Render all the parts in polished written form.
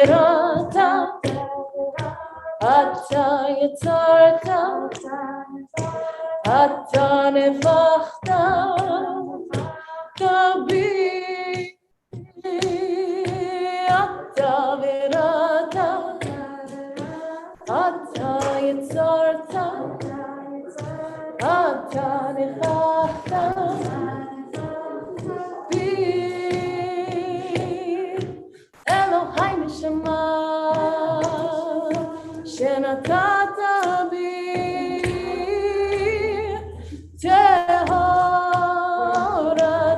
בראת, אתה יצרת, אתה נפחת בי, אתה בראת, אתה יצרת, אתה נפחת בי, אלוהי נשמה שנתת בי, טהורה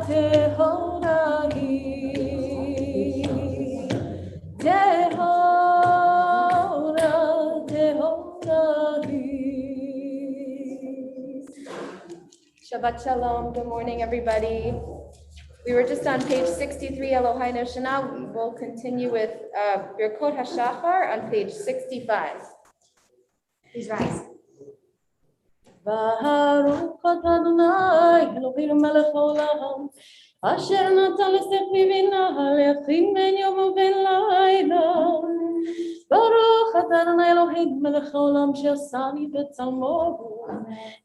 טהורה היא, טהורה טהורה היא. Shabbat Shalom. Good morning, everybody. We were just on page 63, Eloheinu Shana. We will continue with Birkot HaShachar on page 65. Please rise. Baruch atah Adonai Eloheinu melech haolam, asher natan lesechli bina le'achim ben yom uben layla. Baruch atah Adonai Eloheinu melech haolam she'asani betzalmo.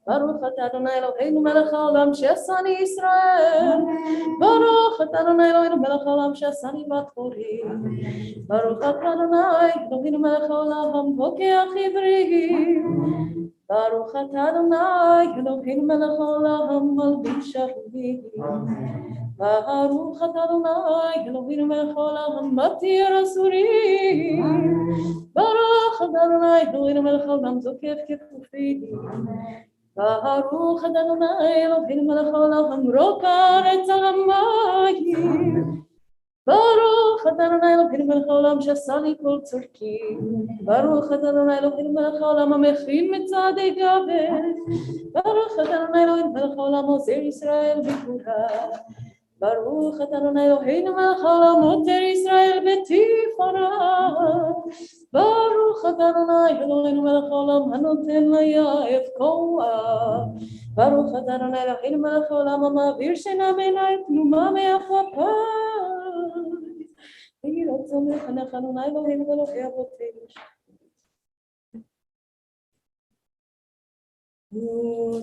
Baruch atah Adonai Eloheinu melech haolam she'asani Yisrael. Baruch atah Adonai Eloheinu melech haolam she'asani bat chorim. Baruch atah Adonai Eloheinu melech haolam hokeach ivrim. Baruch atah Adonai Eloheinu melech haolam malbish sharurim. Baruch atah Adonai Eloheinu melech haolam matir asurim. Baruch atah Adonai Eloheinu melech haolam zokef kefufim. Baruch atah Adonai Eloheinu melech haolam rokar et ha'mayim. Baruch atah Adonai Eloheinu melech haolam she'asa li kol tzorki. Baruch atah Adonai Eloheinu melech haolam hamechin mitzadei gaber. Baruch atah Adonai Eloheinu melech haolam ozer Yisrael b'gvura. Baruch atah Adonai Eloheinu melech haolam oter Yisrael b'tifara. Baruch atah Adonai Eloheinu melech haolam hanoten laya'ef koa. Baruch atah Adonai Eloheinu melech haolam hama'avir shena b'nai pnuma me'afapai. יהי רצון לחנך אדוני אלוהינו ואלוהי אבותינו.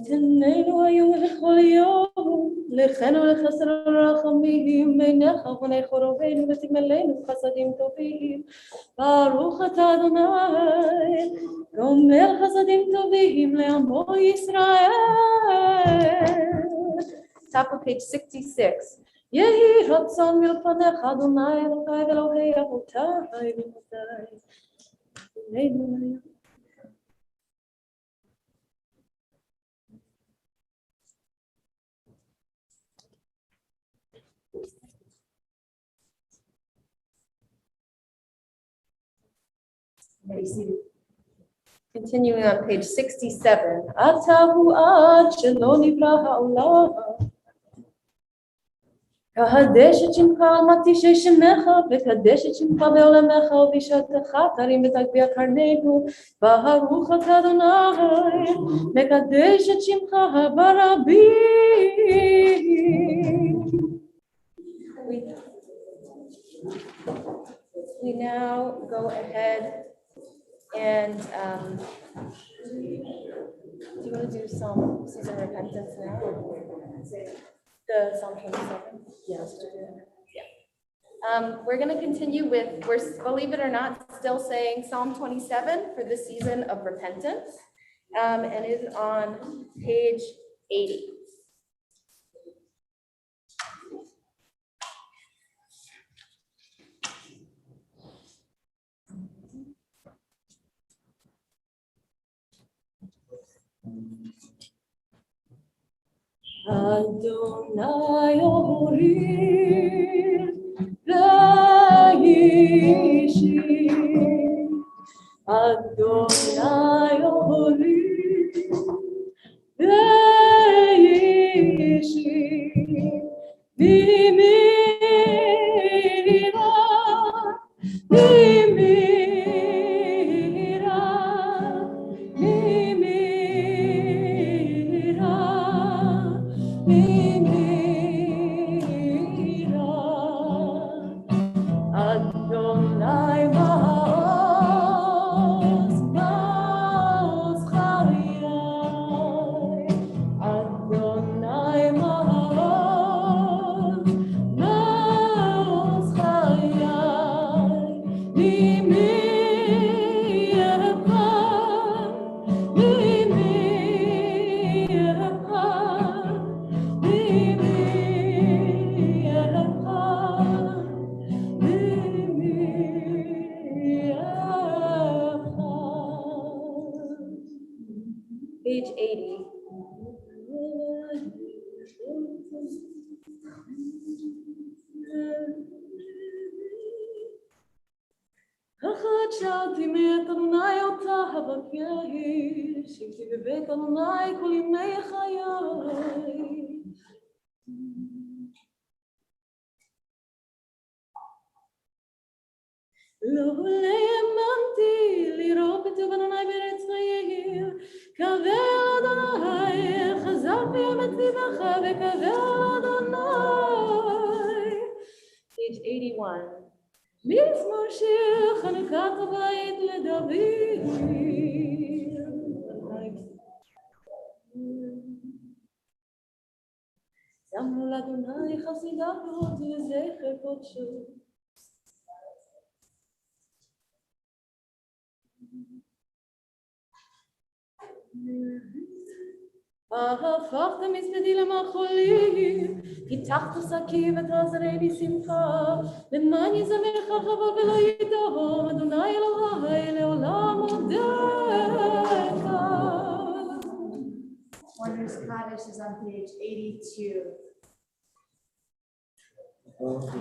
תננו היום ולכל יום, לכן ולחסר הרחמים, מעיניך ובני חורבינו ותמלאנו חסדים טובים. ברוך אתה אדוני, גומל חסדים טובים לעמו ישראל. Top of page 66. יהי רצון מלפניך אדוני אלוהי ואלוהי אבותיי ואבותיי. Continuing on page 67. אתה הוא עד שלא נברא העולם. קדש את שמך על מתישי שמך, וקדש את שמך בעולמך ובשעתך, תרים ותגביה קרננו, ברוך אתה אדוני, מקדש את שמך ברבים. We now go ahead and do you want to do some season repentance now? The Psalm 27? Yes. Yeah. We're going to continue with, we're, believe it or not, still saying Psalm 27 for the season of repentance, and it is on page 80. Adonai Orim Vayishim, Adonai Orim Vayishim, Nimira, Nimira, Nimira. Adonai אחת שאלתי מאת אדוני אותה אבקש, שבתי בבית אדוני כל ימי חיי. לא האמנתי לראות בטוב אדוני בארץ חיים, קווה אדוני, חזק באמת ליבך וקווה אדוני. Page 81. מזמור שיר חנוכת הבית לדוד. שמנו לאדוני חסידיו לזכר קודשו. הפכת מזבדי למחולים, פיתחת שקי ותעזרני שמחה, למען יזמרך חבוא ולא ידום, אדוני אלוהי לעולם עודך. Wonders Kaddish is on page 82.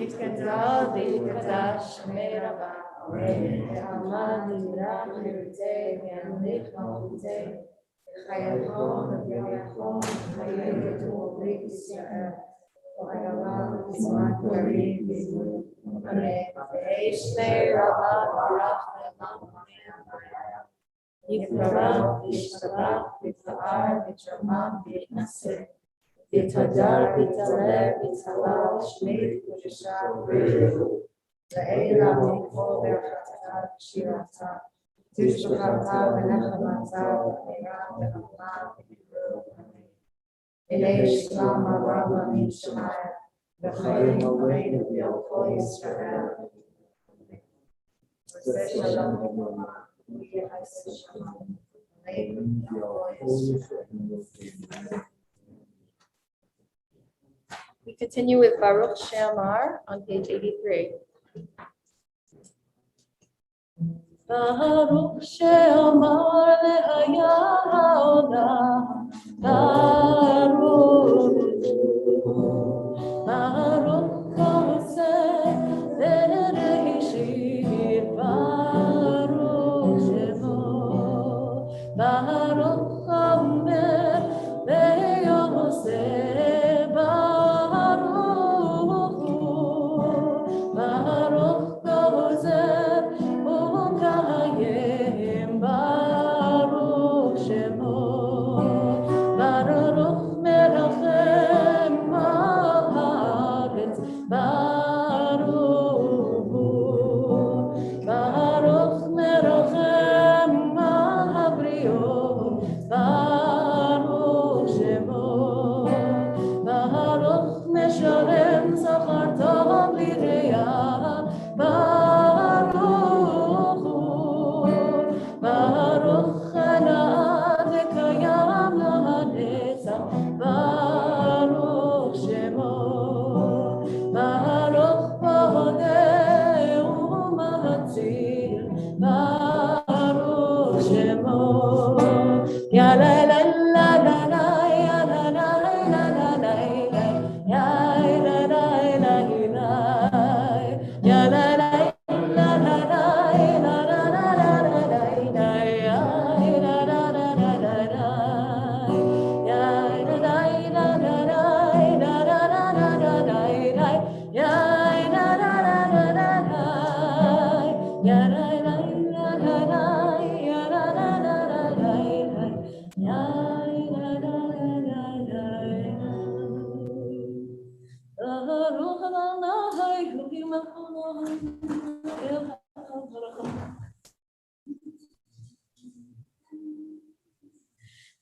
התגדל והתקדש מרבה, ועמד נמרח לרצי והמליך מלכותי, חייכון וביכון חיים כתוב ברית ישראל, וגבה בזמן דברים בזמן מלא, ואיש רבה ברח למעלה מהמאיה. יתברך וישתבח ויתפאר ויתרומם ויתנשא, ויתהדר ויתהלל ויתהלל שמי קדושה ובריחו, לעילה מלכו ברכתה ושירתה, תשבחתה ונחמתה ואמירה וחמה ודיברו. הנה שלום הרב עמים שמיה, וחיים עלינו ועל כל ישראל. עושה שלום ומלוכה, ויעשה שלום עלינו ועל כל ישראל. We continue with Baruch She'amar on page 83. Baruch She'amar le'aya ha'olam, Baruch Baruch ha'oseh bereishit, Baruch Shemo, Baruch ha'omer ve'yoseh,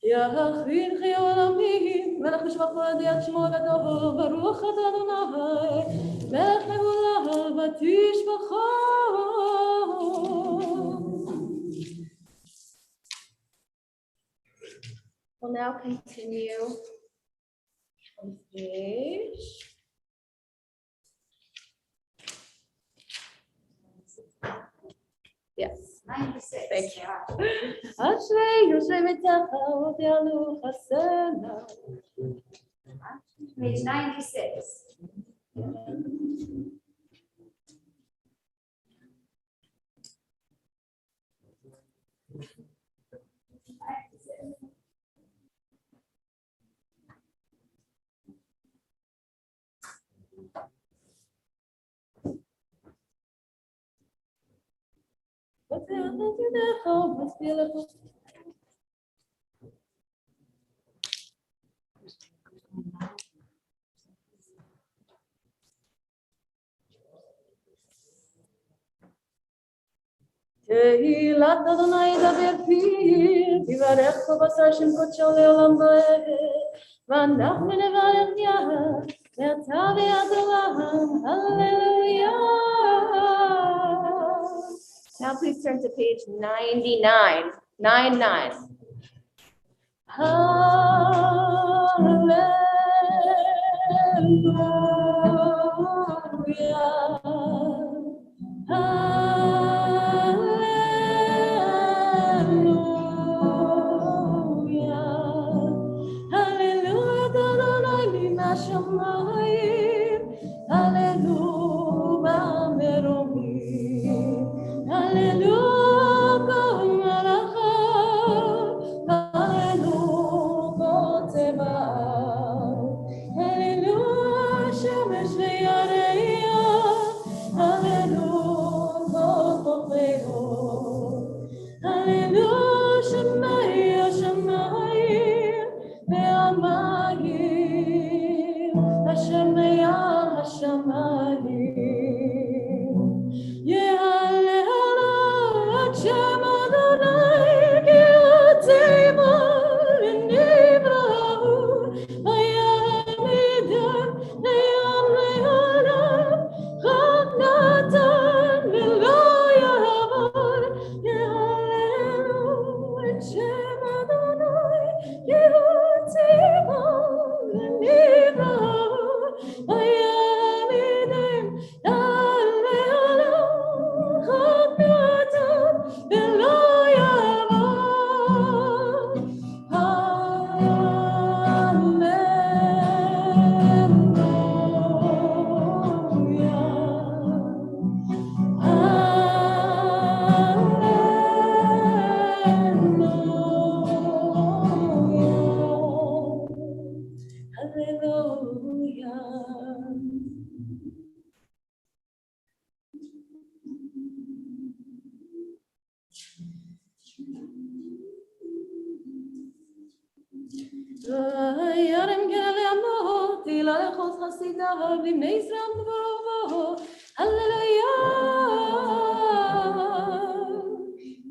יאחין חי עולמים, מלך משבח וידיח שמו הגדול, ברוך אתה אדוני, מלך לגאולה ותשבחו. We'll now continue on page 96. Thank you. אשרי יושבי מתחת יעלו חסנה. Page 96. תהילת אדוני ידבר פיו, יברך כל בשר שם קודשו לעולם ועד, ואנחנו נברך יחד, מעתה ועד עולם, הללויה. Now please turn to page 99. 99.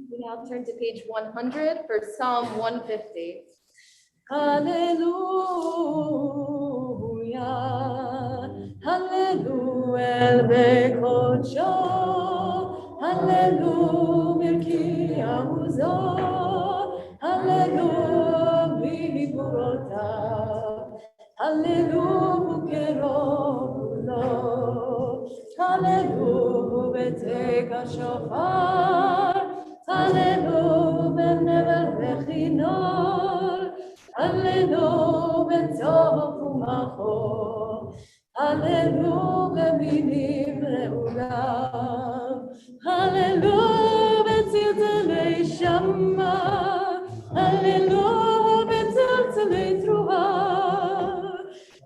We now turn to page 100 for Psalm 150. Hallelujah, hallelujah, bekocho, hallelujah, birki ahuzo, hallelujah, biburota, hallelujah, kerobulo, hallelujah, beteka shofar, hallelujah, benever bechinor, hallelujah, betov umacho, hallelujah, minim le'ulam, hallelujah, betziltelei shama, hallelujah, betziltelei truha,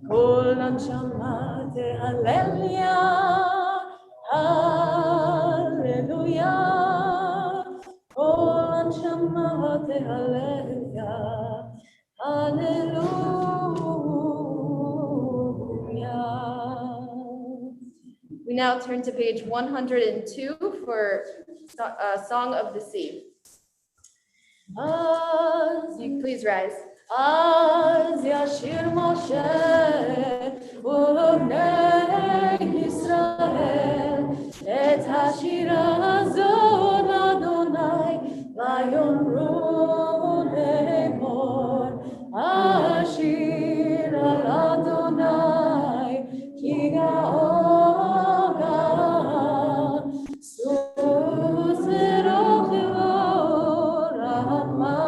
kol anshama tehallelya, hallelujah, kol anshama tehallelya, hallelujah. We now turn to page 102 for Song of the Sea. Please rise. אז ישיר משה ובני ישראל את השירה הזאת לאדוני ויאמרו לאמור השיר על אדוני כי גאו גאה סוס ורוכבו רמה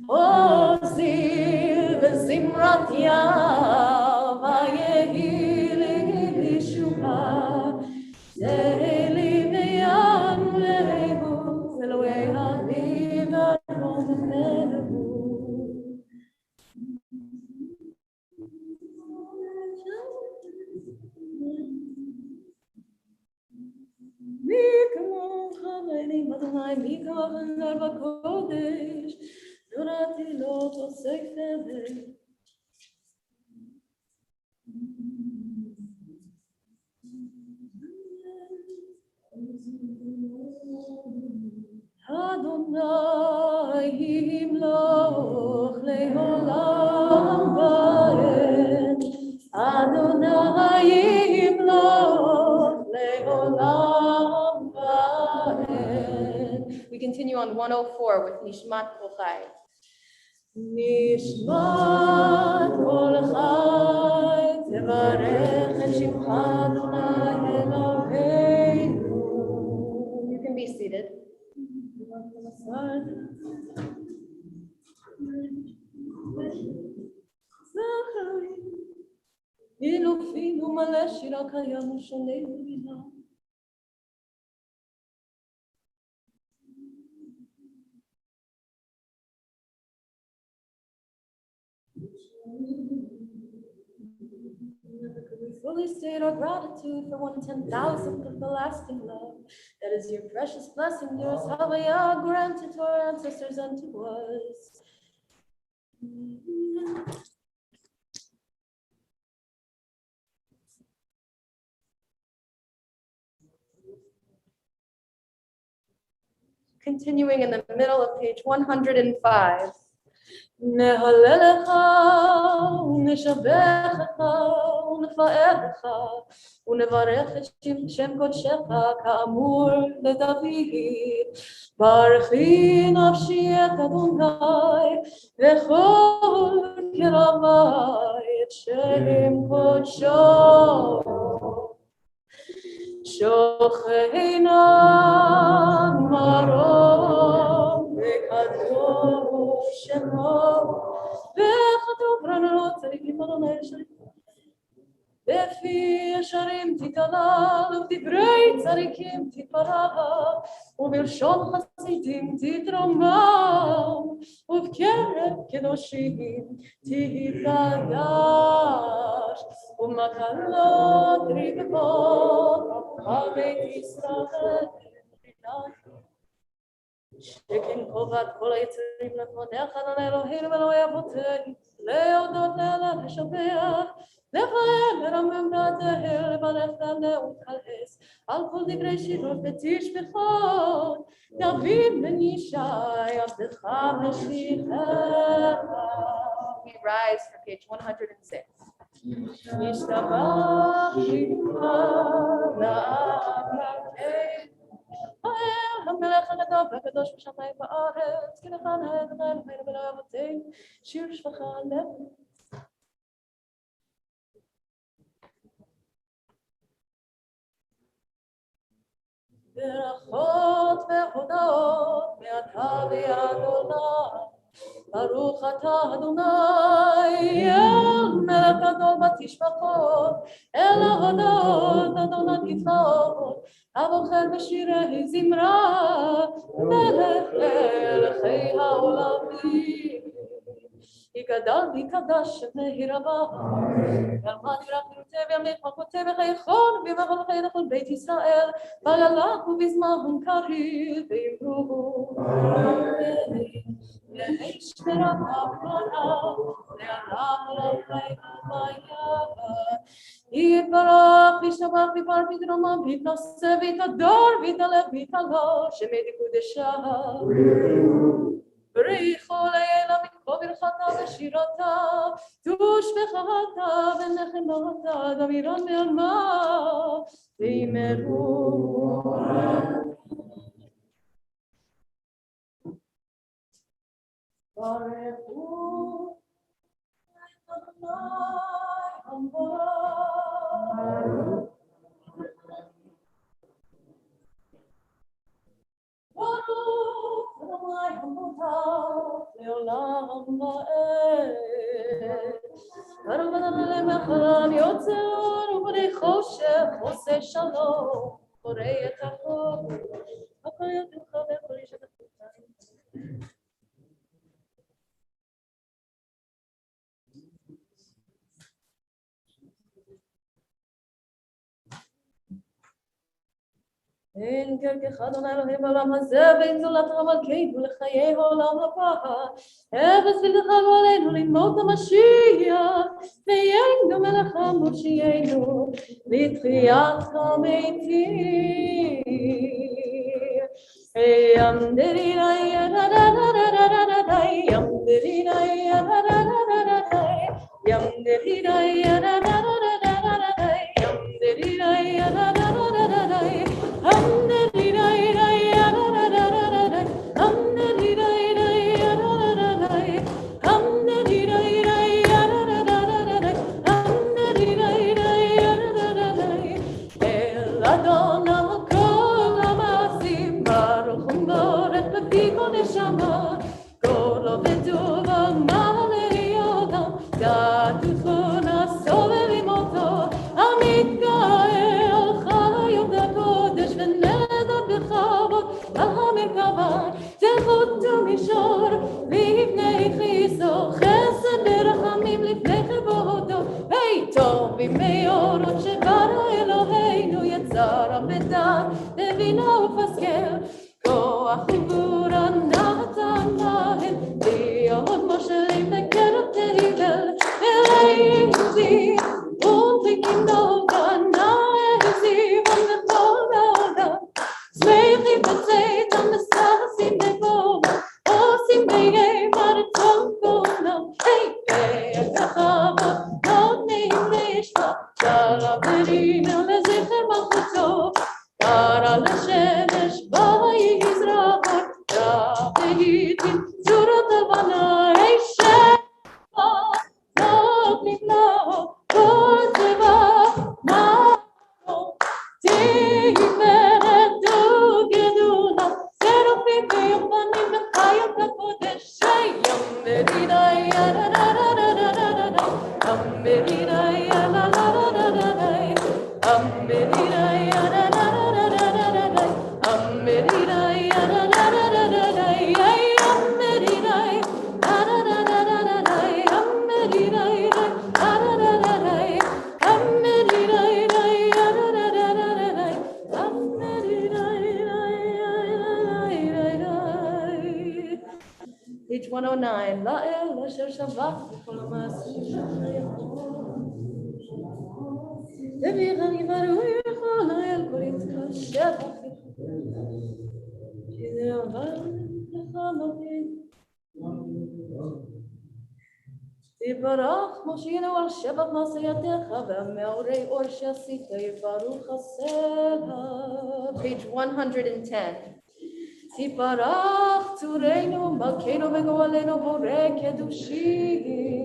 Ozil Matya vayehi liyeshua Zeheli v'yam lehu Elohei ha'aviv v'romehu מי כמוך ואין אדוני מי כמוך נר בקודש נורתי לו תוסק תבל אדוני ימלוך לעולם ועד אדוני ימלוך לעולם ועד. We continue on 104 with Nishmat Kol Chai. נשמת כל חי תברך את שמך אדוני אלוהינו. You can be seated. אלופינו מלא שירה קיים ושונה ובינה. We fully state our gratitude for 1/10,000th of the lasting love that is your precious blessing, yours Havaya, granted to our ancestors and to us. Continuing in the middle of page 105. נהללך ונשבחך ונפארך ונברך את שם קודשך כאמור לדוד. ברכי נפשי את אדוני וכל קרבי את שם קודשו. שוכנה מרום וקדוש שמו וכתוב רננות צדיקים אדוני ישרים בפי ישרים תתהלל ובדברי צדיקים תתברך ובלשון חסידים תתרומם ובקרב קדושים תתקדש ומקלות רגבות בבית ישראל שכן קובעת כל היצרים לפניך אדוני אלוהינו ואלוהי אבותינו להודות להלל לשבח לפאר לרומם להתהל לברך להלל ולקלס על כל דברי שירות ותשבחות דוד בן ישי עבדך משיחך. We rise for page 106. ישתבח שמך לעד המלך הגדול והקדוש בשמיים בארץ כי לך נאה אדוני אלוהינו ואלוהי אבותינו שיר שפכה עלינו. ברכות והודאות מעתה ועד עולם ברוך אתה אדוני אל מלך גדול בתשבחות אל ההודות אדוני תפארות הבוחר בשירי זמרה מלך מלכי העולמים יגדל ויקדש שמי רבה גלמה נברח ונוטה וימליך מלכותי ויכון וימלכי לכל בית ישראל בגלח ובזמן קריב וימרו לאיש ברכה ובנה לעולם ולחי ומיה יתברך וישתבח ויפאר ויתרומם ויתנשא ויתהדר ויתהלך ויתהלל שמי קודשה בריחו לילה מכל ברכתה ושירתה תושבחתה ונחמתה דמירן מעלמה וימרו. ברכו את אדוני המבורך ברוך אדוני המבורך לעולם ועד קרוב אדוני מחלל יוצר ובני חושך עושה שלום קורא את החוק הכל יודעך וכל איש את החוקיים אין כרך אדוני אלוהים בעולם הזה ואין זולת מלכנו לחיי העולם הבא אפס בלתך עלינו לימות המשיח ויין גם מלך מושיענו לתחיית המתים ימדריני ידדדדדדדדי ימדריני ידדדדדדדי ימדריני ידדדדדדדי ימדריני ידדדדדדי במאורות שברא אלוהינו יצר המדע לבינה ופסקל כוח וגבורה נתן להם להיות מושלים בקרב תהיבל ולעזי ותיקים נוגה נעזי ובכל העולם שמחים בצאתם מסעשים בבוא עושים ביים ארצון כולם וכחבות שלבים לזכר מלכותו קרא לשמש ויזרח והייתם צורות לבנה שבע נותנים לו כל צבע נערו תפארת וגדולה שרופים ויוחננים וחיות הקודש ימרינה ידדדדדדדד ימרינה Page 109, לאל אשר שבת בכל המעשים דביך אני ברוך יכול לאל כל יצחק שבח שזה עבר לך מבין תברך מושיענו על שבח מעשייתך והמאורי אור שעשית יברך הסלע Page 110 תברך צורנו מלכנו וגואלנו בורא קדושים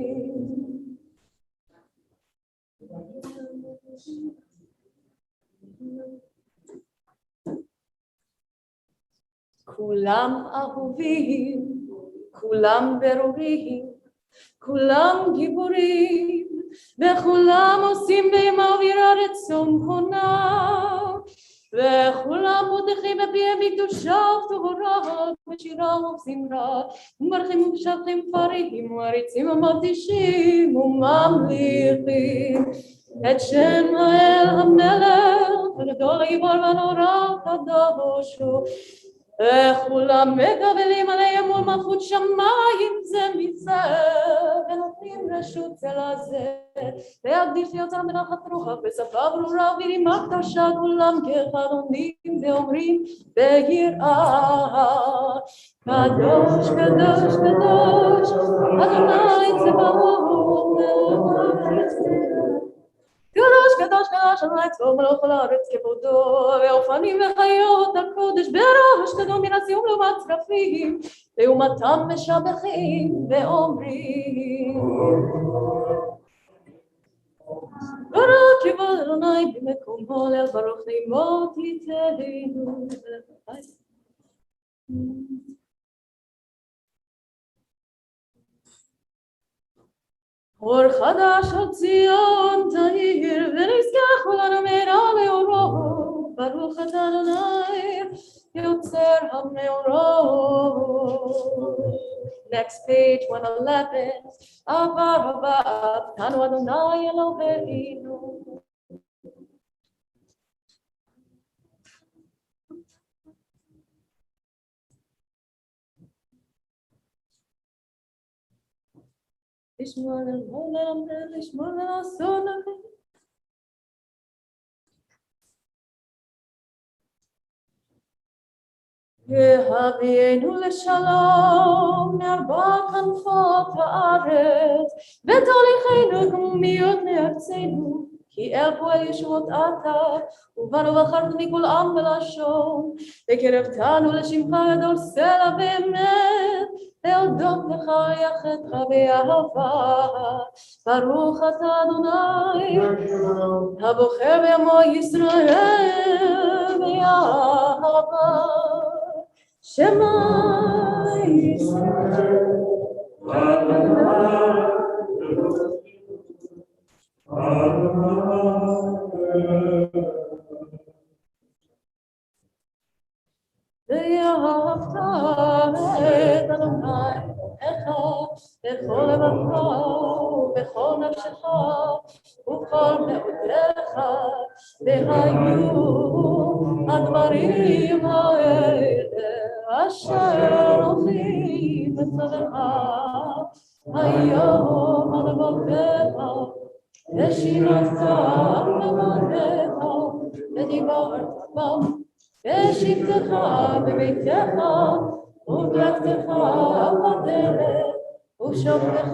כולם אהובים, כולם ברורים, כולם גיבורים, וכולם עושים באווירה רצון קונם, וכולם מודחים בפיהם מקדושה וטהרה, בשירה ובזמרה, ומברכים ומשבחים פרים, ומעריצים ומקדישים וממליכים. את שם האל המלך, הגדול הגיבור והנורא קדוש הוא. וכולם מקבלים עליהם מול מלכות שמיים זה מזה, ונותנים רשות זה לזה, להקדיש ליוצרם בנחת רוח, בשפה ברורה וברימה קדושה, כולם כאחד עומדים ואומרים ביראה, קדוש קדוש קדוש, אדוני צבאות מלך קדוש קדוש קדוש אדוני צבאות מלך כל הארץ כבודו ואופנים וחיות הקודש בראש קדום מן הסיום לעומת צרפים לעומתם משבחים ואומרים ברוך כבוד אדוני במקומו ליל ברוך נעימות יתנו אור חדש על ציון תאיר, ונזכה כולנו מהרה לאורו. ברוך אתה אדוני, יוצר המאורות. Next page, 111. עבר הבא, אתנו אדוני אלוהינו. לשמור ללמד, לשמור ולעשות לכם. והביאנו לשלום מארבע כנפות הארץ, ותוליכנו גמומיות מארצנו, כי אל פועל ישועות אתה, ובנו בחרת מכל עם ולשון, וקרבתנו לשמך גדול סלע באמת, להודות לך יחדך באהבה. ברוך אתה אדוני, הבוחר בעמו ישראל באהבה. שמע ישראל ואהבת את אדוני אלוהיך בכל לבבך ובכל נפשך ובכל מאודיך, והיו הדברים האלה אשר אוכלים אצלך היום על בבך, ושיננת למענך ודיברת בם, בשבתך בביתך ובלכתך בדרך ושוכבך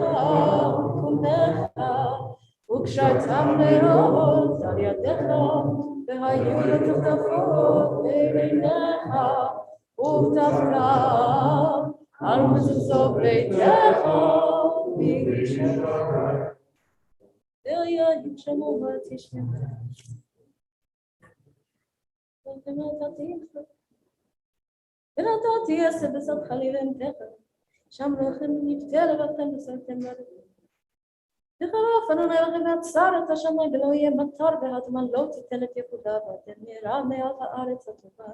וקומך, וקשרתם מאוד על ידך, והיו לטפטפות בעיניך, ובטחתם על מזוזות ביתך בגשמך. דריה ישמעו ותשמעו. ונתתי עשב בשדך לבהמתך, שם לכם נבטה לבבכם ושמתם בדבר. וחרף אדוני לכם ועצר את השמיים, ולא יהיה מטר והאדמה לא תיתן את יחודה, ואתם נראה מעל הארץ הטובה.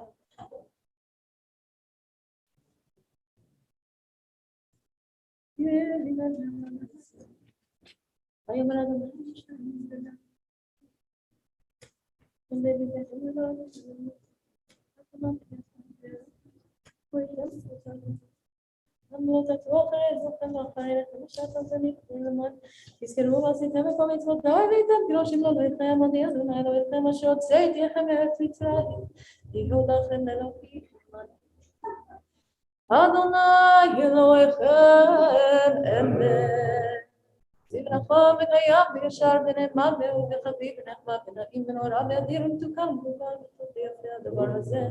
ויאמר אדוני למרות התרוח אזוכם ואחרי לכם ושאתם זניחים למות, תזכרו ועשיתם את המצוות והייתם קדושים לאלוהיכם, אני אדוני אלוהיכם אשר הוצאתיכם מארץ מצרים, יהיו לכם אלוהים. אדוני אלוהיכם אמת, זיו נכון וקיים וישר ונאמן מאוד וחביב ונחמד ונעים ונורא ואדיר ומתוקן ומובן ויפה הדבר הזה.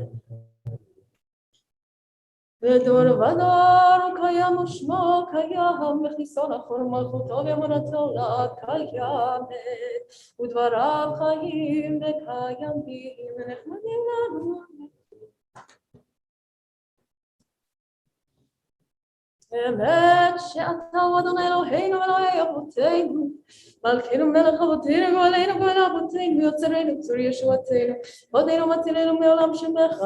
ודור ודור הוא קיים ושמו קיים, וחיסון אחור מלכותו ואמונתו לה קיימת, ודבריו חיים וקיימים ונחמדים לנו. אמת שאתה הוא אדוני אלוהינו ואלוהי אבותינו, מלכנו מלך אבותינו גואלנו גואל אבותינו, יוצרנו צור ישועתנו, עודנו מצילנו מעולם שמך,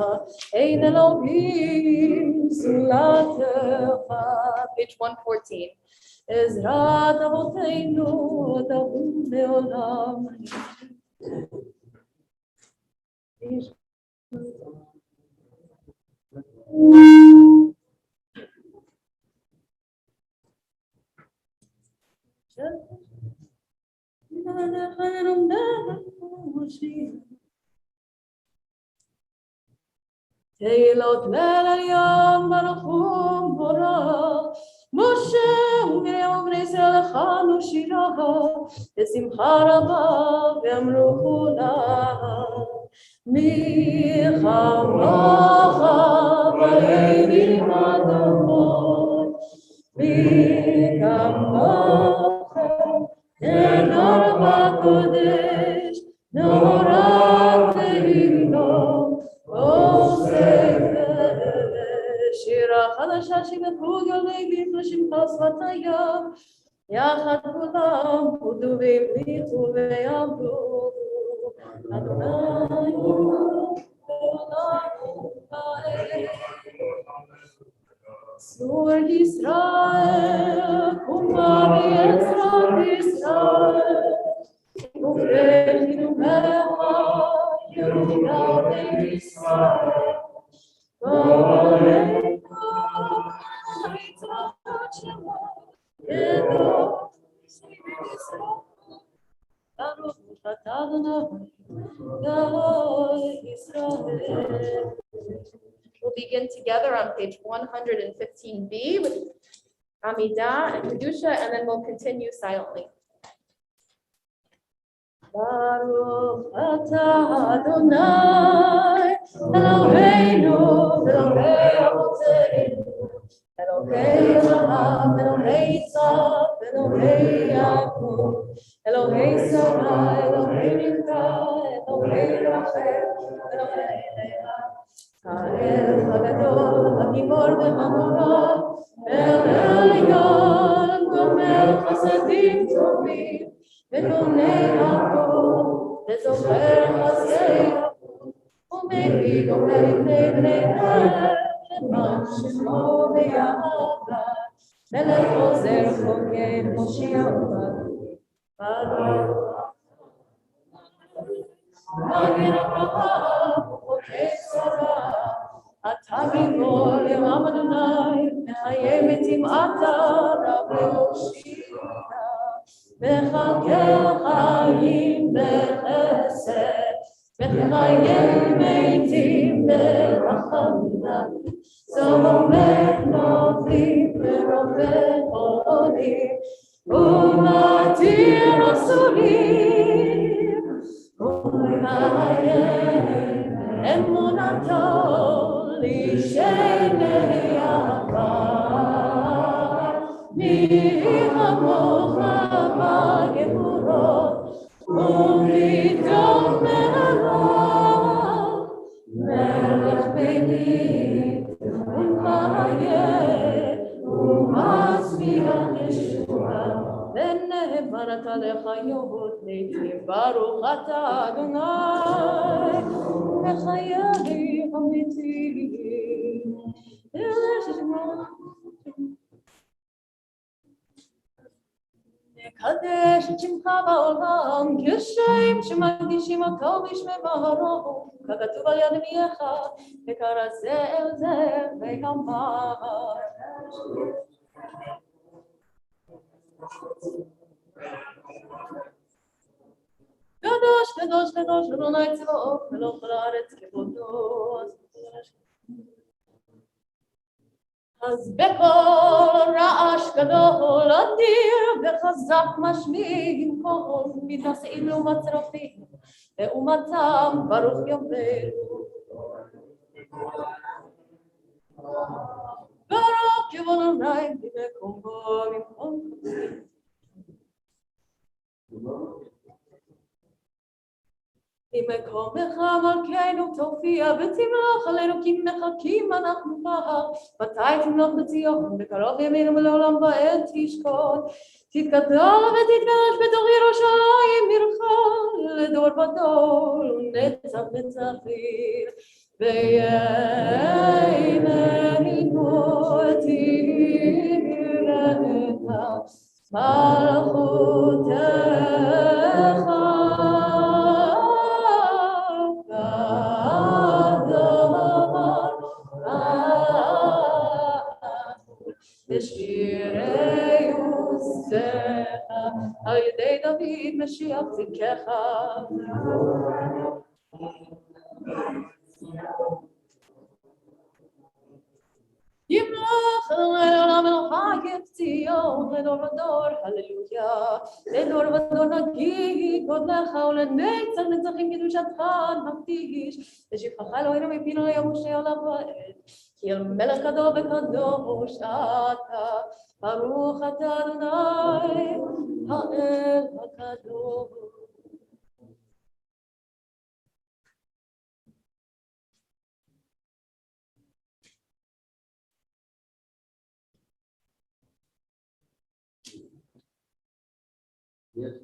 אין אלוהים זולתך. Page 114. עזרת אבותינו דברו מעולם. תהילות ליל ים ברחום בורא, משה ומרים ובני ישראל הכנו שירה, בשמחה רבה ואמרו כולם, מי כמוך בעינים אדמות, מי כמוך נור בקודש, נורא תהילות שירה חדשה שיבחרו גלי לשמך שפת הים, יחד כולם הודו והמליכו ויעמדו אדוני צור ישראל קומה בעזרת ישראל ובחינו יהודה וישראל ועלינו יצרות שמו We'll begin together on page 115b with Amidah and Kedusha, and then we'll continue silently. Baruch atah Adonai Eloheinu Elohei Avotenu Elohei Abraham Elohei Yitzchak Elohei Yaakov Elohei Sarah Elohei Rivka Elohei Rachel Elohei Leah Ha'el Hagadol Hagibor v'Hanora El Elyon Gomer Chasadim Tovim וקונה הכל, וזוכר חסי הכל, ומביא גומר לפני בני אל, למען שמו ויאהבה, מלך עוזר חוגג מושיע ובנו, מגן אברהם וחוקק שרה, אתה גיבור לעם אדוני, מחיה מתים אתה רב להושיע. מחכה חיים בחסד, וחיי מתים ברחמנה, סומך נופלים ורופא חולים, ומתיר אסורים, ומעיין אמונתו לשני עבר, מי כמוך בגבורות ופתאום מעליו מלך ביני ומחיה ומצמיח ישועה ונאמרת לחיות לעתים ברוך אתה אדוני וחיי אמיתי נקדש את שמך בעולם כשם שמקדישים אותו בשמי מהרו ככתוב על יד ימיך וקרא זה אל זה ואמר קדוש קדוש קדוש אדוני צבאות מלך כל הארץ כבודו אז בכל רעש גדול אדיר וחזק משמיעים קול מתנשאים לעומת שרפים לעומתם ברוך יאמרו ברוך יבוא אדוני במקומו במקום ממקומך מלכנו תופיע ותמלוך עלינו כי מחכים אנחנו בה מתי תמלוך בציון בקרוב ימינו ולעולם ועד תשכון תתגדל ותתגדש בתוך ירושלים עירך לדור ודור ונצח נצחים ויהינו תראית מלכותך בשירי יוסף על ידי דוד משיח צדקך ימלוך אדוני לעולם מלכך ציון לדור ודור הללויה לדור ודור נגיד גודלך ולנצח נצחים קדושתך נקדיש לשבחך אלוהינו מפינו לימוש העולם ועד כי אל מלך גדול וקדוש אתה ברוך אתה אדוני האל הקדוש Oheb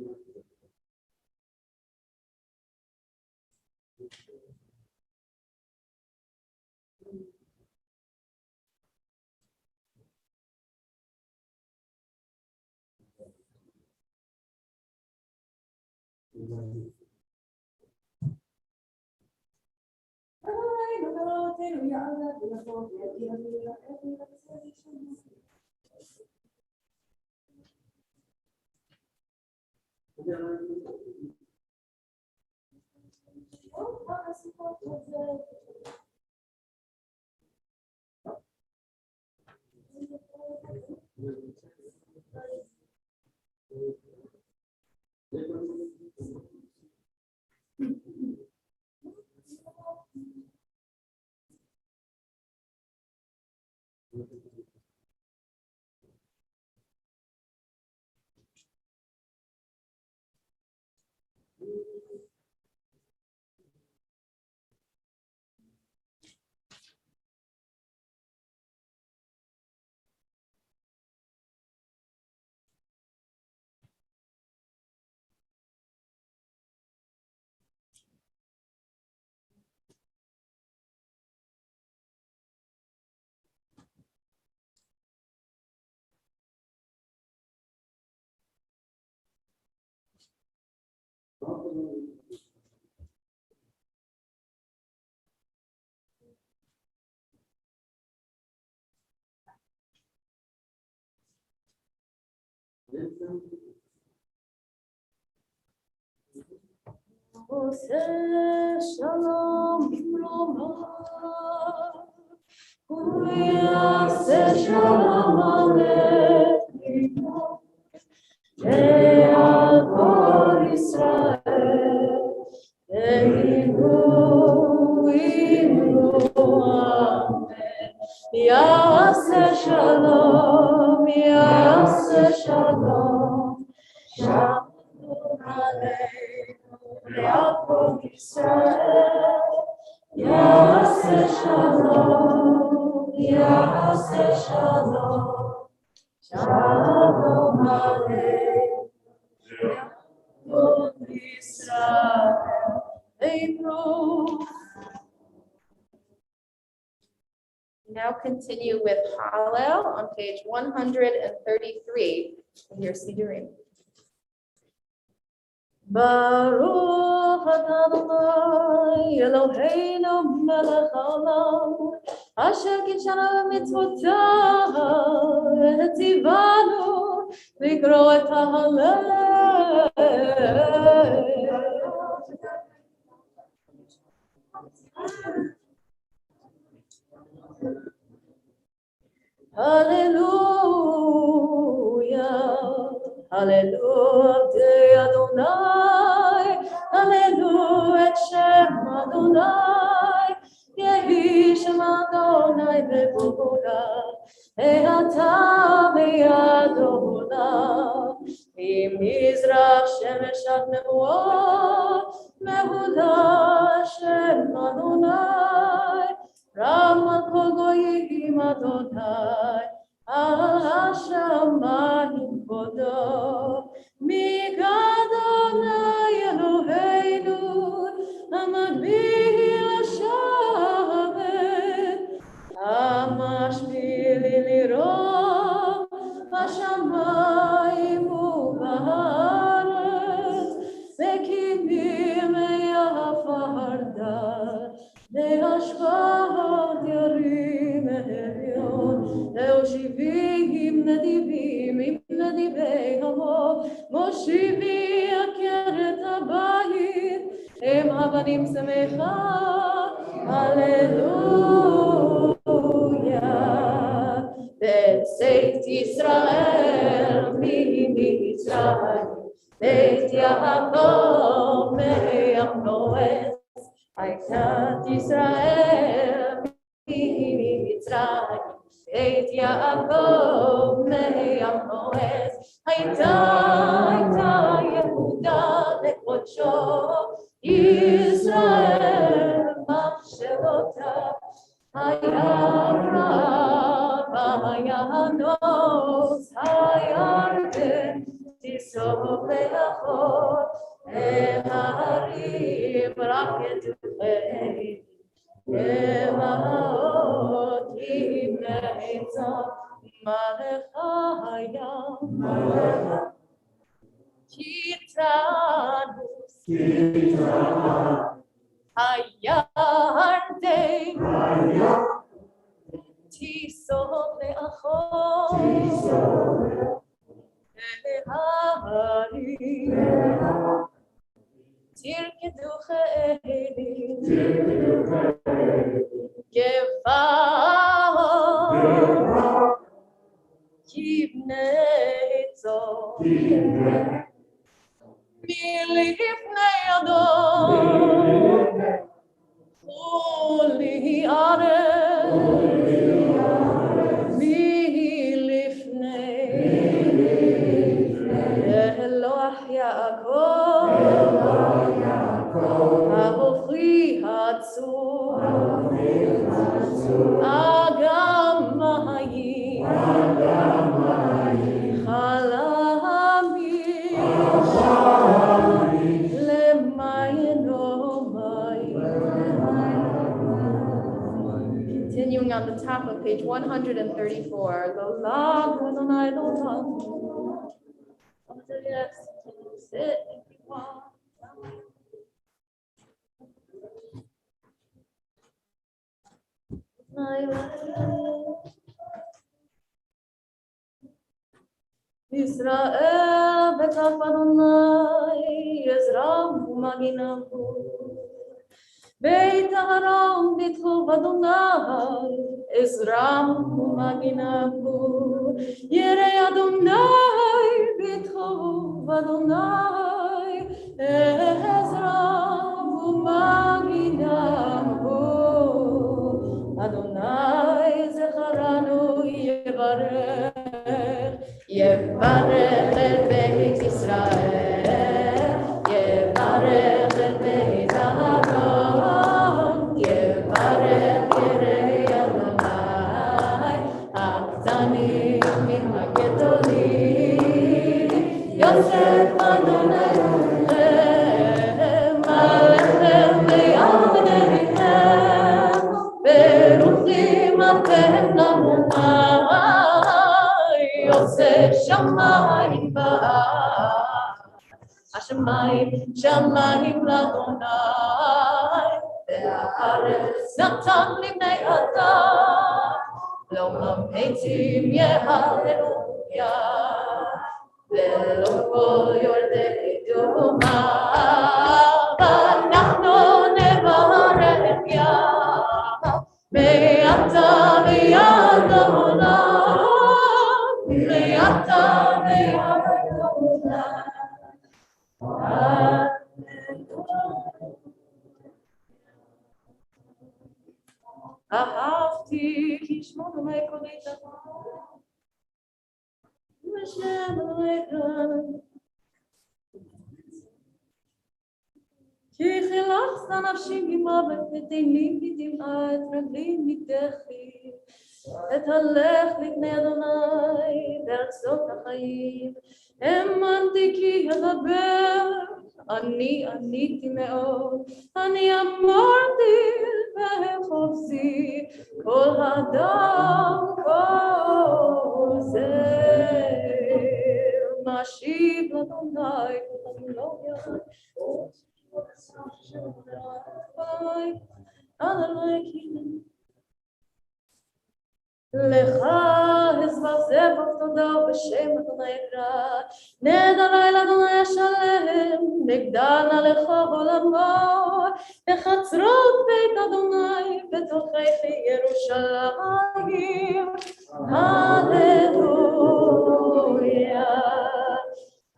Shalom Zoom. Shalom Aleichem. Kol Israel. Inu amen. Yaseh Shalom. Yaseh Shalom. Shalom Aleichem. Kol Israel. Yaseh Shalom. Yaseh Shalom. Shalom Aleichem. Kol Israel. Now continue with Hallel on page 133 in your Sidurim. Baruch atah Adonai Eloheinu melech haolam asher kidshanu b'mitzvotav v'tzivanu לקרוא את ההלל. Hallelujah, Hallelujah, Adonai, Hallelujah, et Shem Adonai, Yehi Shem Adonai b'gvura, E'ata b'yado, ממזרח שמש עד נבואה, מהודה Shem Adonai, רם כל גויים אדוני, על השמיים כבודו, מאדוני אלוהינו, המגביל לשבת, המשפיל לראות בשמיים ובארץ, מקימים יפרדה, להשפעת ירים עליון, להושיבים נדיבים עם נדיבי עמו, מושיבי עקרת הבית, הם אבנים שמחה, הללויה. בצאת ישראל ממצרים, בית יעקב מהמואס, הייתה ישראל ממצרים, בית יעקב מהמואס, הייתה יהודה לקודשו, ישראל מחשבותיו, היה רב, היה נוס, הירדן תיסוף ואחור, ההרים רק יתוחי, אמהות יבנה צב, מלך הים, קיצנוס, הירדן, תיסוב לאחור, ההרים, תרקדו חיילים, גבעות, כבני צור, מלפני אדום, חולי ערב, מלפני אלוה יעקב, ההופכי הצור, אגם מים, חלמים, למעיינו מים. Continuing on the top of page 134. Lola, Adonai, Lola. Yes, sit if you want. Israel bekaf Adonai, Ezra maginavu. Beit Aaron bitchov Adonai, Ezra maginavu. Yirei Adonai bitchov Adonai, Ezra maginavu. Adonai zecharanu yevarech, yevarech el Beit Israel, yevarech el Beit Aaron, yevarech yirei Adonai, הקטנים מן הגדולים, יוסף אדוני לכם, עליכם ויענניכם, ברוכים אתם לאדוני, יוסף שמיים בארץ, השמיים שמיים לאדוני, והארץ נתן לבני אדם, לעולם עצים יהללויה, ולא כל יורדי דומה, ואנחנו נברך יה, מעתה ועד העולם, מעתה ועד העולם. אהבתי כי שמות ומקולי תבוא, ושם אלוהיכם. כי חילצת נפשי ממוות, את עיני מדמעה, את רגלי מדחי, אתהלך לפני אדוני בארצות החיים. האמנתי כי אדבר, אני עניתי מאוד, אני אמרתי והחופשי, כל אדם כל זה. משיב לאדוני כל הלויה, אדוני קידם. לך אזבזב תודה בשם אדוני אקרא, נדע לילה אדוני השלם, נגדל לך עולמו, בחצרות בית אדוני, בתוככי ירושלים, הללויה.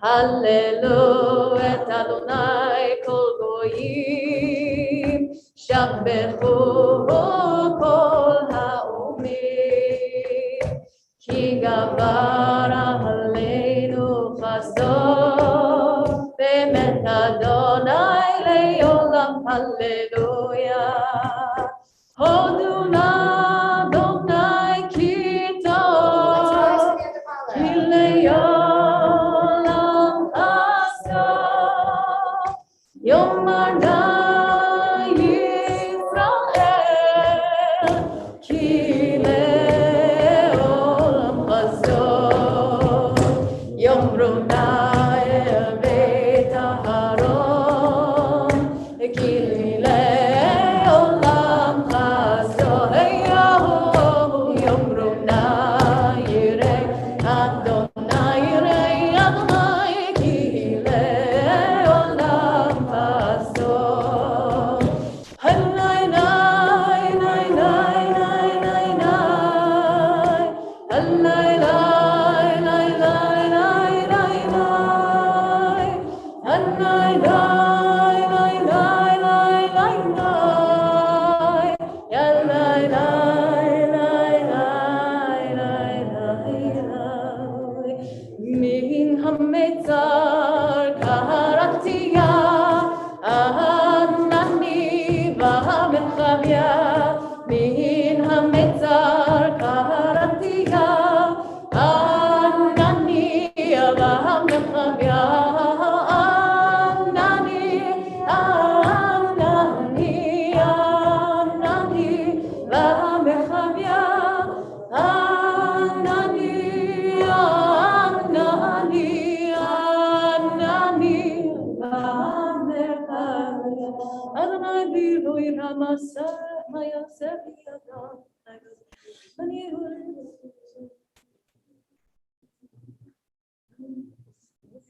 הללו את אדוני כל גויים, שבחו כל האומים, כי גבר עלינו חסדו, באמת אדוני לעולם, הללויה. הודו לאדוני כי טוב, כי לעולם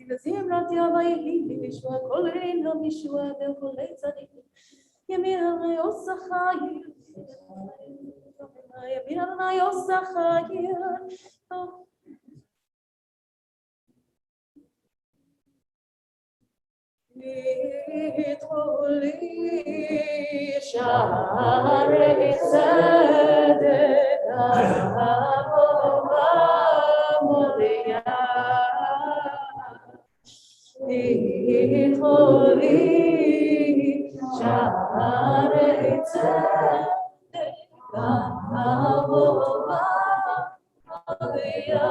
וזמרת יהי לישוע כל רינה משוע וכל צדיק ימין אדוני עושה חיל ימין אדוני עושה חיל יתחולי שערי צדק אבוה מוריה יתחולי שערי צדק אבוה מוריה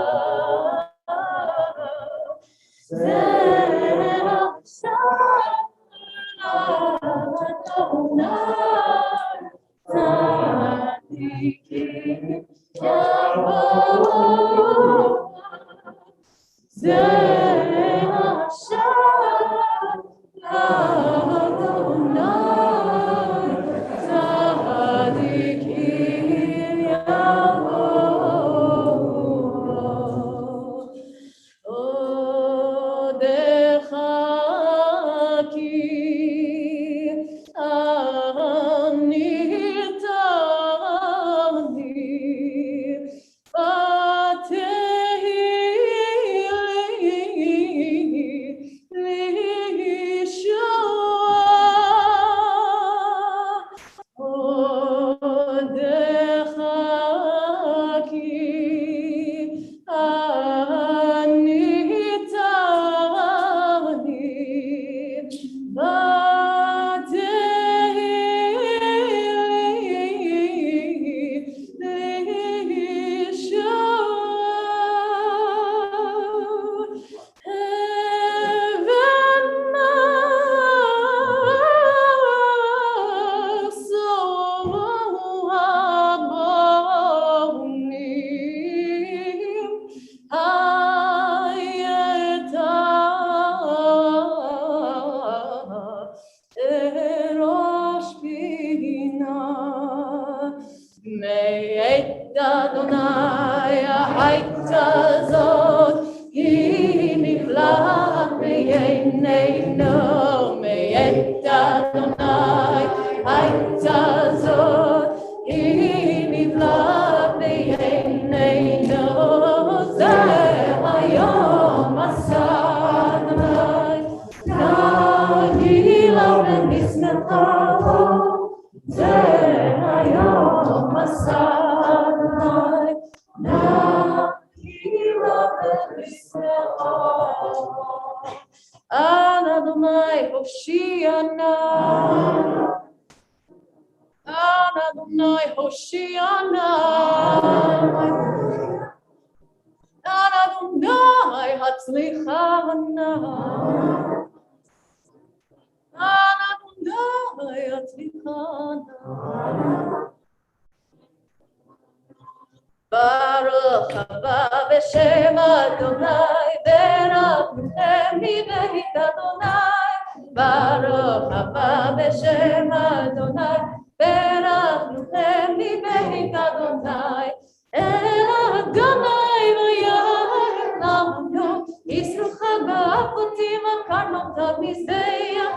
Baruch haba b'shem Adonai, v'rafnuchem mibeit Adonai. Baruch haba b'shem Adonai, v'rafnuchem mibeit Adonai. El Adonai v'yahir lamanu, yisrucha ba'apotim akarnotav mizbeach.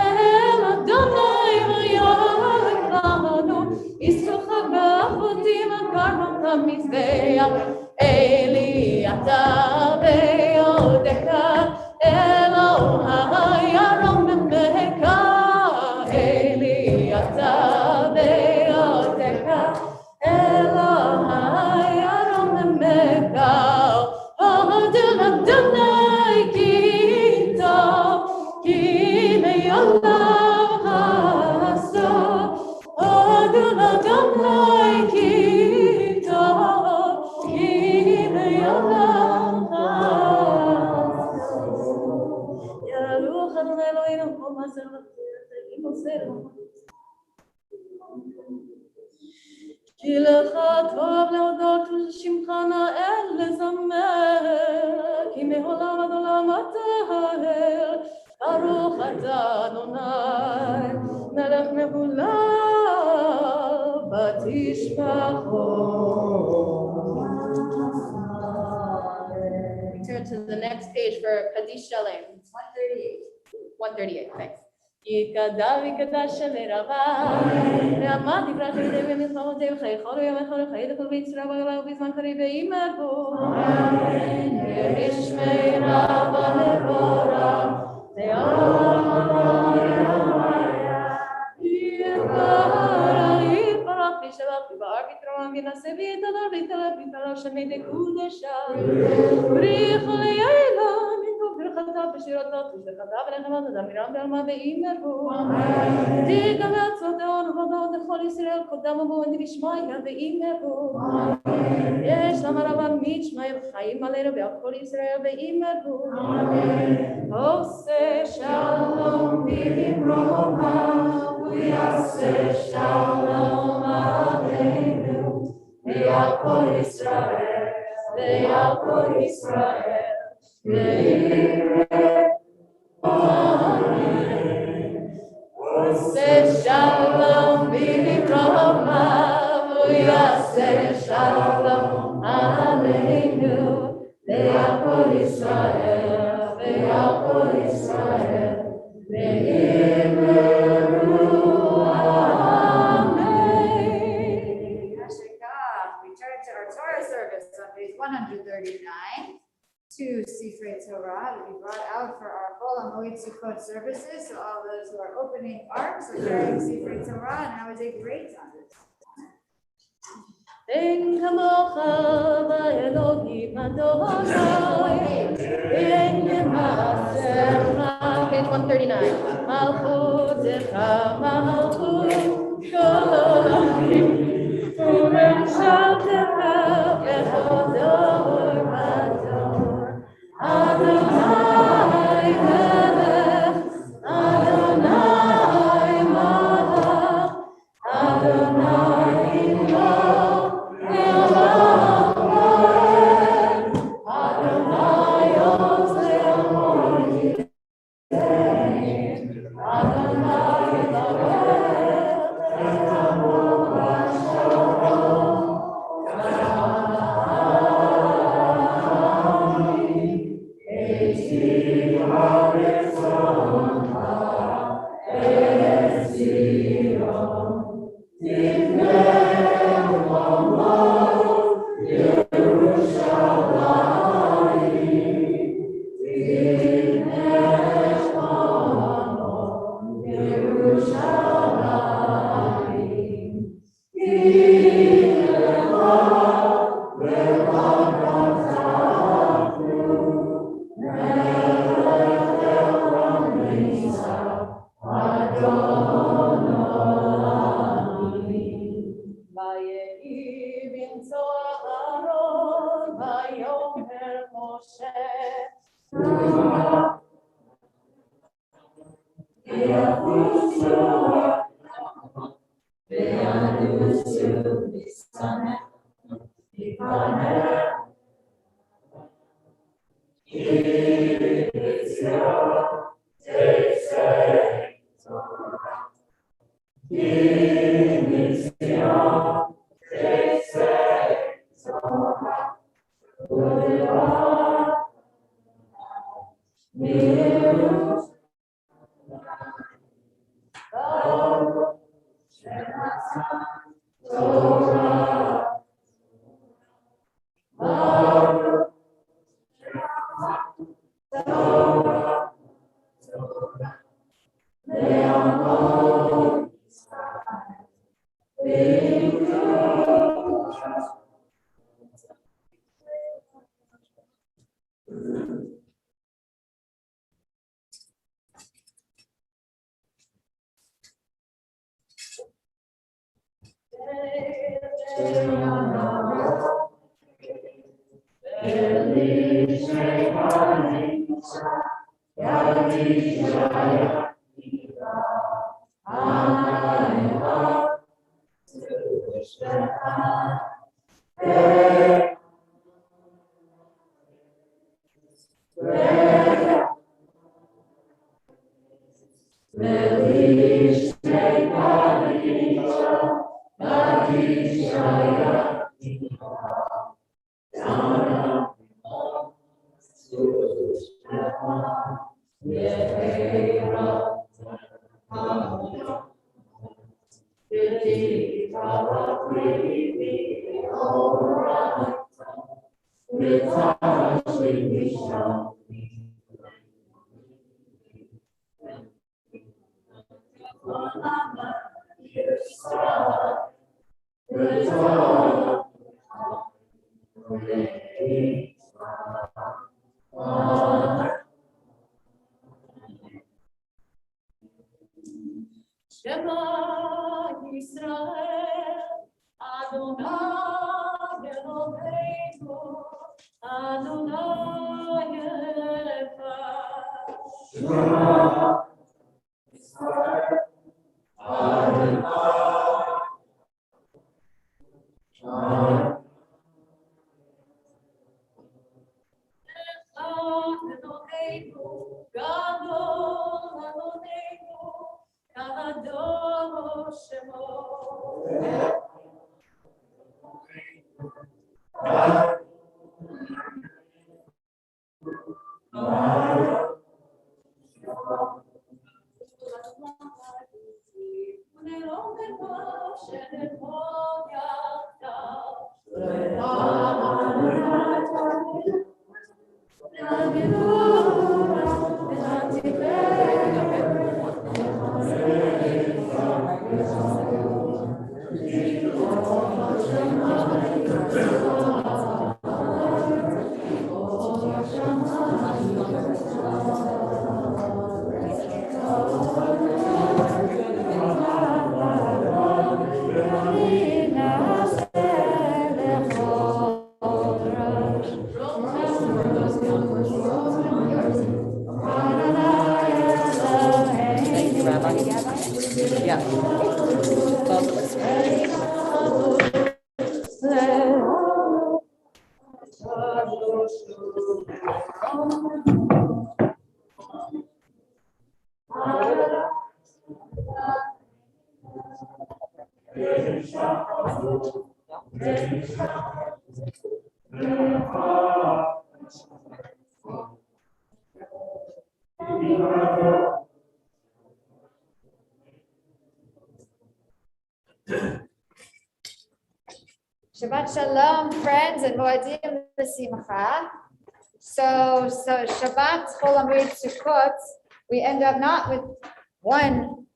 El Adonai v'yahir lamanu, yisrucha ba'apotim akarnotav mizbeach. Eli ata be'odeka, Elohai arom memeka. Eli ata be'odeka, Elohai arom memeka. Adonai ki tov, ki me'olav ha'asa. Adonai ki tov, ki me'olav ha'asa. Yaruch Adonai Eloheinu kol ma'aser v'chayim moser. כי לך טוב להודות לשמך נאה לזמר, כי מעולם עד עולם אתה האל, ברוך אתה אדוני, מלך מעולם. We turn to the next page for Kaddish Shalem. 138. 138, thanks. יתקדע ויקדש לרבה, ועמד דברי חיי במלחמותי וחיי חול וימי חול וחיי דכל ביצרה בגלה ובזמן קריב וימרו. ישמי רבה לבורה, יתברך וישלח ויבער ויתרומם וינשא ויתהדר ויתהלך ויתהלל שמי דקודשה. בריך לילה ברכתה בשירותיו ושלחתה ונחמת אדם מרם בעלמה ואימרו. תיגע בעצות העון ובנות לכל ישראל קודם ובואו דבשמיא ואימרו. יש למה רבה מצ'מיא וחיים עלינו ועל כל ישראל ואימרו. עושה שלום בברכה ויעשה שלום עלינו ועל כל ישראל ועל כל ישראל. עושה שלום בברכה ויעשה שלום עלינו ועל כל ישראל ועל כל ישראל ואמרו אמן. We turn to our Torah service on page 139. To Sifrei Torah to be brought out for our Chol HaMoed Sukkot services. So all those who are opening arms are carrying Sifrei Torah, now is a great time. אין כמוך באלוהים אדוני, אין למעשך. Page 139. מלכותך מלכות כל עולמים, וממשלתך בכל דור ודור. אדוני מלך, אדוני מלך, אדוני אלוה, אלוה פועל, אדוני עושה מודיעין, אדוני אלוהים, אדוני Shema Yisrael, Adonai Eloheinu, Adonai Echad. Shema Yisrael, Adonai Eloheinu, Gadol Eloheinu, Kadosh Shemo. Shabbat Shalom, friends, and Moadim B'Simcha. So Shabbat Chol Hamoed Sukkot, we end up not with one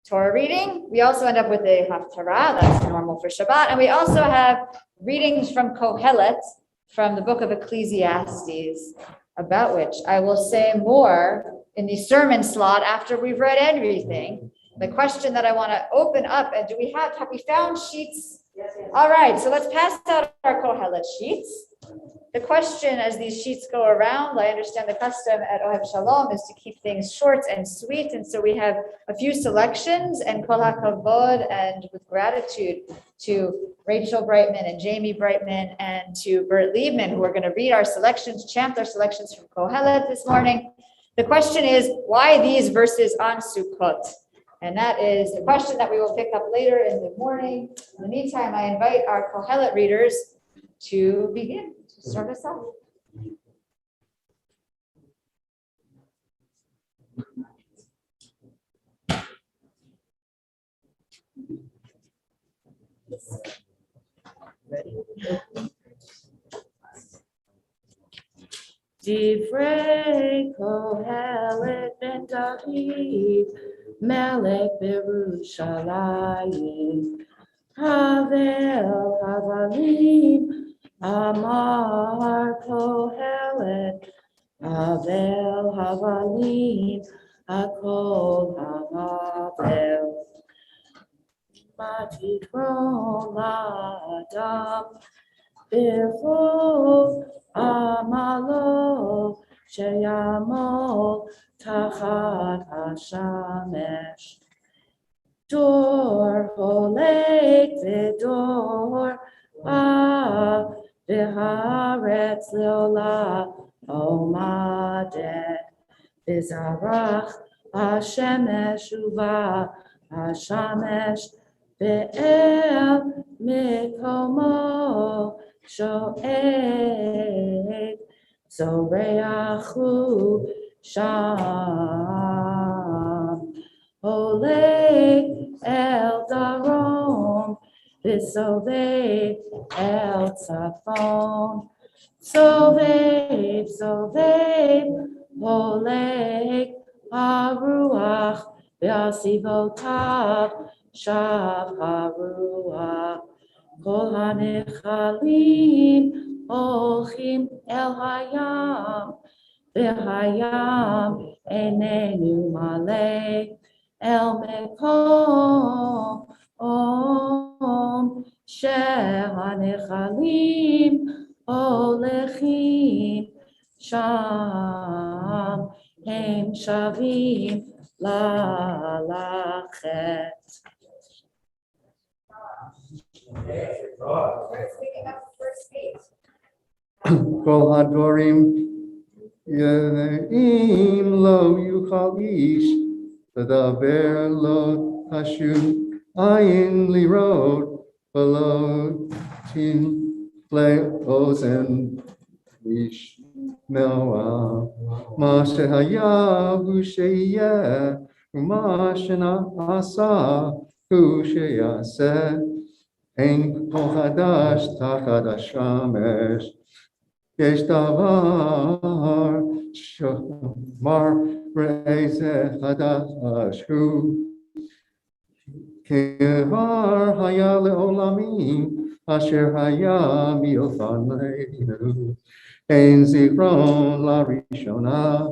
Torah reading, we also end up with a Haftarah, that's normal for Shabbat, and we also have readings from Kohelet, from the book of Ecclesiastes, about which I will say more in the sermon slot after we've read everything. The question that I want to open up, and have we found sheets? Yes. All right, so let's pass out our Kohelet sheets. The question as these sheets go around, I understand the custom at Oheb Shalom is to keep things short and sweet, and so we have a few selections, and kol hakavod, and with gratitude to Rachel Brightman and Jamie Brightman and to Bert Liebman, who are going to read our selections, chant our selections from Kohelet this morning. The question is, why these verses on Sukkot? And that is the question that we will pick up later in the morning. In the meantime, I invite our Kohelet readers to begin, to start us off. Ready? Divrei Kohelet ben David, Melech Berushalayim, Havel Havalim, Amar Kohelet, Havel Havalim, Hakol Havel. Matitron Adam, Before Amalo, Sheyamol, Tachat HaShamesh. Dor Holek V'dor V'haaretz Leola Omadet V'zarach HaShemesh Uva HaShamesh ואל מקומו שואג, צורח הוא שם, עולה אל דרום, וסובב אל צפון, סובב סובב הולך הרוח, ועל סביבותיו שב הרוח. כל הנחלים הולכים אל הים, והים איננו מלא אל מקום שהנחלים הולכים, שם הם שבים ללכת. כל הדברים אם לא יוכל איש לדבר, לא תשוב עין לראות, ולא תמלא אוזן לשמוע. מה שהיה הוא שיהיה, ומה שנעשה הוא שיעשה. אין כל חדש תחת השמש, יש דבר שאומר ראה זה חדש הוא. כבר היה לעולמים אשר היה מלפנינו, אין זיכרון לראשונה,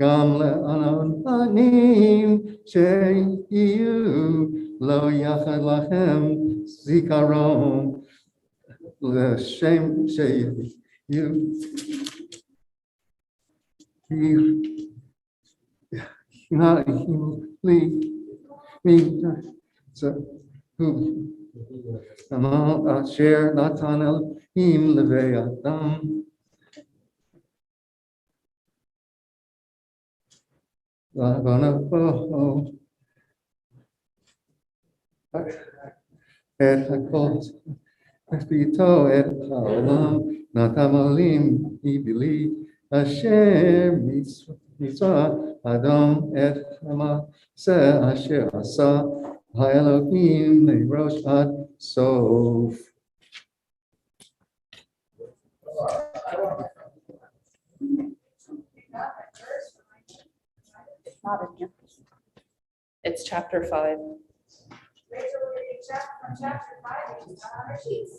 גם לעננים שיהיו לא יחד לכם זיכרון לשם שיהיו. אשר נתן אלוהים לבני אדם, לבוא את הכל, ביתו את העולם, נתן אלוהים מבלי אשר מצווה אדם את המעשה אשר עשה האלוהים מראש עד סוף. It's chapter 5. Rachel, we're reading from chapter 5, which is on our sheets.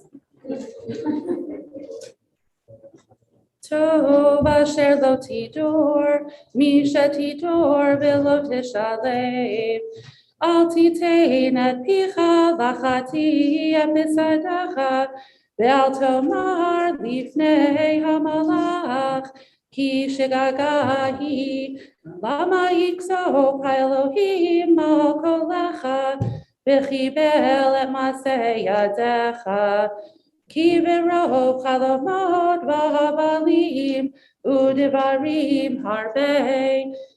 טוב אשר לא תדור, מי שתדור ולא תשלם. אל תיתן את פיך לחטיא בצדך, ואל תאמר לפני המלאך, כי שגגה היא. למה יכסוף האלוהים על קולך, וקיבל את מעשה ידיך? כי ברוב חלומות והבלים ודברים הרבה,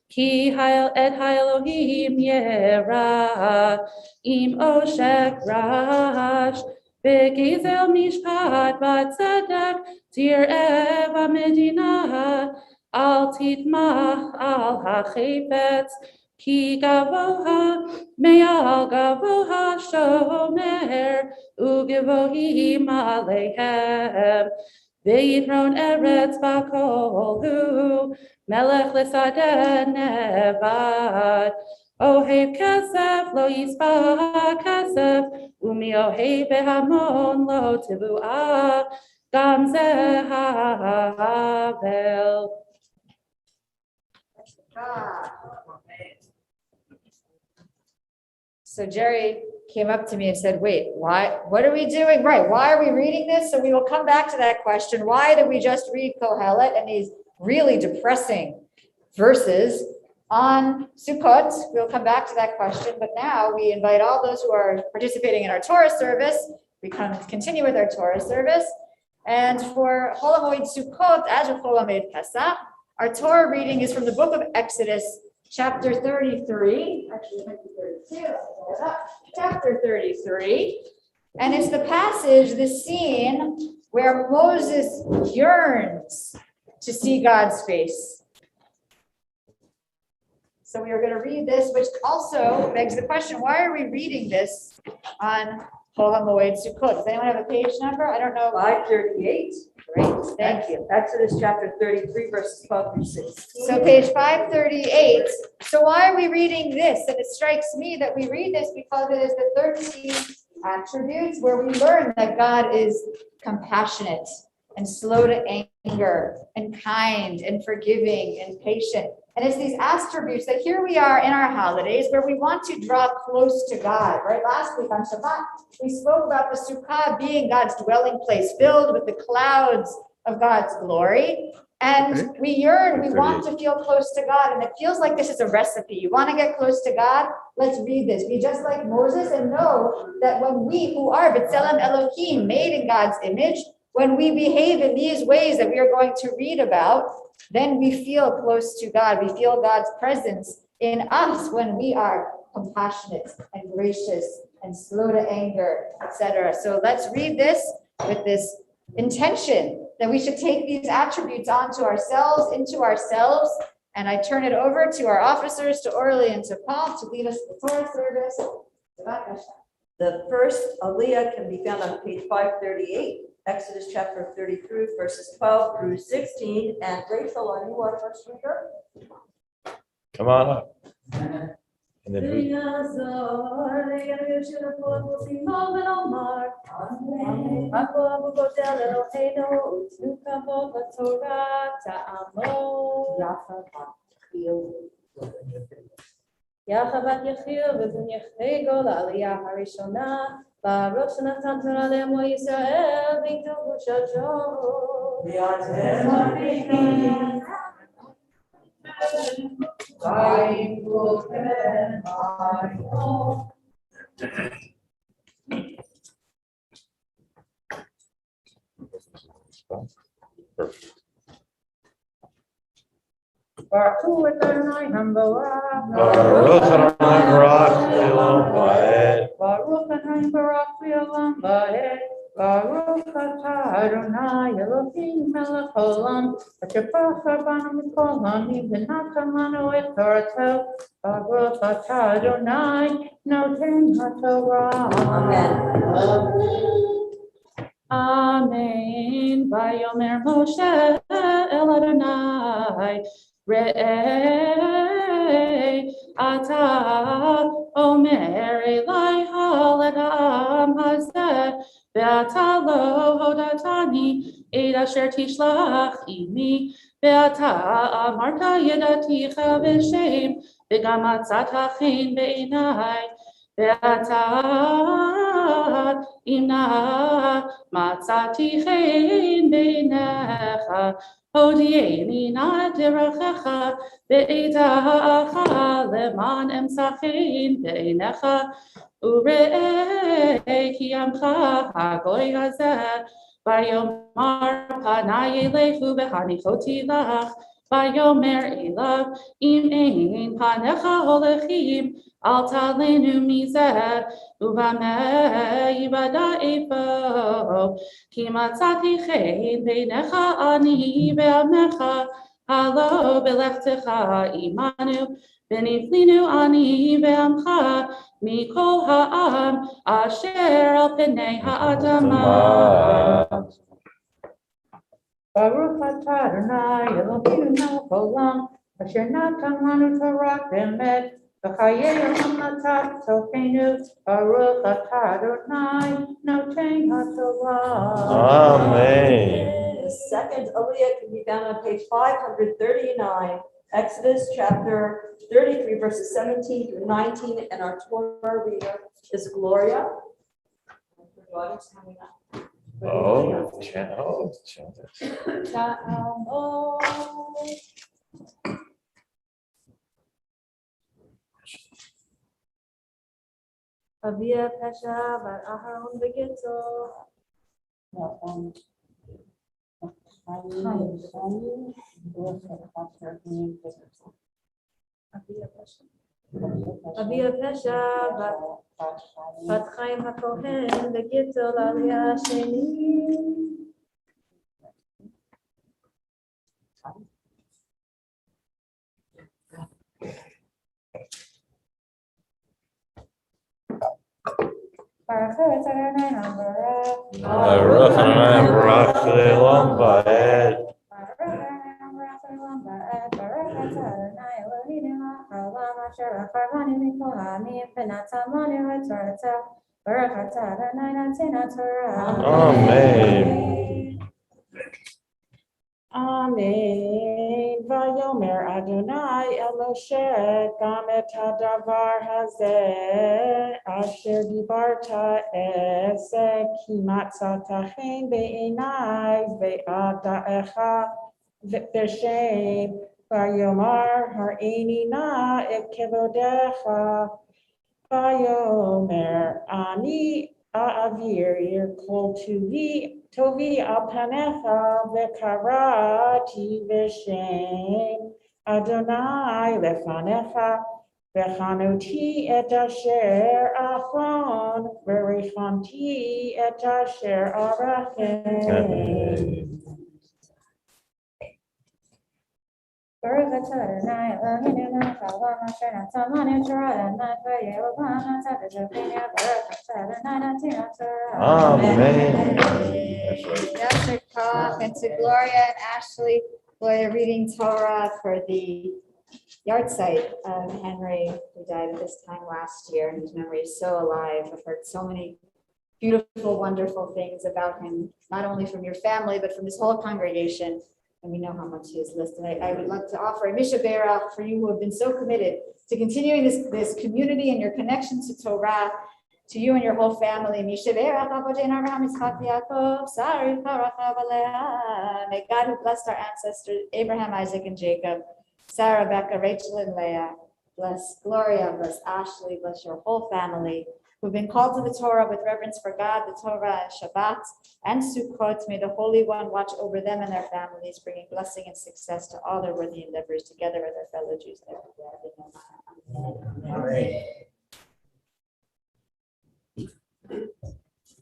כי את האלוהים ירא, עם עושק רעש, בגזל משפט וצדק תראה במדינה. אל תטמח על החפץ, כי גבוה מעל גבוה שומר, וגבוהים עליהם. ויתרון ארץ בכל הוא, מלך לשדה נבד. אוהב כסף לא יספע כסף, ומי אוהב בהמון לא תבואה, גם זה האבל. So Jerry came up to me and said, wait, what are we doing? Right, why are we reading this? So we will come back to that question. Why did we just read Kohelet and these really depressing verses on Sukkot? We'll come back to that question, but now we invite all those who are participating in our Torah service. We continue with our Torah service. And for Chol HaMoed Sukkot, as with Chol HaMoed Pesach, our Torah reading is from the book of Exodus, chapter 33. Actually, it might be 32. I'll pull it up. Chapter 33. And it's the passage, the scene where Moses yearns to see God's face. So we are going to read this, which also begs the question, why are we reading this on Oheb Sukkot? Does anyone have a page number? I don't know. 538. Great, thank you. Exodus chapter 33, verses 12 through 16. So page 538. So why are we reading this? And it strikes me that we read this because it is the 13 attributes where we learn that God is compassionate and slow to anger and kind and forgiving and patient. And it's these attributes that here we are in our holidays where we want to draw close to God, right? Last week on Shabbat, we spoke about the Sukkah being God's dwelling place, filled with the clouds of God's glory. And we yearn, we want to feel close to God. And it feels like this is a recipe. You want to get close to God? Let's read this. Be just like Moses and know that when we who are B'Tselem Elohim, made in God's image, when we behave in these ways that we are going to read about, then we feel close to God. We feel God's presence in us when we are compassionate and gracious and slow to anger, etc. So let's read this with this intention that we should take these attributes onto ourselves, into ourselves. And I turn it over to our officers, to Orly and to Paul, to lead us in the Torah service. The first Aliyah can be found on page 538, Exodus chapter 33, verses 12 through 16. And Rachel, are you our first reader? Come on up. And then we. יחבת יחיר ובן יחגו לעלייה הראשונה, ברוך שנתן תורה לעמו ישראל, ויטוב שג'ו. ויעזר מריחים. Perfect. Baruch Adonai Hambarach. Baruch Adonai Barak Le'olam Va'ed. Baruch Adonai Barak Le'olam Va'ed. Baruch Atah Adonai Elohim Melech Haolam. Asher bachar banu mikol ha'amim v'natan lanu et Torato. Baruch Atah Adonai Noten HaTorah. Amen. Vayomer Moshe el Adonai. Re'eh ata omer elai ha'let ha'am hazeh ve'ata lo hodatani et asher tishlach imi ve'ata amarta yedaticha v'shem v'gam atzata chen be'enai ve'ata imna matzati chen be'enecha Hodieni na derachecha be'itacha leman emsachin be'enecha ure'eh ki amcha hagoy hazeh vayomar panay elechu v'hanichoti lach vayomer elav im ein panecha holechim al talenu mizeh uvameh yivada efo ki matzati chen beinecha ani ve'amecha halo belechtecha imanu v'niflinu ani ve'amcha mikol ha'am asher al penei ha'adamah. Baruch atah Adonai Eloheinu melech haolam asher natan lanu Torah emet v'chayei olam natan tzolkenu Baruch atah Adonai noten HaTorah. Amen. The second Aliyah can be found on page 539, Exodus chapter 33, verses 17 through 19. And our Torah reader is Gloria. Oh, chant. Avia Pesha bar Aharon Begeto. אבי הפשע, בת חיים הכהן, וגיטול עלייה השני. Baruch Adonai Baruch Shalom Ba'ed. Amen. Amen. Vayomer Adonai Eloshe gam et hadavar hazeh asher dibarta eze ki matzatachen be'enai ve'adaecha v'shem vayomar har'eni na et kevodecha vayomer ani a'avir kol tovi al panecha ve'karati v'shem Adonai lefanecha v'chanoti et asher achron v'rechanti et asher arachem. Baruch atah Adonai Eloheinu melech haolam asher natan lanu Torah l'admor v'yerovam natan v'shofenu. Baruch atah Adonai natan Torah. Amen. Yasser Koch and to Gloria and Ashley. Gloria reading Torah for the yard site of Henry, who died at this time last year, and whose memory is so alive. I've heard so many beautiful, wonderful things about him, not only from your family, but from this whole congregation. And we know how much he is listed. I would love to offer a Misha Berach for you who have been so committed to continuing this community and your connection to Torah, to you and your whole family. Misha Berach, Avodeinu Avraham, Yitzchak, Yaakov, Sari, Parachav Aleha. May God who blessed our ancestors, Abraham, Isaac, and Jacob, Sarah, Becca, Rachel, and Leah, bless Gloria, bless Ashley, bless your whole family, who've been called to the Torah with reverence for God, the Torah, and Shabbat, and Sukkot. May the Holy One watch over them and their families, bringing blessing and success to all their worthy endeavors together with their fellow Jews.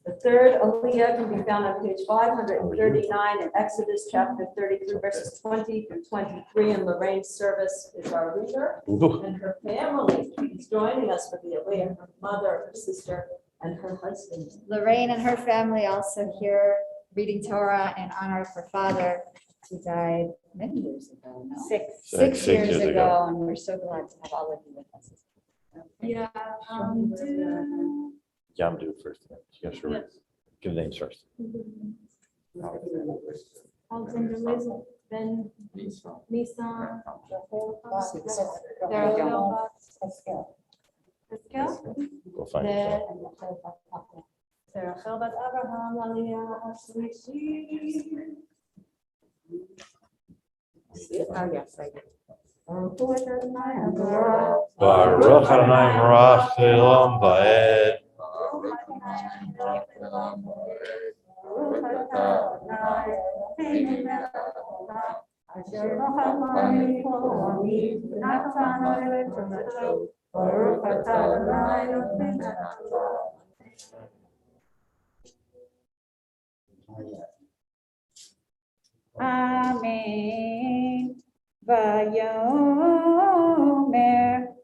The third Aliyah can be found on page 539 in Exodus chapter 33, verses 20 through 23. And Lorraine's service is our reader. And her family is joining us for the Aliyah, her mother, her sister, and her husband. Lorraine and her family also here reading Torah in honor of her father, who died many years ago. No? Six years ago, and we're so glad to have all of you with us. Yeah. Yamdu first. Yeah, sure. Give the names first. Alexander Liz, Ben, Lisa, Go find it. Sarah Chelbat Abraham, Aliyah Ashlishi. Oh, yes, I did. Baruch Adonai Baruch Shalom Ba'ed. Amen. Vayomer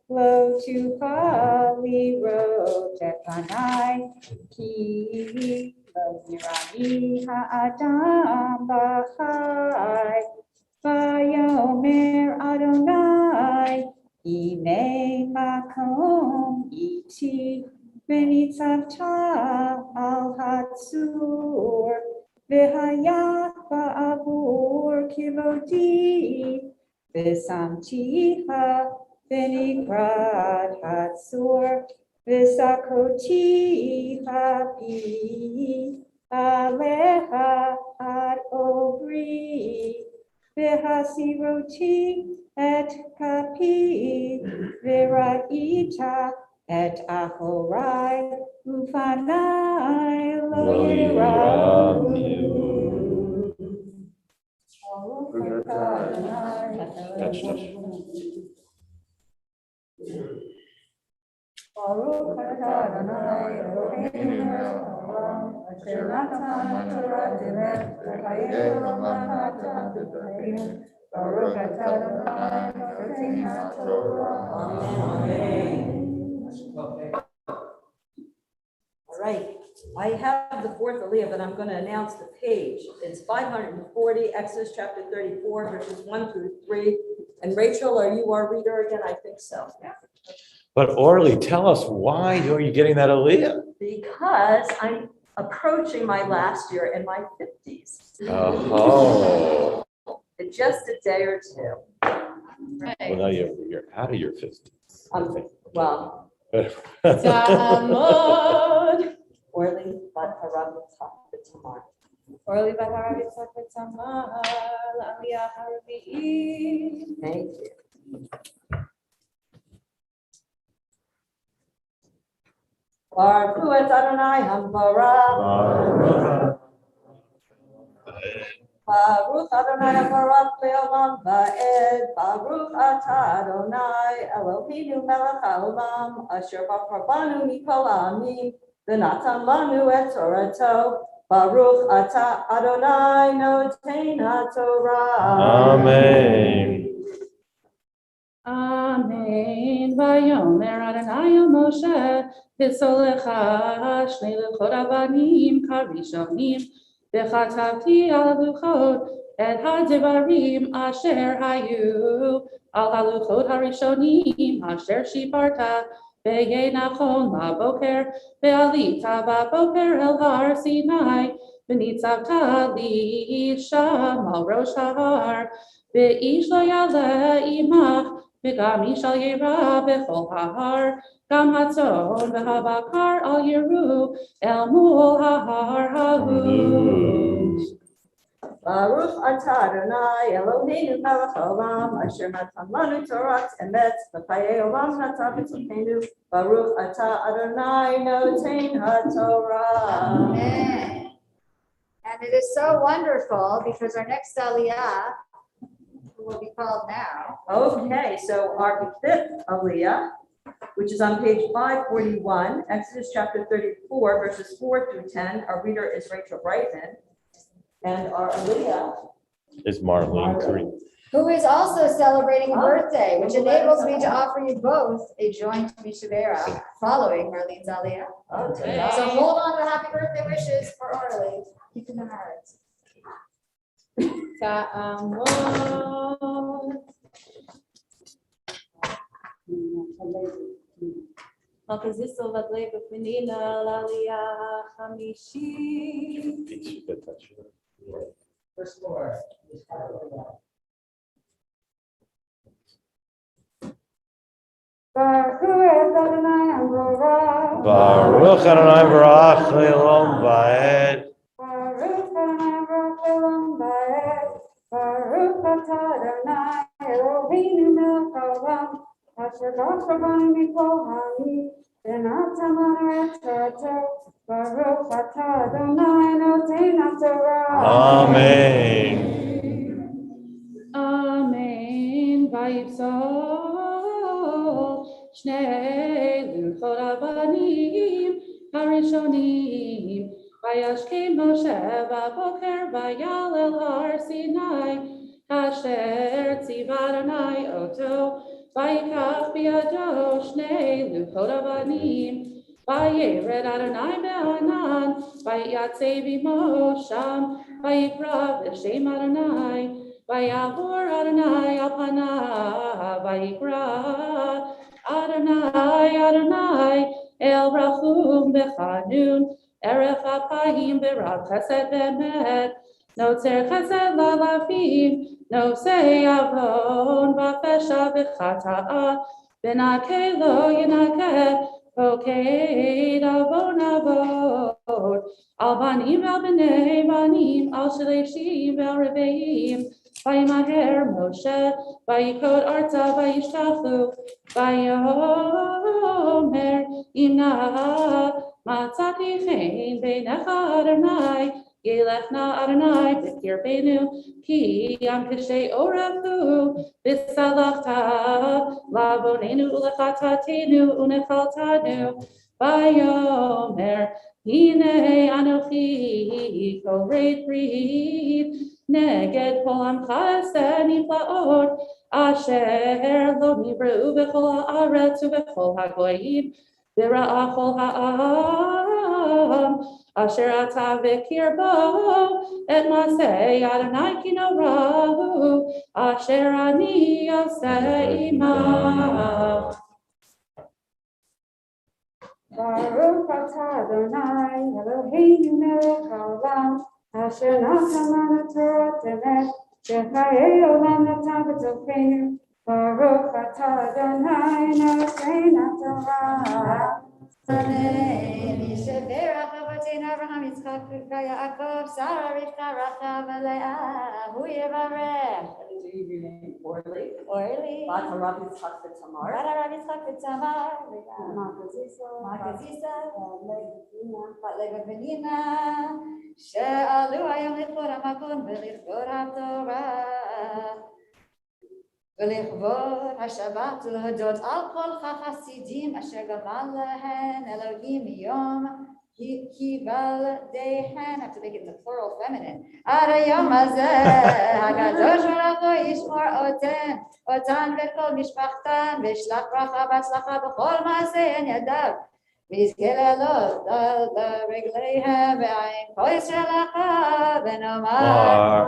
lo tuchali rotepanai ki lo nirani ha'adam b'chai. Vayomer Adonai inei makom iti v'nitzavta al hatzur v'hayat ba'avur kivoti v'samtiha v'nikrad hatzur v'sakoti hapi aleha ad obri v'hasiroti et kapi v'ra'ita et ahorai ufanai lo yiramu. Touch. Baruch atah Adonai Eloheinu melech haolam, asher natan lanu Torah emet v'chayei olam natan b'dorenu. Baruch atah Adonai noten haTorah. Amen. All right, I have the fourth Aliyah, but I'm going to announce the page. It's 540, Exodus chapter 34, verses 1 through 3. And Rachel, are you our reader again? I think so. Yeah. But Orly, tell us, why are you getting that Aliyah? Because I'm approaching my last year in my 50s. Oh. In just a day or two. Well, now you're out of your 50s. Well, Tamod. Orly bat harav b'tamar. Orly Bahar Yitzhak Tamar, Aliyah Haravi. Thank you. Baruch et Adonai Hambara. Baruch Adonai Hambara le'olam va'ed. Baruch atah Adonai Eloheinu melech haolam, asher b'charbanu mikol ha'amim, v'natan lanu et Torato. Baruch atah Adonai noten haTorah. Amen. Amen. Vayomer Adonai el Moshe, v'solecha shnei luchot avanim karishonim, v'chatavti al luchot et hadivarim asher hayu al haluchot harishonim asher shiparta, ve'yenachon laboker, ve'alita baboker el har Sinai, v'nitzavta li sham al rosh hahar, ve'ish lo yaleh imach, וגם איש על ירא בכל ההר, גם הצאן והבקר על ירו אל מול ההר ההוא. Baruch atah Adonai Eloheinu melech haolam, asher natan lanu Torah emet v'chayei olam natan b'tzidkenu. Baruch atah Adonai noten haTorah. Amen. And it is so wonderful because our next Aliyah will be called now. Okay, so our fifth Aliyah, which is on page 541, Exodus chapter 34, verses 4 through 10. Our reader is Rachel Brightman. And our Aliyah Is Marlene Curry. Who is also celebrating a birthday, which enables me to offer you both a joint Mishavera following Marlene's Aliyah. Okay. So hold on to happy birthday wishes for Orly. Keep in the hearts. Ta'amod. Malkaziso vadle b'pnina l'aliyah hamishi. First floor. Baruch Adonai Barach Le'olam Va'ed. Baruch Adonai Baruch Le'olam Va'ed. Baruch atah Adonai Eloheinu melech haolam, asher b'charbanu mikol ha'amim, v'natan lanu et Torato. Baruch atah Adonai noten haTorah. Amen. Amen. Vayipsol shnei luchot avanim harishonim, vayashkem Moshe baboker vayal el har Sinai, asher tziva Adonai oto, vayikach biyado shnei luchot avanim, vayered Adonai be'anan, vayatzei b'mo sham, vayikra b'shem Adonai, Vayavor Adonai al panav, vayikra Adonai, Adonai, el rachum b'chanun, erech apayim b'rav chesed v'emet, notzer chesed la'lavim, nosei avon v'fesha v'chata'a, v'nakeh lo yinakeh, poked avon avon, al banim al b'nei banim, al shleshim al reveim, Vayimaher Moshe, vayikod arza vayishtachu, vayomer imna matzati chen beinecha Adonai Yelechna Adonai b'kirbeinu, ki am kishay orafu, v'salachta, labonenu ulechatatenu unechaltanu, vayomer, hine anochi koret brit, neged kol amcha aseh niflaot, asher lo nibreu b'chol haaretz u'b'chol hagoyim, v'ra'a chol ha'am, asher ata v'kirbo, et maseh Adonai ki norahu, asher ani aseh imah. Baruch atah Adonai Eloheinu melech haolam, asher natan lanu Torah emet, v'chayei olam natan b'tokenu. Baruch atah Adonai Eloheinu Torah. Amen. Yisheberach Avoteinu Avraham, Yitzchak, Rivka, Yaakov, Sarah, Rivka, Rachel, Leah. Who Yevarech? Orly. Orly. Bat Harav Yitzchak B'Tamar. Harav Yitzchak B'Tamar. Makazisa. Bat Leva Benina. She'alu hayom לכבוד המקום ולכבוד התורה. ולכבוד השבת ולהודות על כל החסידים אשר גמל להן אלוהים מיום היוולדיהן. I have to make it the plural feminine. עד היום הזה הקדוש ברוך הוא ישמור אותן ואת כל משפחתן וישלח ברכה והצלחה בכל מעשיהן ידיו. ויזכה לעלות לרגליהם ועין כל ישראל אחריו ונאמר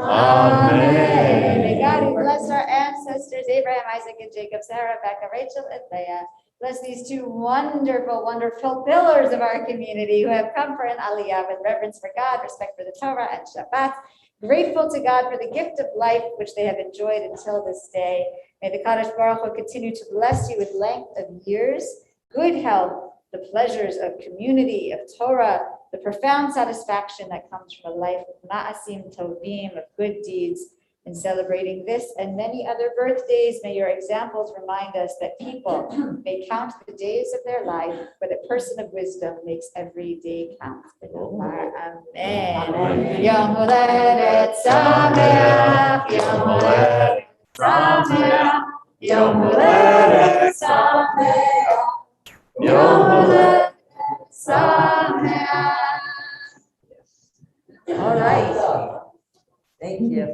Amen. May God who bless our ancestors Abraham, Isaac, and Jacob, Sarah, Rebecca, Rachel, and Leah, bless these two wonderful pillars of our community who have come for an Aliyah with reverence for God, respect for the Torah and Shabbat, grateful to God for the gift of life which they have enjoyed until this day. May the Kadosh Baruch Hu continue to bless you with length of years, good health, the pleasures of community, of Torah, the profound satisfaction that comes from a life of ma'asim tovim, of good deeds. In celebrating this and many other birthdays, may your examples remind us that people may count the days of their life, but a person of wisdom makes every day count. Amen. Yom Holedet Sameach, Yom Holedet Sameach, Yom Holedet Sameach, Yom Holedet Sameach. All right. Thank you.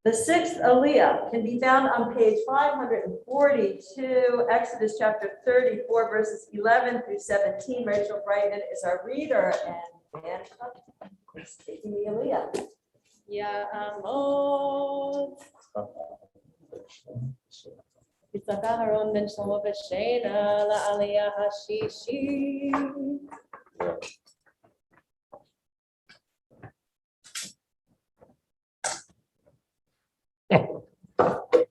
The sixth Aliyah can be found on page 542, Exodus chapter 34, verses 11 through 17. Rachel Brighton is our reader, and Anna is taking the Aliyah. Ya'amod. Yitzchak Aharon ben Shlomo v'Sheina la'aliyah hashishi.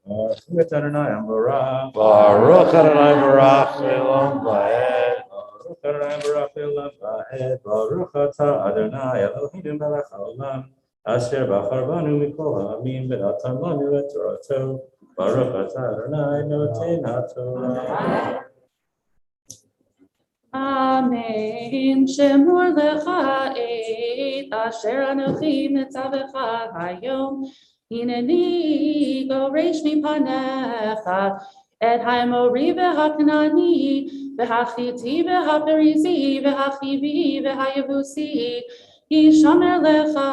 Baruch Adonai Barach. Baruch Adonai Barach Shalom Vaed. Baruch Adonai Barach Shalom Vaed. Baruch Atah Adonai Eloheinu melech haolam, asher bachar banu mikol ha'amim v'natan lanu et Torato. Baruch Atah Adonai noten haTorah. Amen. Shemur lecha et asher anochi mitzavecha hayom. Hineni goresh mipanecha et haimori v'haknani v'hachiti v'haperizi v'hachivi v'hayevusi yishamer lecha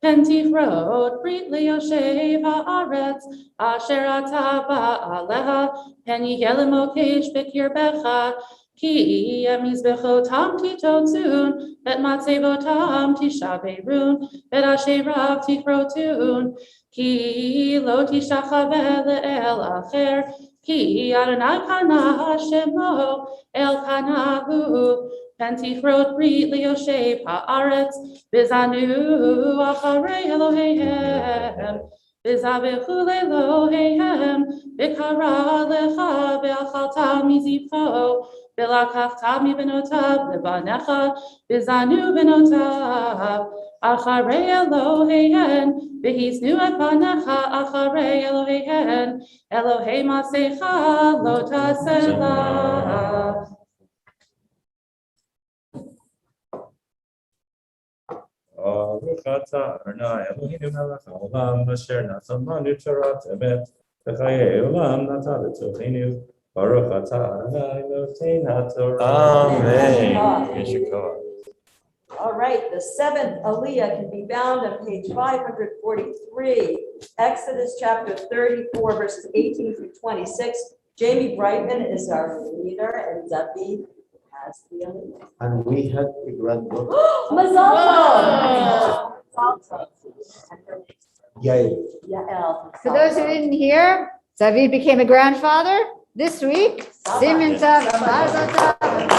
pentichrot brit liyoshev haaretz asher ata ba'aleha pen yihel mokesh b'kirbecha ki mizbechotam titotzun et matzevotam tishaberun et asherav tichrotun ki lo tishachaveh le'el acher ki Adonai kana shemo el kanahu pentichrot brit liyoshev haaretz v'zanu acharei Eloheihem v'zavechu le'Eloheihem v'kara lecha v'achalta mizipho v'lakachta mibenotav lebanecha v'zanu benotav acharei Eloheihen v'hisnu et panecha acharei Eloheihen Elohei masecha lo taseh Baruch atah Adonai Eloheinu melech haolam asher natan lanu Torat emet v'chayei olam natan b'tochenu Baruch atah Adonai noten haTorah. Amen. Yeshua. All right, the 7th Aliyah can be found on page 543, Exodus chapter 34, verses 18 through 26. Jamie Brightman is our reader, and David has the Aliyah. And we had a grand book. Mazal tov! Yael. Yael. For those who didn't hear, David became a grandfather this week. Siman tov, mazel tov, mazel tov.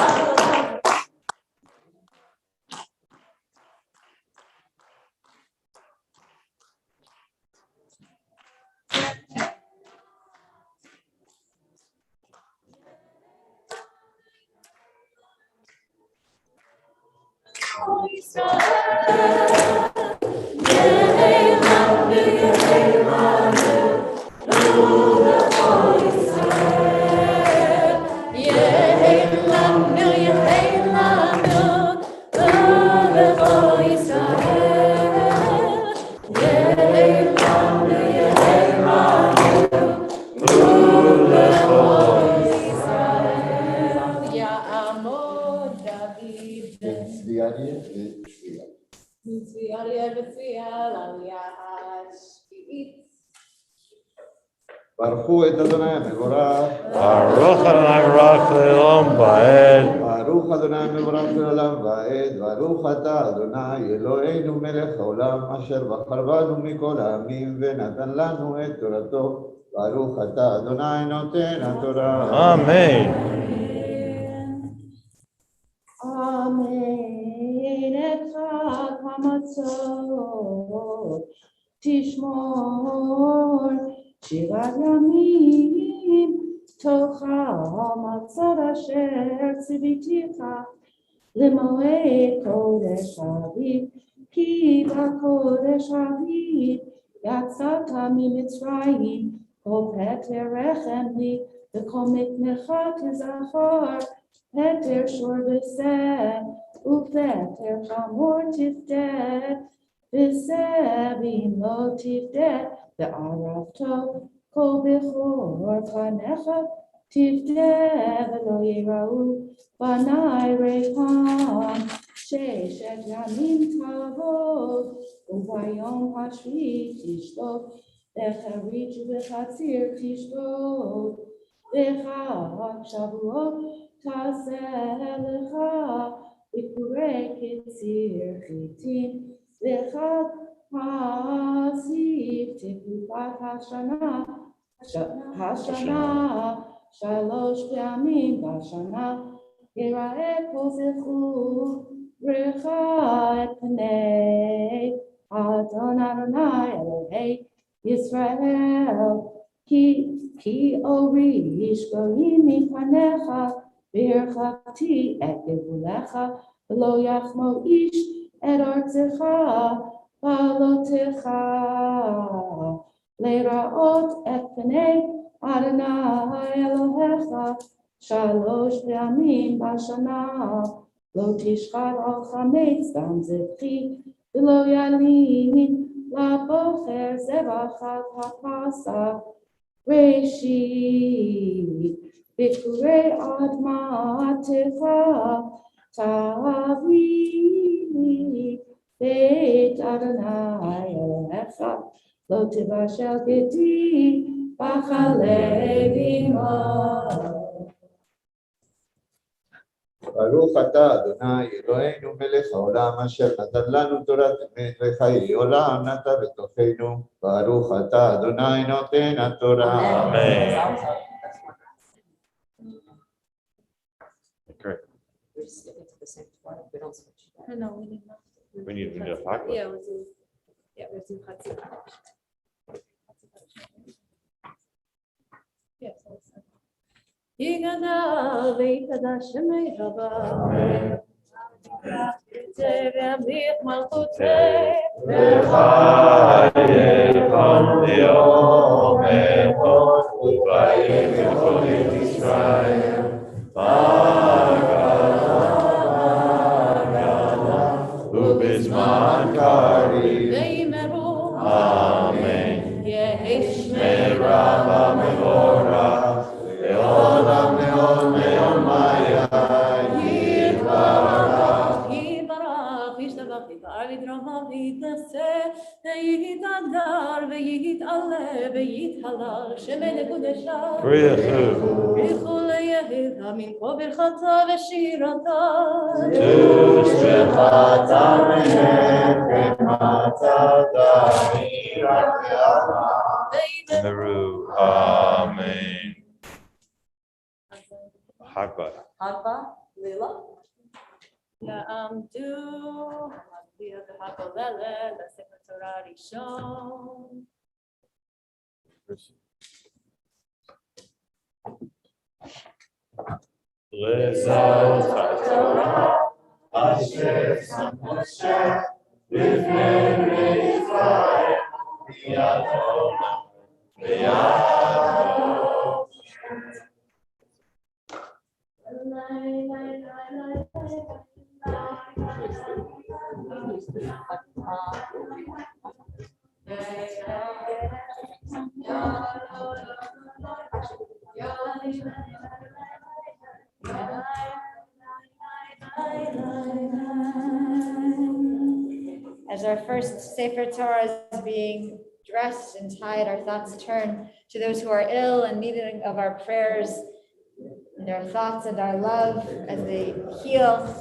ברכו את אדוני מבורך. Baruch Adonai Baruch Le'olam Va'ed. ברוך אדוני מבורך לעולם ועד. ברוך אתה אדוני אלוהינו מלך העולם אשר בחר בנו מכל העמים ונתן לנו את תורתו. ברוך אתה אדוני נותן התורה. Amen. אמן את חג המצות תשמור 7 ימים תאכל מצות אשר ציוויתיך למועד קודש אביב כי בקודש אביב יצאת ממצרים כל פטר רחם לי וכל מקנך תזכור פטר שור בשר ופטר חמור תפדה וסבים לא תפדה וערבתו כל בכור פניך תפדה ולא יראו בני ריקם 6 ימים תעבוד וביום השביעי תשבות בחריש ובחציר תשבות בחג שבועות תעשה לך ביקורי קציר חיטים בחג האסיף תקופת השנה 3 פעמים בשנה יראה כל זכור ברכה את פני אדון אדוני אלוהי ישראל כי אוריש גויים מפניך והרחקתי את גבולך ולא יחמו איש את ארצך בעלותך לראות את פני אדוני אלוהיך 3 פעמים בשנה לא תשחט על חמץ דם זבחי ולא ילין לבוחר זבח על הפסח ראשית ביקורי אדמתך תביא בית אדוני אלוהיך לא תבשל גדי בחלב עמו. ברוך אתה אדוני אלוהינו מלך העולם אשר נתן לנו תורת אמת וחיי עולם נטע בתוכנו. ברוך אתה אדוני נותן התורה. Amen. Great. We're just sticking to the same part. We don't switch. No, we need not. We need to talk about it. Yeah, we'll do. Yeah, we'll do Chatzah. Yes. יגדל ויתקדש שמי רבה וימליך מלכותי וחיי כל יום מאוד ובאים לכל ישראל בגלה ובזמן קריב ויתהלל שמן קודשה. בריחו ליהד המנקו ברכתה ושירתה. תושבחתה ומחמתה Meru. Amen. Hagba. Agba, Lila. יעמדו המגביר והבוללת לספר תורה ראשון. Lizot HaTorah אשר שם משה לפני ישראל בידו As our first Sefer Torah is being dressed and tied, our thoughts turn to those who are ill and needing of our prayers and our thoughts and our love as they heal,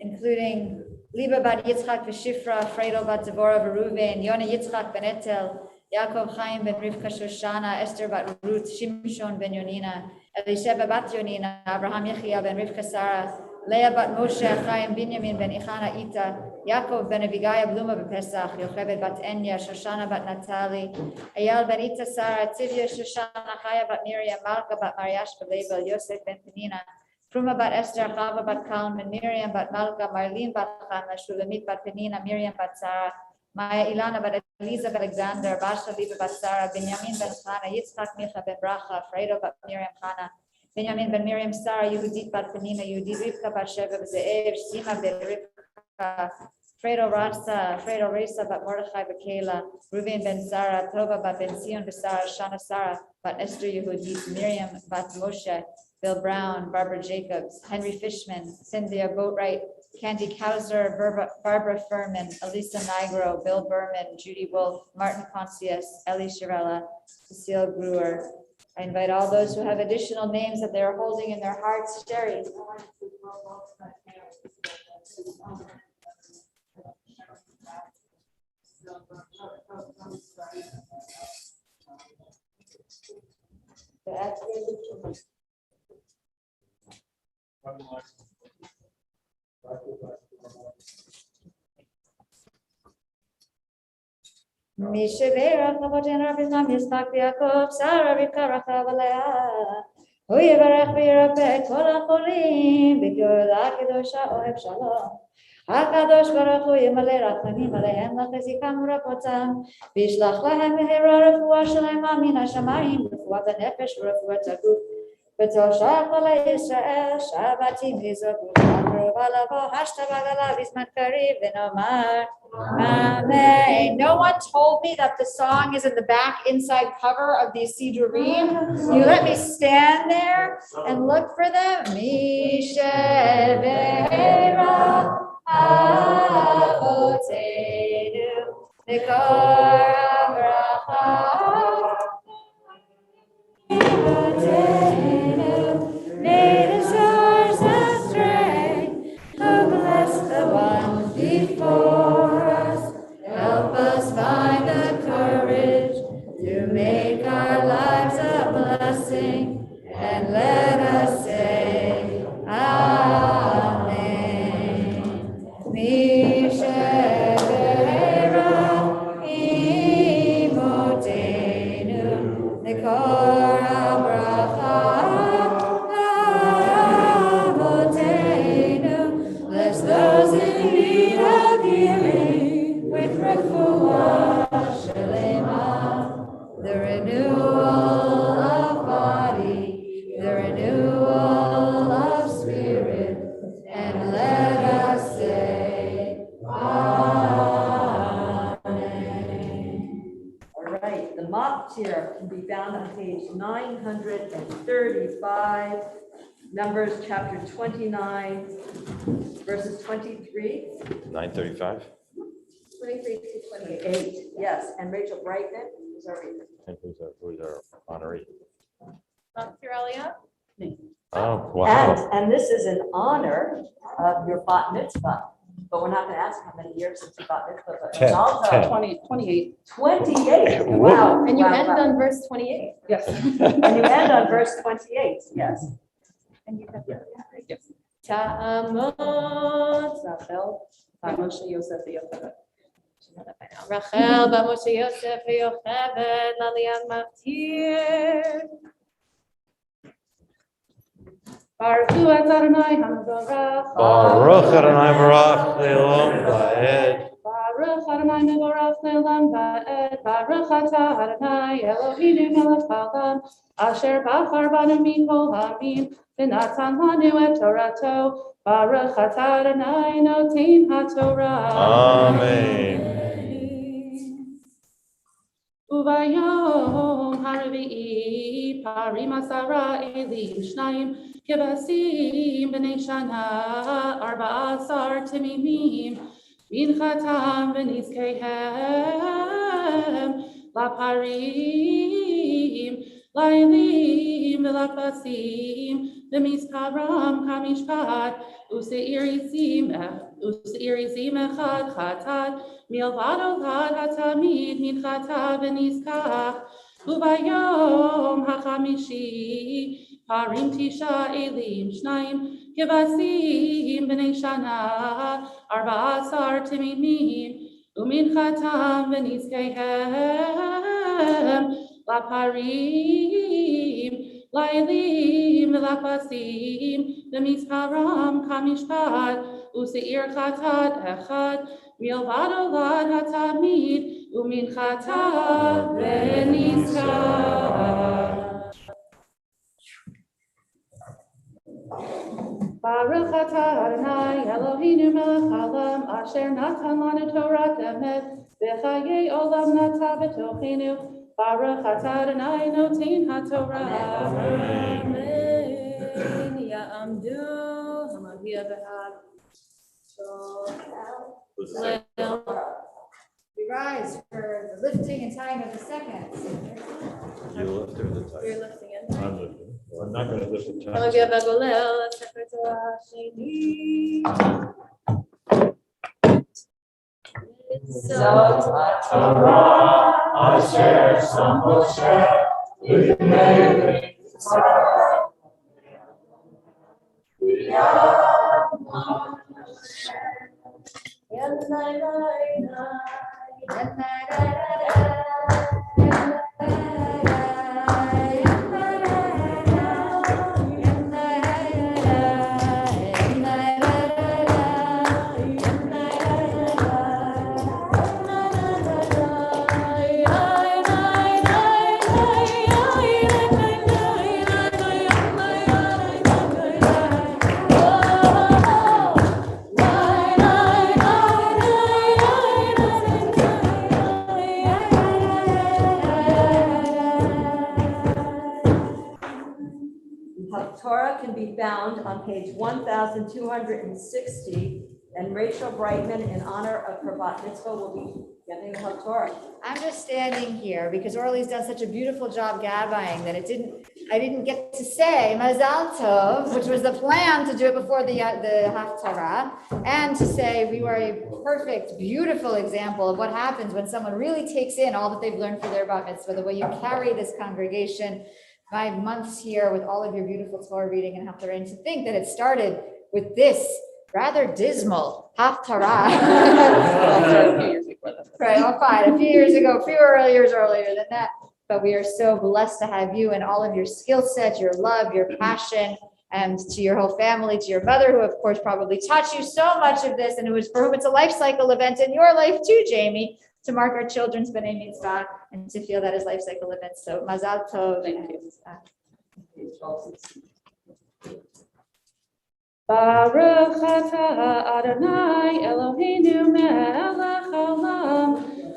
including Liba bat Yitzchak v'Shifra, Fredo bat Devorah v'Ruven, Yona Yitzchak ben Etel, Yaakov Chaim ben Rivka Shoshana, Esther bat Ruth, Shimshon ben Yonina, Elisheba bat Yonina, Abraham Yechia ben Rivka Sarah, Leah bat Moshe, Chaim Binyamin ben Ichana Ita, Yaakov ben Abigaya Bluma b'Pesach, Yochebed bat Enya, Shoshana bat Natali, Ayal ben Ita Sarah, Tivya Shoshana, Chaya bat Miriam, Malka bat Mariash b'Label, Yosef ben Penina, Fruma bat Esther, Chava bat Kalman, Miriam bat Malka, Marlene bat Chana, Shulamit bat Penina, Miriam bat Sarah, Maya Ilana bat Elizabeth Alexander, Basha Liba bat Sarah, Benjamin ben Chana, Yitzchak Micha ben Bracha, Fredo bat Miriam Chana, Benjamin ben Miriam Sarah, Yehudit bat Penina, Yehudit Rivka bat Sheva Ze'ev, Shima ben Rivka, Fredo Rasa, Fredo Risa bat Mordechai Bekela, Reuven ben Sarah, Tova bat Ben Sion Besara, Shana Sarah bat Esther Yehudit, Miriam bat Moshe, Bill Brown, Barbara Jacobs, Henry Fishman, Cynthia Boatwright, Candy Kauser, Barbara Furman, Elisa Nigro, Bill Berman, Judy Wolf, Martin Concius, Ellie Shirella, Cecile Brewer. I invite all those who have additional names that they're holding in their hearts. Sherry. Mishavera Kavojan Rabinam Yispak Yaakov Sarah Rivka Rachavalea Uyevarech Virapet Kol HaCholim B'Geulah Kedosha Oheb Shalom HaKadosh Baruch Hu Yimale Rachamim Alehem Lachezikam Urapotam Vishlach Lahem Mehera Refuah Shalema Min HaShamayim Refuah B'Nefesh Refuah Taguf B'Toshach Ala Yisrael Shabbatim Lizoku Amru Balavo Hashtabagala Bisman Kariv V'Nomar Amen. No one told me that the song is in the back inside cover of the Sidurim. You let me stand there and look for them. Mishavera Avotenu Nikor Abracha May the source of strength bless the one before us. Help us find the courage to make our lives a blessing, and let us say Amen. Mishavera imotenu nikor abracha avotenu. Bless those in need of healing with refuah shalema, the renewal of body, the renewal of spirit, and let us say Amen. All right, the mock tier can be found on page 935, Numbers chapter 29, verses 23. 935. 23 to 28. 28, yes, and Rachel Brightman is our reader. And who's our honoree? Third Aliyah. Oh, wow. And this is in honor of your bat mitzvah. But we're not going to ask how many years since you bat mitzvah. But 10, also 10. 28. 28. Whoa. Wow. And you wow, end wow. on verse 28. Yes. And you end on verse 28. Yes. And you have Yes. Ta'amot Rachel, Moshe Yosef Yocheved. Rachel b'Moshe Yosef Yocheved Lalian Maftir. Baruch hu et Adonai HaMevorach. Baruch Adonai Barach Le'olam Va'ed. Baruch Adonai Mevorach Le'olam Va'ed. Baruch Atah Adonai Eloheinu melech haolam. Asher bachar banu mikol ha'amim. V'natan lanu et Torato. Baruch Atah Adonai noten haTorah. Amen. Uvayom haravi'i parim asara elim shnayim kevasim b'nei shana arba asar temimim minchatam v'nizkehem laparim lailim v'lakvasim v'mizparam kamishpat use'irizim echad chatat milvado had hatamid minchata v'nizkach ubayom hachamishi parim tisha elim shnayim kevasim b'nei shana arba asar temimim uminchatam v'nizkehem laparim lailim v'lakvasim v'mizparam kamishpat use'ir chatat echad milvado lad hatamid uminchata v'nizkach. Baruch atah Adonai Eloheinu melech haolam asher natan lanu Torah emet v'chayei olam nata b'tochenu. Baruch atah Adonai noten haTorah. Amen. Ya'amdu hamavia v'had. We rise for the lifting and tying of the seconds. You lift or the tie? You're lifting it. I'm lifting. I'm not going to lift the tie. Hamavia v'golel sefer Torah sheni. Torah asher sam Moshe l'nei Torah can be found on page 1260, and Rachel Brightman, in honor of her bat mitzvah, will be giving her Torah. I'm just standing here because Orly's done such a beautiful job gabbaying that I didn't get to say Mazal Tov, which was the plan to do it before the Haftarah, and to say we were a perfect, beautiful example of what happens when someone really takes in all that they've learned for their bat mitzvah, the way you carry this congregation 5 months here with all of your beautiful Torah reading and Haftarah, and to think that it started with this rather dismal Haftarah. Right, well, fine, a few years ago, fewer years earlier than that, but we are so blessed to have you and all of your skill set, your love, your passion, and to your whole family, to your mother, who of course probably taught you so much of this, and it was for whom it's a life cycle event in your life too, Jamie, to mark our children's B'nai Mitzvah and to feel that as life cycle events. So Mazal Tov. Thank you. Baruch atah Adonai Eloheinu melech haolam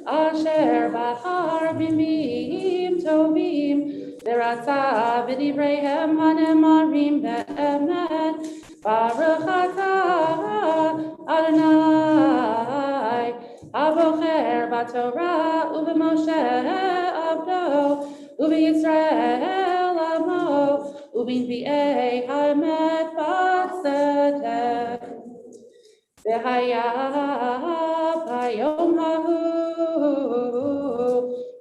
asher bachar b'mim tovim v'ratza v'divreihem hanemarim be'emet. Baruch atah Adonai abocher b'Torah u'b'Moshe avdo, ubi Yisrael amo, ubi vi'ei hamet batzedek. V'haya b'yom hahu,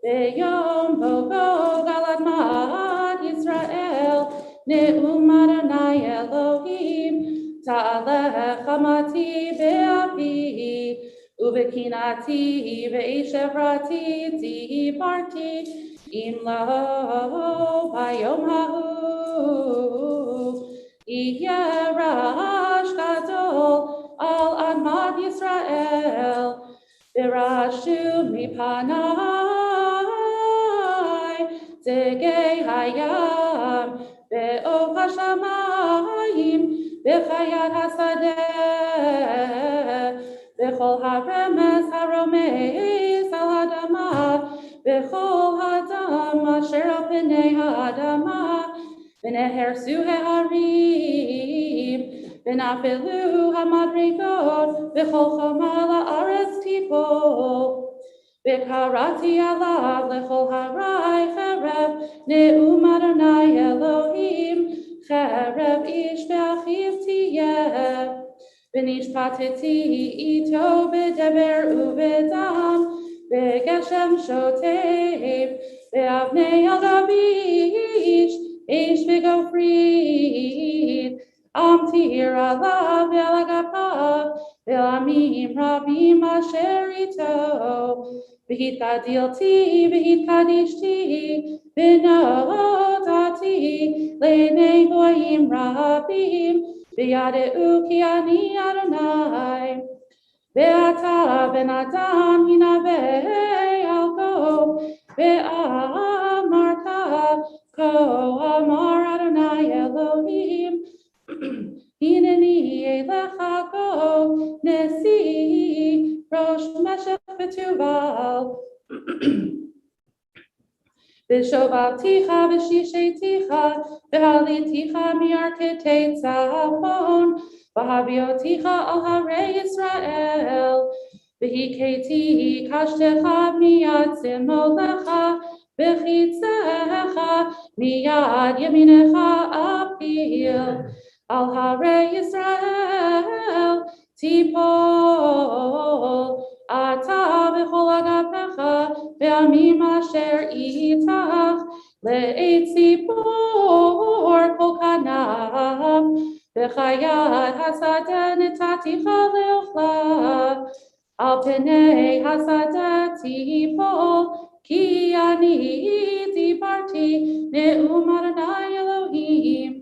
b'yom bogo galad ma'at Yisrael, ne'um Adonai Elohim, ta'alech hamati be'avi, u'bekinati be'ishevrati tibarti, im lo b'yom hahu, yerash gadol al admad Yisrael, v'rashu mipanai, zegei hayam, ve'ov hashamayim, v'chayat hasadeh, v'chol haremes haromes al adama, v'chol hadam asher al pnei ha'adama, v'nehersu heharim, v'nafilu hamadrigot, v'chol chomal ha'aretz tipol. V'karati alav lechol harai cherev, ne'um Adonai Elohim, cherev ish ve'achiv tiyeh. V'nishpateti ito b'deber u'b'dam, v'geshem shotev, ve'avnei al gavish, ish v'gofrid, amtir alav ve'alagapav, ve'amim rabim asher ito. V'hitkadilti, v'hitkadishti, v'nodati, le'nei goyim rabim, v'yadeu ki ani Adonai. Ve'ata v'natan hinavei alko, ve'amarta, ko amar Adonai Elohim, hineni elecha ko, nesi, rosh meshech v'tuval. V'shovalticha v'shisheiticha, v'haliticha mi'arketei tzafon, v'havioticha al harei Yisrael, v'hiketi kashtecha miyad zimolecha, v'chitzecha miyad yeminecha apil, al harei Yisrael tipol, ata v'chol agapecha, ve'amim asher itach, le'et tzipor kol kanav, v'chayat hasadeh netaticha le'ochla, al pnei hasadeh tipol, ki ani dibarti ne'um Adonai Elohim.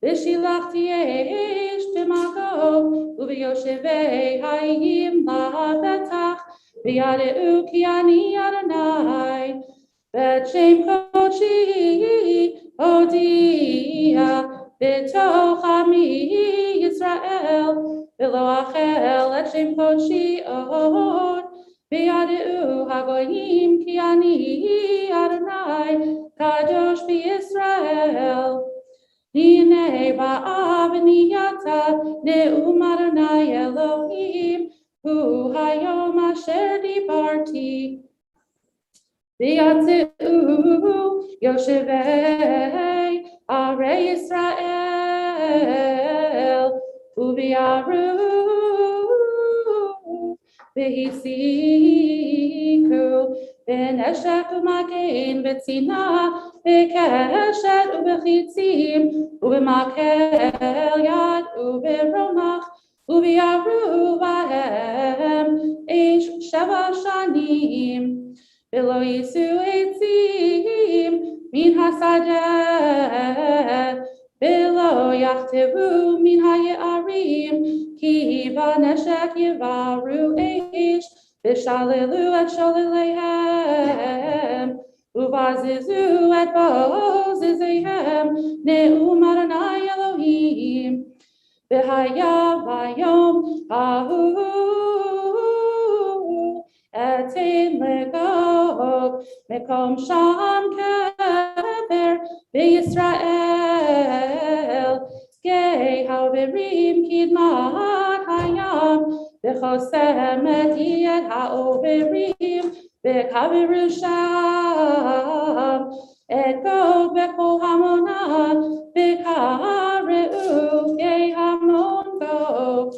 V'shilachti esh b'magov, u'v'yoshevei hayim la'betach, v'yadeu ki ani Adonai. V'shem kodeshi hodia, v'toch ami Yisrael, v'lo achel et shem kodeshi od, v'yadeu hagoyim ki ani Adonai, kadosh b'Yisrael. Hine ba'av niyata ne'um Adonai Elohim, hu hayom asher dibarti. V'yatzeu yoshevei arei Yisrael, u'v'yaru v'hisiku, v'neshek u'magen v'tzina, v'keshet u'v'chitzim, u'v'makel yad u'v'romach, u'v'yaru v'hem ish sheva shanim, v'lo yisu etzim min hasadeh, v'lo yachtevu min haye'arim, ki v'neshek yivaru ish, v'shalelu et sholileihem, uvazizu et bozizeihem, ne'um Adonai Elohim. V'haya v'yom hahu, etin legog, mekom sham keber, v'Yisrael, gei ha'overim kidmat hayam, v'chosem et yed ha'overim, וקברו שם את גוג וכל המונה, וקראו גיא המון גוג,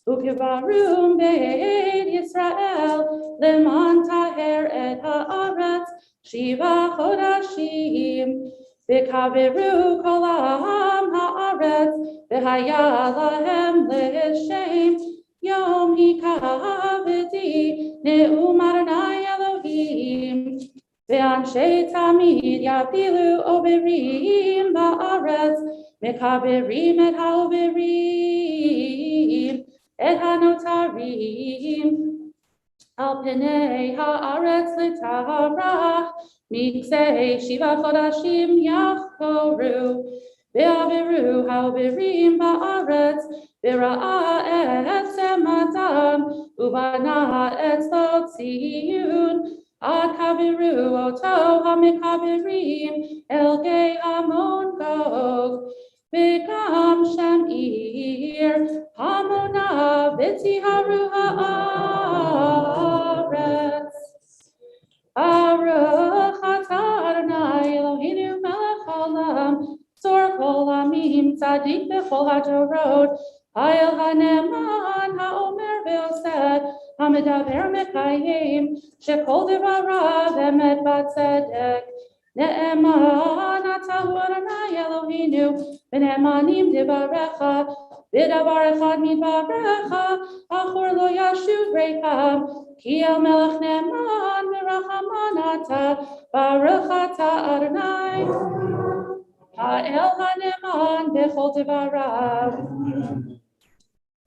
וקברום בית ישראל למען טהר את הארץ 7 חודשים. וקברו כל עם הארץ, והיה להם לשם יום הקבתי נאום אדוני אלוהים. ואנשי תמיד יפילו עוברים בארץ, מקברים את העוברים, את הנותרים על פני הארץ לטהרה, מקצה 7 חודשים יחקרו, ועברו העוברים בארץ, וראה את צמאתם, ובנה אצלו ציון, עד קברו אותו המקברים אל גיא המון גוג. וגם שם עיר המונה וטיהרו הארץ. ברוך אתה אדוני אלוהינו מלך העולם, צור כל עמים, צדיק בכל הדורות, האל הנאמן האומר ועושה, המדבר מקיים, שכל דבריו אמת וצדק. נאמן אתה הוא אדוני אלוהינו, ונאמנים דבריך, בדבר אחד מדבריך, אחור לא ישוב ריקם, כי אל מלך נאמן ורחמן אתה, ברוך אתה אדוני, האל הנאמן בכל דבריו.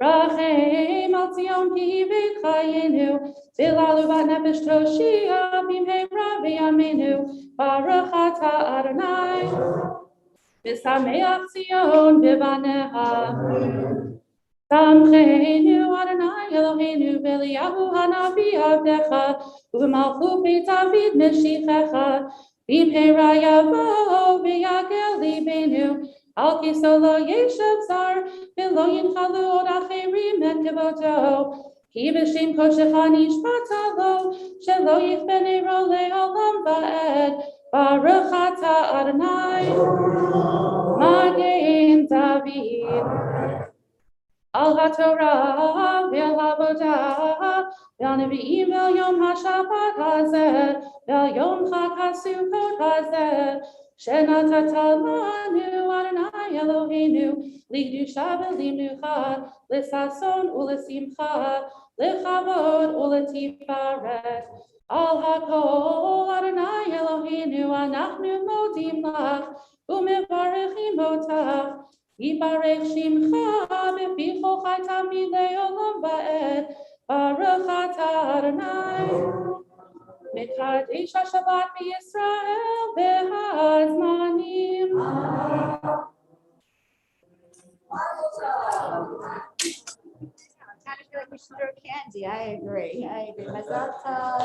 רחם על ציון כי בית חיינו, ולעלובת נפש תושיע במהרה בימינו, ברוך אתה אדוני. ושמח ציון בבניה. שמחנו אדוני אלוהינו באליהו הנביא עבדך, ובמלכות בית דוד משיחך, במהרה יבוא ויגל ליבנו, על כיסאו לא ישב זר, ולא ינחלו עוד אחרים את כבודו, כי בשם קודשך נשבעת לו, שלא יכבה נרו לעולם ועד, ברוך אתה אדוני, מגן דוד. על התורה ועל העבודה, ועל נביאים ועל יום השבת הזה, ועל יום חג הסוכות הזה, שנתת לנו אדוני אלוהינו, לקדושה ולמנוחה, לששון ולשמחה, לכבוד ולתפארת. על הכל אדוני אלוהינו אנחנו מודים לך ומברכים אותך, יברך שמך בפי כל חי תמיד לעולם ועד, ברוך אתה אדוני. מקדש השבת בישראל בהזמנים. I feel like we should throw candy. I agree. Mazal tov,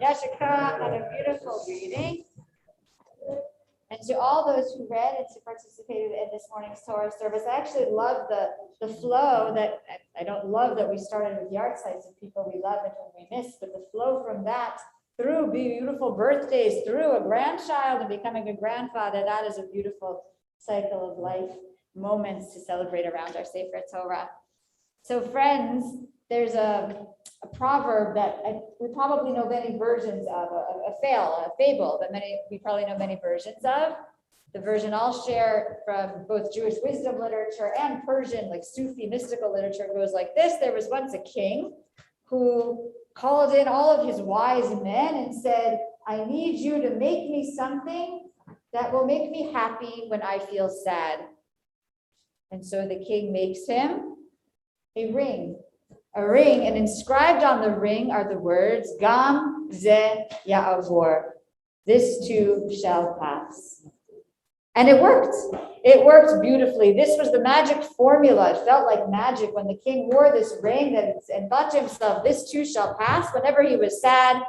Yashika had a beautiful reading. And to all those who read and who participated in this morning's Torah service, I actually love the flow that, I don't love that we started with yard sites of people we love and whom we miss, but the flow from that through beautiful birthdays, through a grandchild and becoming a grandfather, that is a beautiful cycle of life, moments to celebrate around our Sefer Torah. So friends, there's a proverb that we probably know many versions of, a fable that we probably know many versions of. The version I'll share from both Jewish wisdom literature and Persian, like Sufi mystical literature, goes like this. There was once a king who called in all of his wise men and said, I need you to make me something that will make me happy when I feel sad. And so the king makes him a ring, and inscribed on the ring are the words, Gam ze ya'avor, this too shall pass. And it worked. It worked beautifully. This was the magic formula. It felt like magic when the king wore this ring and thought to himself, this too shall pass. Whenever he was sad,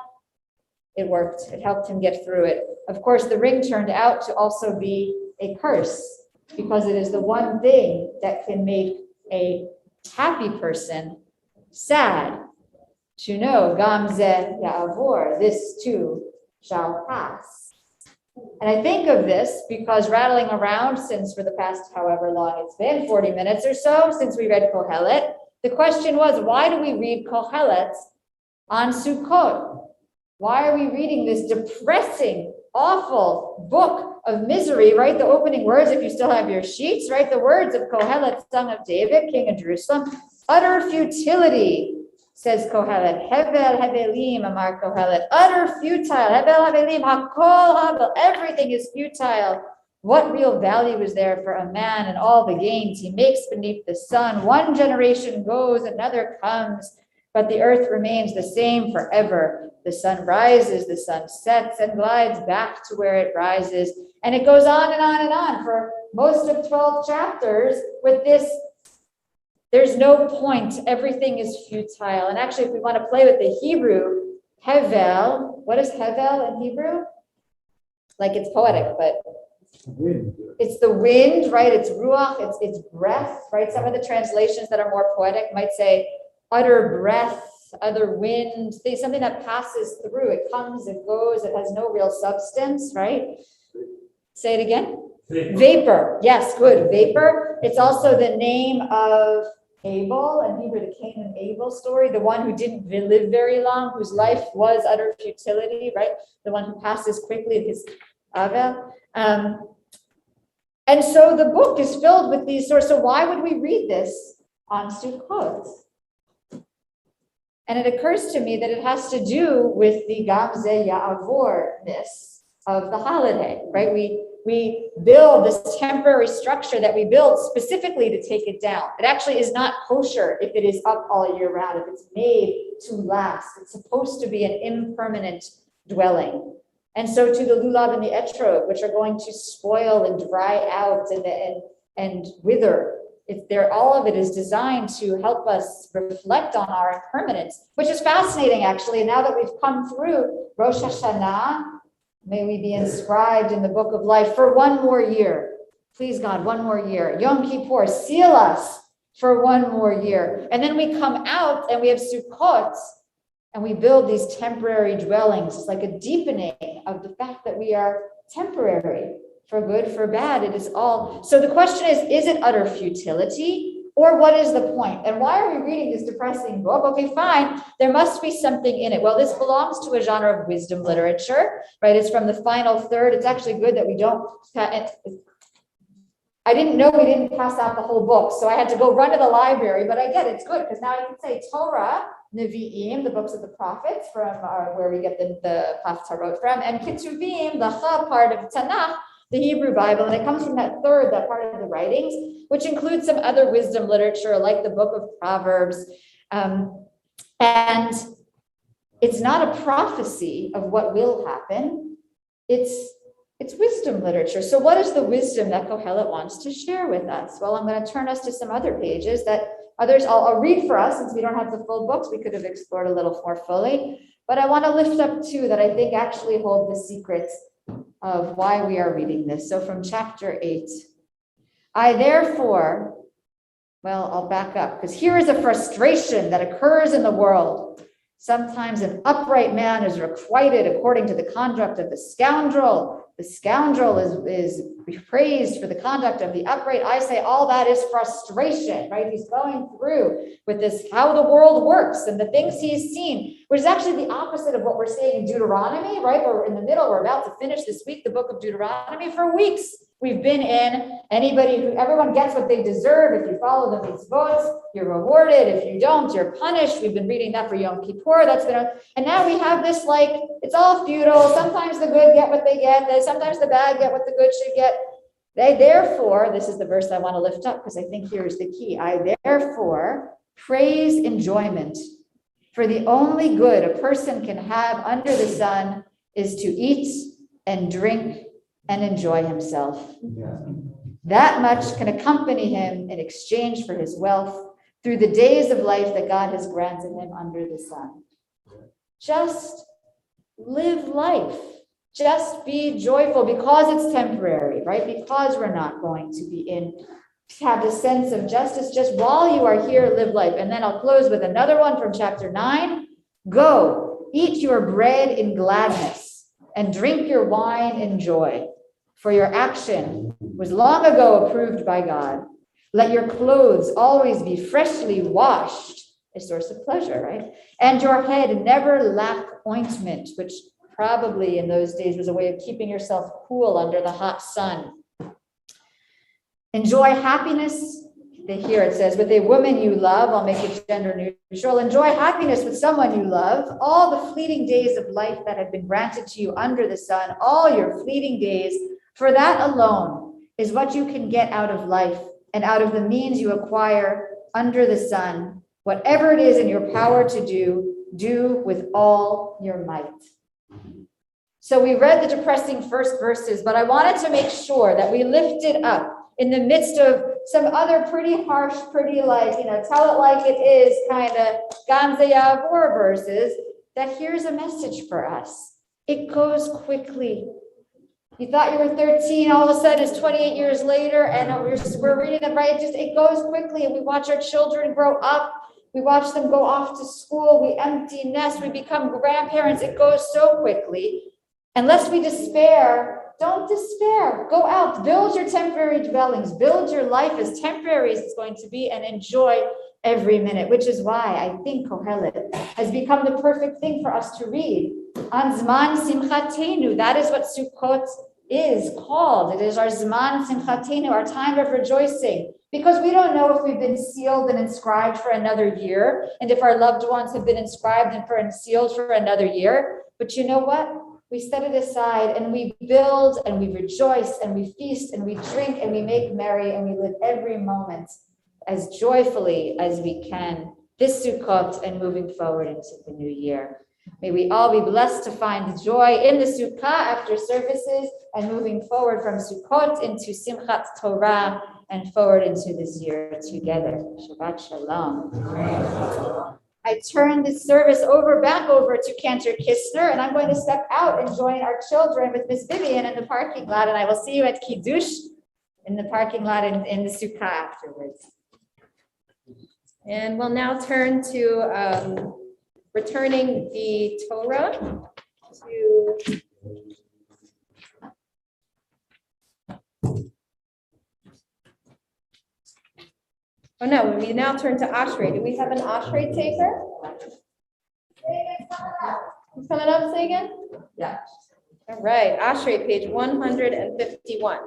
it worked. It helped him get through it. Of course, the ring turned out to also be a curse because it is the one thing that can make a happy person sad. Shuno, gamze ya'avor, this too shall pass. And I think of this because rattling around since for the past however long it's been, 40 minutes or so, since we read Kohelet, the question was, why do we read Kohelet on Sukkot? Why are we reading this depressing, awful book of misery, right? The opening words, if you still have your sheets, right? The words of Kohelet, son of David, king of Jerusalem, utter futility, says Kohelet. Hevel hevelim, amar Kohelet, utter futile. Hevel hevelim, hakol havel, everything is futile. What real value is there for a man and all the gains he makes beneath the sun? One generation goes, another comes, but the earth remains the same forever. The sun rises, the sun sets, and glides back to where it rises. And it goes on and on and on for most of 12 chapters with this. There's no point. Everything is futile. And actually, if we want to play with the Hebrew, hevel, what is hevel in Hebrew? Like it's poetic, but it's the wind, right? It's ruach, it's breath, right? Some of the translations that are more poetic might say utter breath, other wind, something that passes through. It comes, it goes, it has no real substance, right? Say it again. Vapor. Yes, good. Vapor. It's also the name of Abel, in Hebrew, the Cain and Abel story, the one who didn't live very long, whose life was utter futility, right? The one who passes quickly, his Abel. And so the book is filled with these sorts. So why would we read this on Sukkot? And it occurs to me that it has to do with the gamze ya'avor-ness of the holiday, right? We build this temporary structure that we build specifically to take it down. It actually is not kosher if it is up all year round, if it's made to last. It's supposed to be an impermanent dwelling. And so to the lulav and the etrog, which are going to spoil and dry out and wither, all of it is designed to help us reflect on our impermanence, which is fascinating, actually. Now that we've come through Rosh Hashanah, may we be inscribed in the book of life for one more year. Please, God, one more year. Yom Kippur, seal us for one more year. And then we come out and we have Sukkot, and we build these temporary dwellings. It's like a deepening of the fact that we are temporary. For good, for bad, it is all. So the question is it utter futility, or what is the point? And why are we reading this depressing book? Okay, fine, there must be something in it. Well, this belongs to a genre of wisdom literature, right? It's from the final third. It's actually good that we don't, I didn't know we didn't pass out the whole book, so I had to go run to the library, but I get it, it's good, because now you can say Torah, Nevi'im, the books of the prophets, from where we get the Haftarot from, and Ketuvim, the Ha part of Tanakh, the Hebrew Bible, and it comes from that part of the writings, which includes some other wisdom literature, like the book of Proverbs. And it's not a prophecy of what will happen. It's wisdom literature. So what is the wisdom that Kohelet wants to share with us? Well, I'm going to turn us to some other pages that others, I'll read for us, since we don't have the full books. We could have explored a little more fully. But I want to lift up two that I think actually hold the secrets of why we are reading this. So from chapter 8, I therefore, well, I'll back up, because here is a frustration that occurs in the world. Sometimes an upright man is requited according to the conduct of the scoundrel. The scoundrel is praised for the conduct of the upright. I say all that is frustration, right? He's going through with this, how the world works and the things he's seen, which is actually the opposite of what we're saying in Deuteronomy, right? We're in the middle. We're about to finish this week, the book of Deuteronomy. For weeks, we've been in. Everyone gets what they deserve. If you follow the mitzvot, you're rewarded. If you don't, you're punished. We've been reading that for Yom Kippur. And now we have this, like, it's all futile. Sometimes the good get what they get. Sometimes the bad get what the good should get. Therefore, this is the verse I want to lift up, because I think here's the key. I therefore praise enjoyment, for the only good a person can have under the sun is to eat and drink and enjoy himself. Yeah. That much can accompany him in exchange for his wealth through the days of life that God has granted him under the sun. Just live life. Just be joyful, because it's temporary, right? Because we're not going to have the sense of justice. Just while you are here, live life. And then I'll close with another one from chapter 9. Go, eat your bread in gladness and drink your wine in joy, for your action was long ago approved by God. Let your clothes always be freshly washed, a source of pleasure, right? And your head never lack ointment, which probably in those days was a way of keeping yourself cool under the hot sun. Enjoy happiness. Here it says, with a woman you love, I'll make it gender neutral. Enjoy happiness with someone you love. All the fleeting days of life that have been granted to you under the sun, all your fleeting days, for that alone is what you can get out of life and out of the means you acquire under the sun. Whatever it is in your power to do, do with all your might. So we read the depressing first verses, but I wanted to make sure that we lifted up in the midst of some other pretty harsh, pretty like, tell it like it is kind of Ganze Yavor verses, that here's a message for us. It goes quickly. You thought you were 13, all of a sudden it's 28 years later, and we're reading them, right? It goes quickly, and we watch our children grow up. We watch them go off to school. We empty nest. We become grandparents. It goes so quickly. Unless we despair, don't despair. Go out, build your temporary dwellings, build your life as temporary as it's going to be, and enjoy every minute, which is why I think Kohelet has become the perfect thing for us to read. On Zman Simchatenu, that is what Sukkot is called. It is our Zman Simchatenu, our time of rejoicing, because we don't know if we've been sealed and inscribed for another year, and if our loved ones have been inscribed and sealed for another year. But you know what? We set it aside and we build and we rejoice and we feast and we drink and we make merry and we live every moment as joyfully as we can this Sukkot and moving forward into the new year. May we all be blessed to find joy in the Sukkah after services and moving forward from Sukkot into Simchat Torah and forward into this year together. Shabbat Shalom. I turn this service back over to Cantor Kistner, and I'm going to step out and join our children with Miss Vivian in the parking lot, and I will see you at Kiddush in the parking lot in the Sukkah afterwards. And we'll now turn to returning the Torah to oh no, we now turn to Ashrei. Do we have an Ashrei taker? Who's coming up, say again? Yeah. All right, Ashrei, page 151.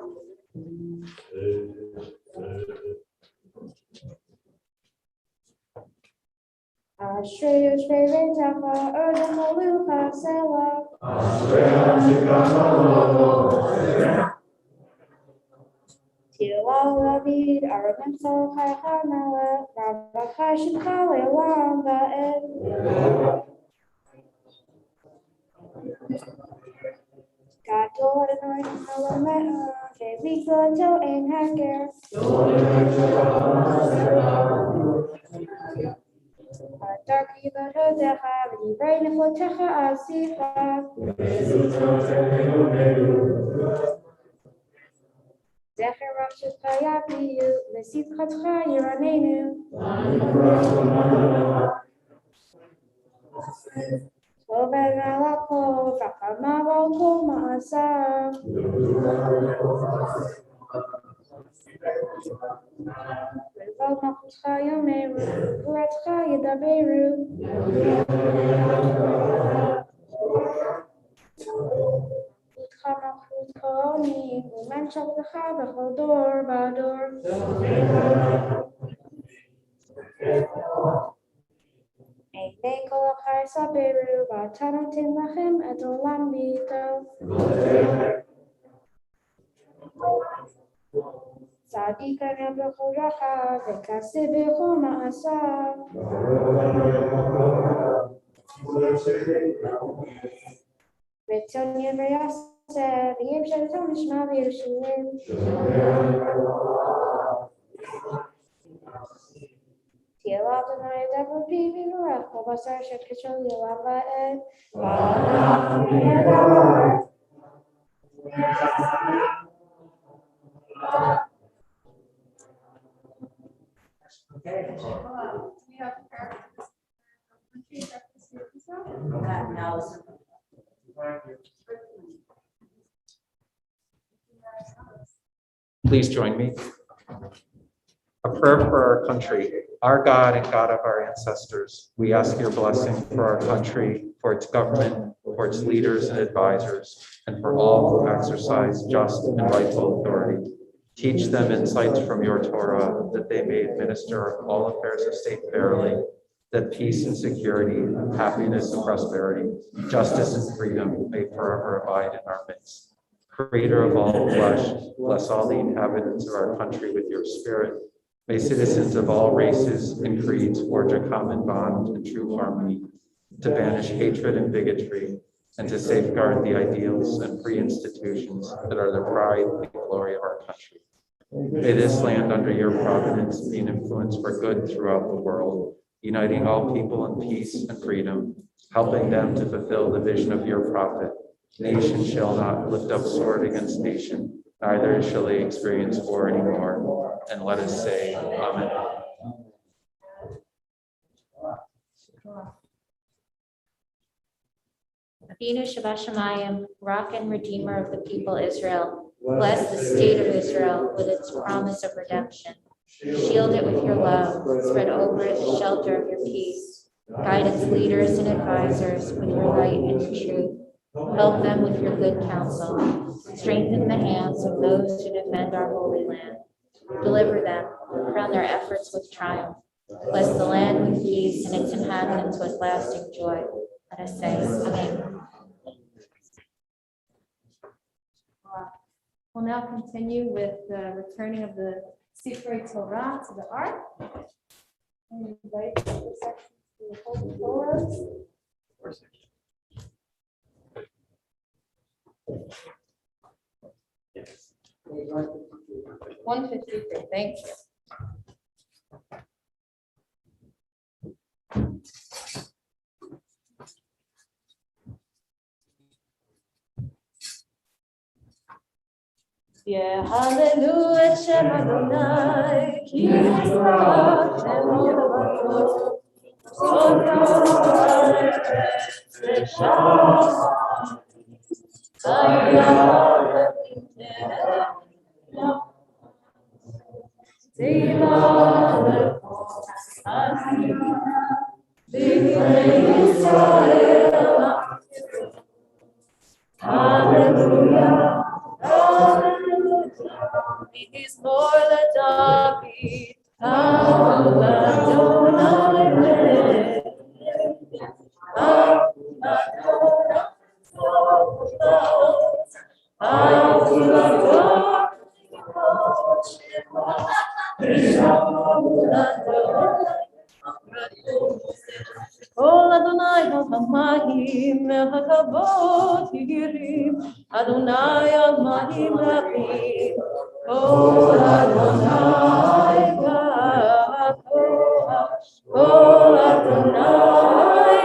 Ashrei Yoshvei Reitacha Odom Olucha Selah. Tilal David Arabim Salchai Hamelech Rabachai Shimcha Le'olam Va'ed. Gadol Adonai Halamecha Ve'miglato Ein Haker. Darki Vadodecha V'divrei Neflotecha Asicha. Zecher Rachshavcha Yaviyu V'sitchatcha Yiranenu. Tovei Malachov V'chama V'al Ma'asav. V'val Malchutcha Yomeru V'ratcha Yedaberu. Utcha Malchut Kooni U'men Shabtecha B'chol Dor Ba'ador. Einei Kol Achai Saberu V'atanotim Lachem Et Olam B'ito. Tzadik Adam B'chol Racha V'kaseh B'chol Ma'asav. V'tzon V'yaseh V'yim Shavtom Nishma V'Yerushalayim. Tila Adonai Davar Pi V'Yurach V'Basar Shekishol Yolam Va'ed. We have That now is. Please join me. A prayer for our country. Our God and God of our ancestors, we ask your blessing for our country, for its government, for its leaders and advisors, and for all who exercise just and rightful authority. Teach them insights from your Torah, that they may administer all affairs of state fairly, that peace and security, happiness and prosperity, justice and freedom may forever abide in our midst. Creator of all flesh, bless all the inhabitants of our country with your spirit. May citizens of all races and creeds forge a common bond in true harmony, to banish hatred and bigotry, and to safeguard the ideals and free institutions that are the pride and glory of our country. May this land under your providence be an influence for good throughout the world, uniting all people in peace and freedom, helping them to fulfill the vision of your prophet. Nation shall not lift up sword against nation, neither shall they experience war anymore. And let us say, Amen. Avinu Shabbat Shemayim, rock and redeemer of the people Israel, bless the state of Israel with its promise of redemption. Shield it with your love, spread over it the shelter of your peace. Guide its leaders and advisors with your light and your truth. Help them with your good counsel. Strengthen the hands of those who defend our holy land. Deliver them, crown their efforts with triumph. Bless the land with peace and its inhabitants with lasting joy. Let us say, Amen. We'll now continue with the returning of the Sifrei Torah to the Ark. And invite the sections to the Holy Torahs. 153, thank you. Yeah, hallelujah, Shem Adonai, Ki Yitzhak, Shem Yavatot, Sodai, Shem Hallelujah, hallelujah, is more than David, Kol Adonai ha'chamayim ha'kavod yirim, Adonai ha'mayim rachim, Kol Adonai ga'akoach, Kol Adonai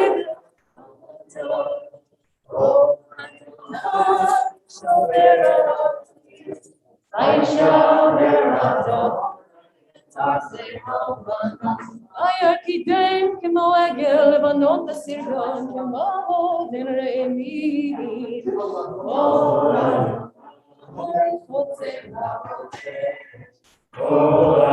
Kol Adonai shomer היקידם כמו עגל לבנות הסרגון כמו אבן רעמים כל חוצה כל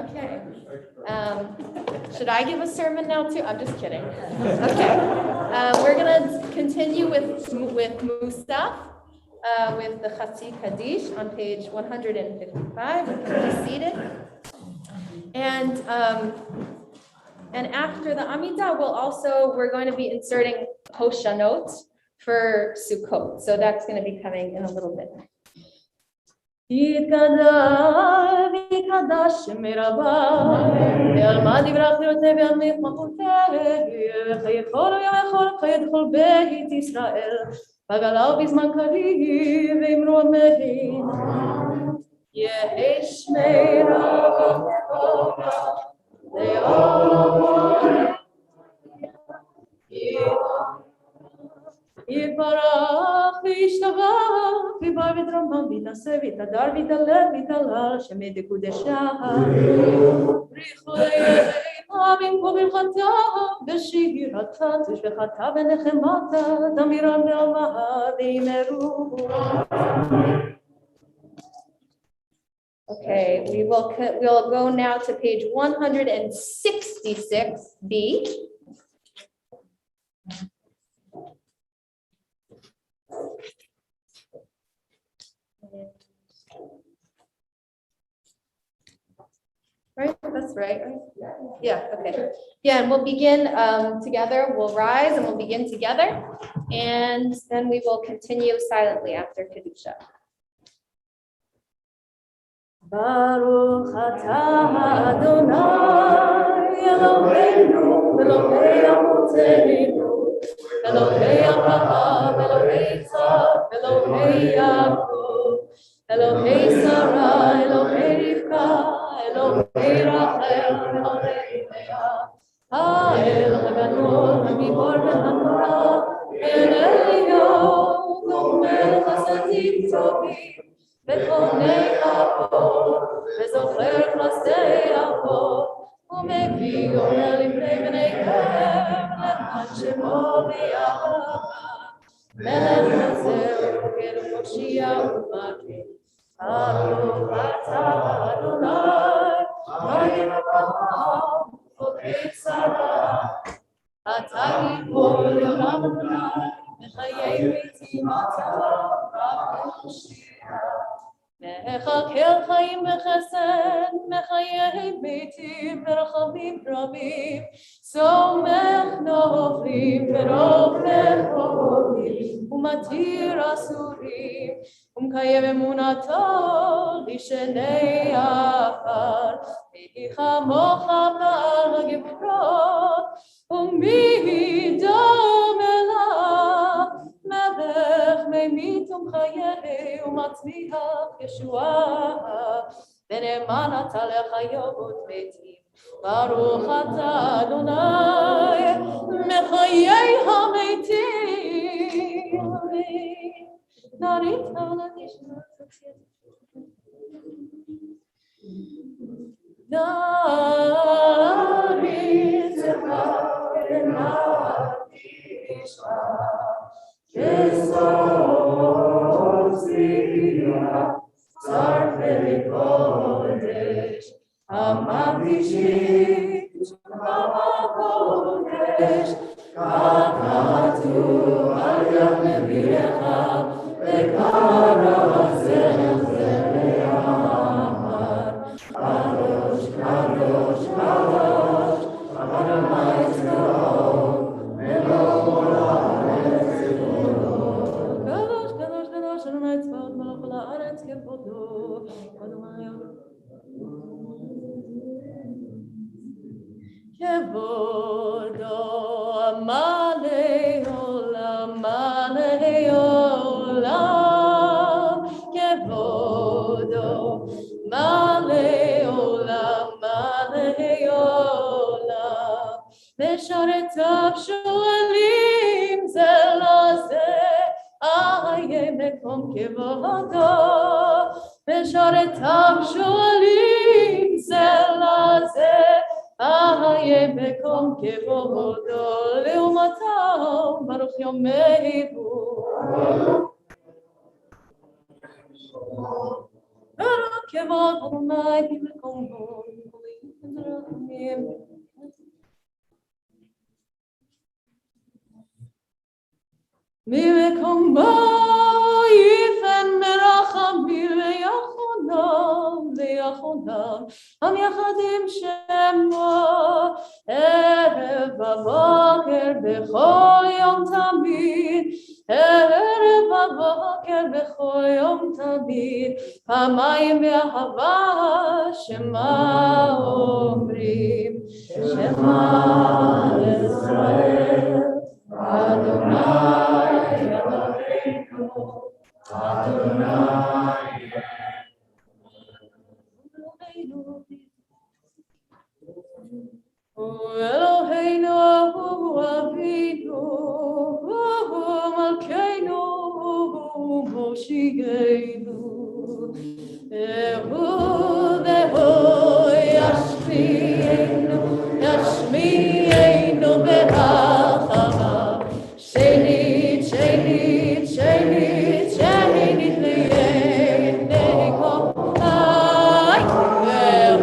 Okay. Should I give a sermon now too? I'm just kidding. Okay. We're gonna continue with Musaf, with the Chatzi Kaddish on page 155. You can be seated. And after the Amidah, we're going to be inserting Hoshanot for Sukkot. So that's going to be coming in a little bit. יתגדל ויתקדש שם רבה, ועלמא דברך לרצה ועלמך מחותך, ויכול ויכול חי את כל בית ישראל, בגלה ובזמן קריב ואמרו אמן. יהי שמירה לעולם יתברך וישתבח ויבר ותרומם ויתנשא ויתהדר ויתהלל ויתהלל שמי דקודשה בריחו יהימה במקום ברכתה ושירתה תשבחתה ונחמתה תמירם בעלמה ואמרו. Okay, we'll go now to page 166b. Right, that's right. Yeah, okay. Yeah, and we'll begin together. We'll rise and we'll begin together, and then we will continue silently after Kedusha. Baruch atah Adonai Eloheinu Elokei Avotenu Elokei Avraham Elokei Yitzchak Elokei Yaakov Elokei Sarah Elokei Rivka Elokei Rachel Elokei Leah Ha'el Hagadol Hagibor V'Hanora El Elyon Melech Chasadim Tovim וחונק אבות, וזוכר חסדי אבות, ומביא עולה לפני בני גר, למען שמו ויעלה. מלך חסר ופוקד ומושיע ומגן, ברוך אתה אדוני, מגן אברהם, ופוקד שרה. אתה גיבור לעולם אדוני, וחיי ביתי אתה, רק מושיע. מחכה חיים וחסד, מחיי ביתי ברחמים רבים, סומך נופלים ורוב לחולים, ומתיר אסורים, ומקיים אמונתו לשני עפר, ויהי כמוך בעל הגבורות, ומי דומה לך, מלך ממית ומחיה ומצמיח ישועה, ונאמן אתה לחיות מתים. ברוך אתה אדוני מחיי המתים. נריץ עולתי נריץ ונריץ כסוף צביעה צרפי קודש המקדישים הקודש ככתוב על יד נביאך וקרא זה ואמר קדוש קדוש קדוש אדוני צבאות מלך הארץ כבודו קדוש קדוש קדוש אדוני צבאות מלך הארץ כבודו אדוני כבודו מלא עולם מלא עולם כבודו מלא עולם מלא עולם משרתיו שואלים זה לזה איה מקום כבודו משרתיו שואלים זה לזה איה מקום כבודו לעומתם ברוך ימיהו ברוך כבוד אדוני במקומו, ממקומו יפן מרחמים ויחונם המייחדים שמו ערב בבוקר בכל יום תמיד ערב בבוקר בכל יום תמיד פעמיים באהבה שמה אומרים שמע ישראל אדוני אלוהינו אדוני אלוהינו הוא אבינו הוא מלכנו הוא מושיענו והוא ישמיענו ברחמיו שנית לעיני כל חי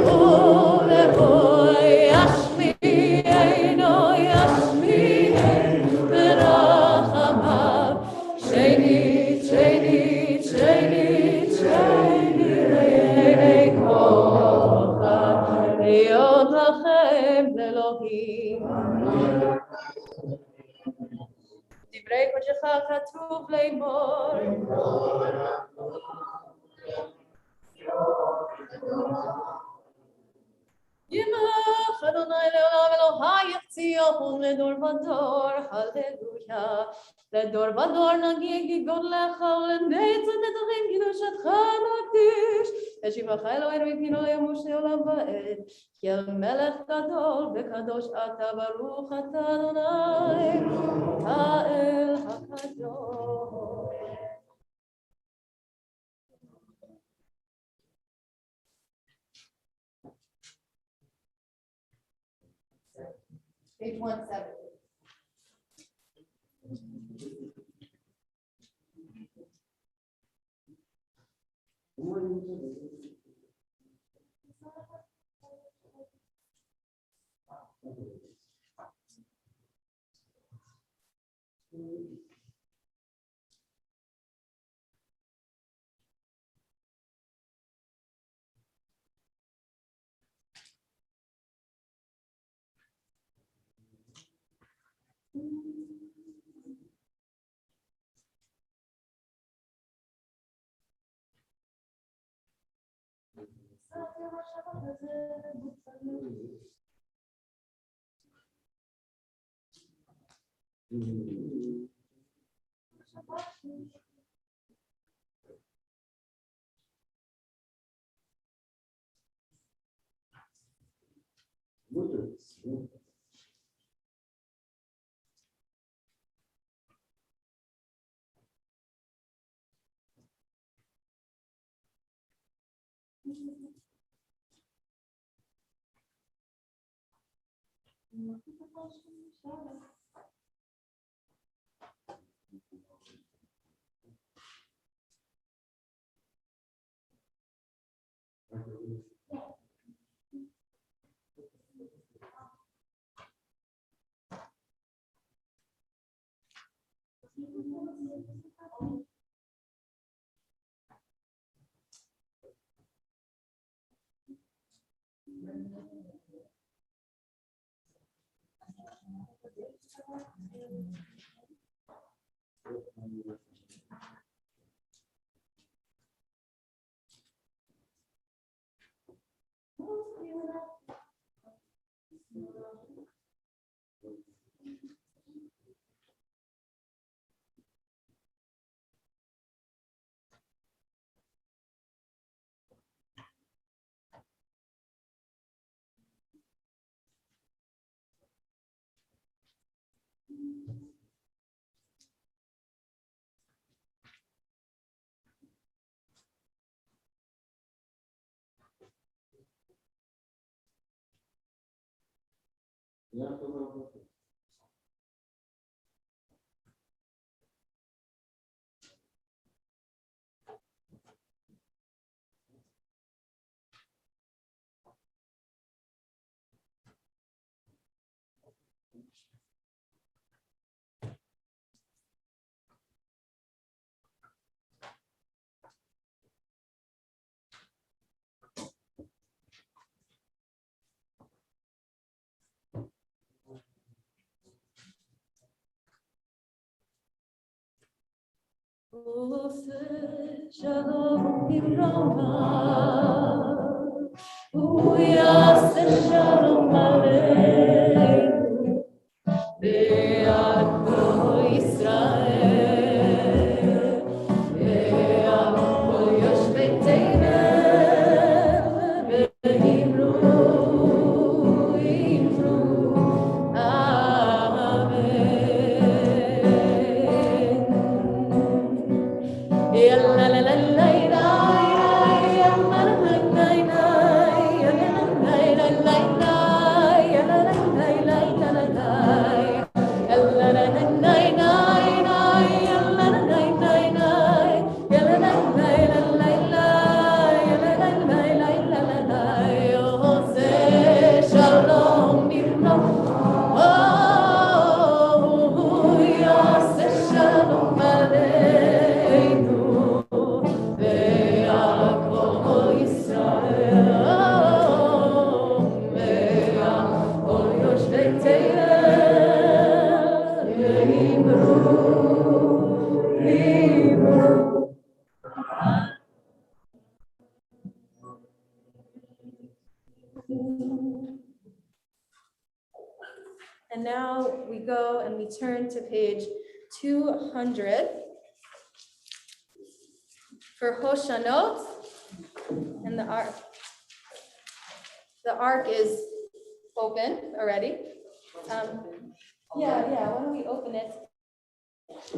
והוא ישמיענו ברחמיו שנית לעיני כל חי להיות לכם לאלוהים דברי קודשך כתוב לאמור ימך אדוני לעולם אלוהי ציון לדור ודור הללויה לדור ודור נגיד גודלך ולנצח נצחים קדושתך נקדיש ושיבחך אלוהינו מפינו ימוש לעולם ועד כי המלך גדול וקדוש אתה ברוך אתה אדוני האל הקדוש Page 170. Oheb Shalom Zoom. Shalom Aleinu. Be'al Israel. Be'al kol yoshvei tevel. Be'imru. And now we go and we turn to page 200 for Hoshanot and the ark. The ark is open already. Why don't we open it?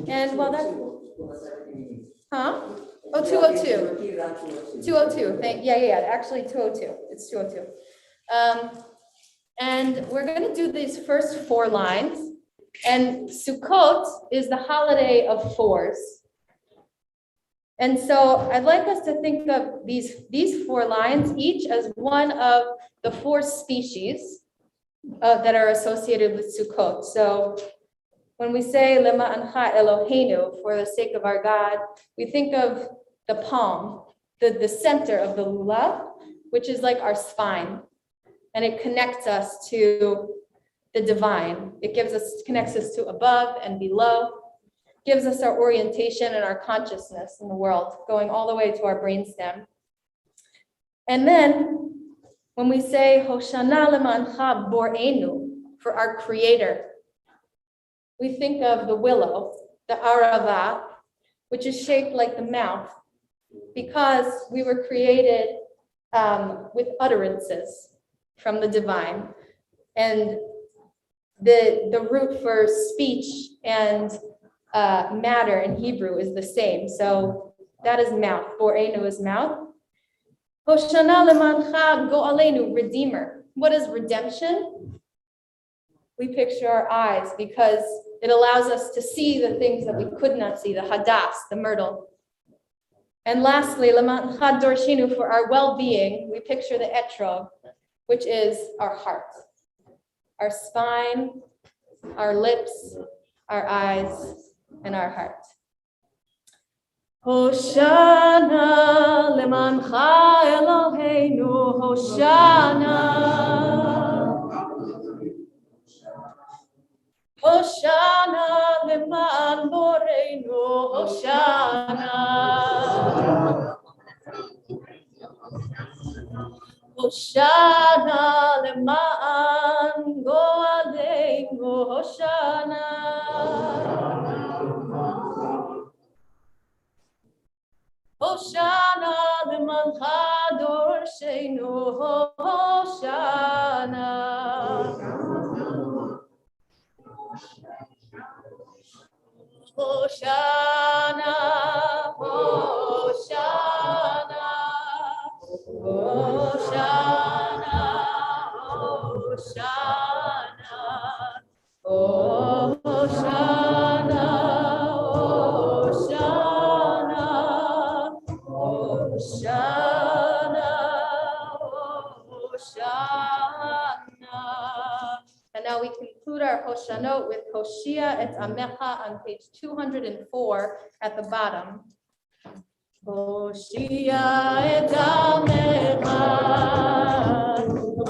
And while that's, Oh, 202. 202, actually 202, it's 202. And we're gonna do these first 4 lines. And Sukkot is the holiday of 4s. And so I'd like us to think of these 4 lines, each as one of the 4 species that are associated with Sukkot. So when we say Lema'ancha Eloheinu, for the sake of our God, we think of the palm, the center of the lulav, which is like our spine. And it connects us to the divine. It connects us to above and below, gives us our orientation and our consciousness in the world, going all the way to our brainstem. And then when we say Hoshana lemancha bor'enu, for our creator, we think of the willow, the arava, which is shaped like the mouth, because we were created with utterances from the divine. And the root for speech and matter in Hebrew is the same. So that is mouth. Bor'enu is mouth. Hoshana lemancha go'aleinu, redeemer. What is redemption? We picture our eyes because it allows us to see the things that we could not see, the hadas, the myrtle. And lastly, lemancha dorshinu, for our well-being, we picture the etrog, which is our heart, our spine, our lips, our eyes, and our heart. Hoshana lemancha Eloheinu, Hoshana. Hoshana leman boreinu, Hoshana. Hoshana leman go'aleinu, Hoshana. Hoshana leman chador sheinu, Hoshana. Hoshana, Hoshana, Hoshana, Hoshana, Hoshana, Hoshana, Hoshana, Hoshana. And now we conclude our Hoshanot with Hoshia et Amecha on page 204 at the bottom. Hoshia et Amecha,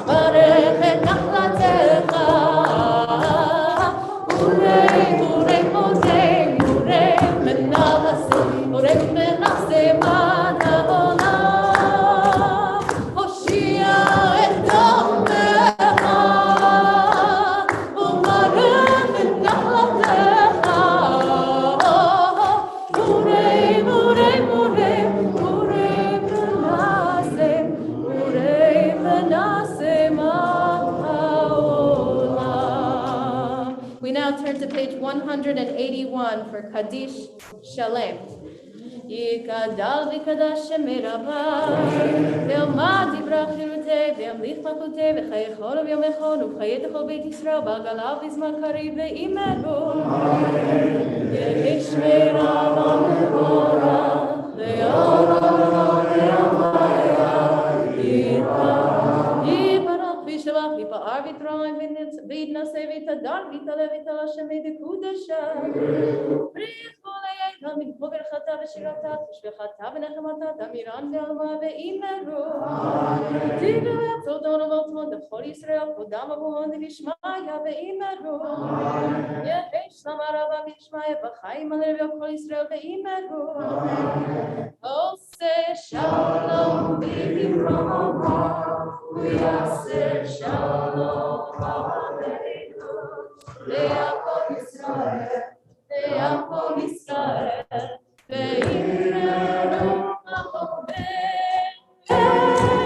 Barech et Nachlatecha, Urei, Urei, Urei, Urei, Menase, Urei, Menase, Madavona. Hoshia et Amecha, Umarech et Nachlatecha, Urei, Urei, Urei, Urei, Menase, Urei, Menase, Ma'olam. We now turn to page 181 for Kaddish Shalem. Yikadal v'kadash shemirabai, ve'omad yibrach chirutei, ve'amlich malchutei, v'chayechol v'yomechon, u'chayetechol beit Yisrael, ba'galav v'zman kariv ve'imeru. Yehi shmeirav v'mevora, ve'olam ve'amaya, yiparach v'shavach, yipa'ar v'troim, v'naseh v'tadar, v'taleh v'tal Hashem v'dekudasha. Berchata v'shirata, v'shvechata v'nechemata, Damiran ve'alma ve'imeru. Tigre ve'atzodon v'altzmon, d'chol Yisrael, kodam avuhon v'ishmaya ve'imeru. Yehi shlamara v'ishmaya, v'chaim alev v'kol Yisrael ve'imeru. Oseh shalom v'yivrama, v'yaseh shalom aleinu, ve'akol Yisrael. Ve'akol Yisrael, ve'imeru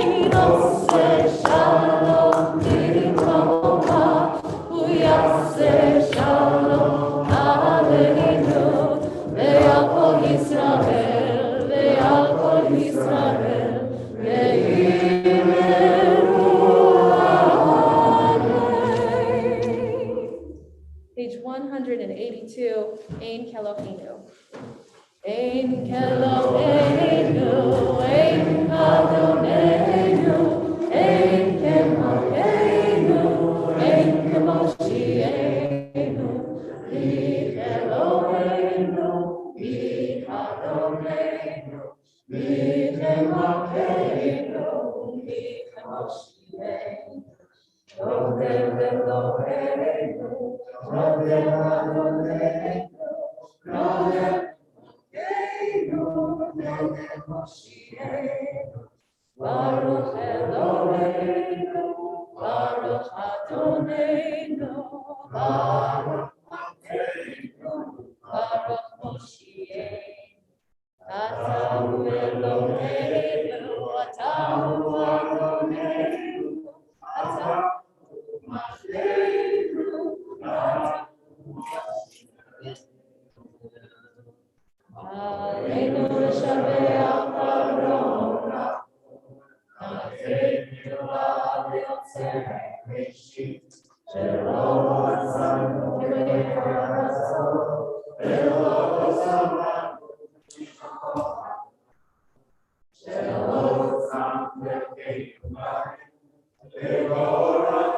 ve'inaseh shalom v'yivrama, v'yaseh shalom aleinu, ve'akol Yisrael, ve'akol Yisrael, ve'imeru Page 182, Ein Kelohenu. Ein Kelohenu, Ein Adonenu, Ein Kemalkeinu, Ein Kemoshienu, Ich Eloheinu, Ich Adonenu, Ich Kemalkeinu, Ich Kemoshienu. Oheb Eloheinu, Oheb Adonenu, Oheb Eloheinu, Oheb Moshiach. Baruch Eloheinu, Baruch Adonenu, Baruch Eloheinu, Baruch Moshiach. Atahu Eloheinu, Atahu Adonenu, Atahu Aleinu l'shabeach Arona, Aleinu l'yotzer Reshit, shelo asanu ve'araso, shelo samanu shelo sam ve'keinu marim, ve'gorai.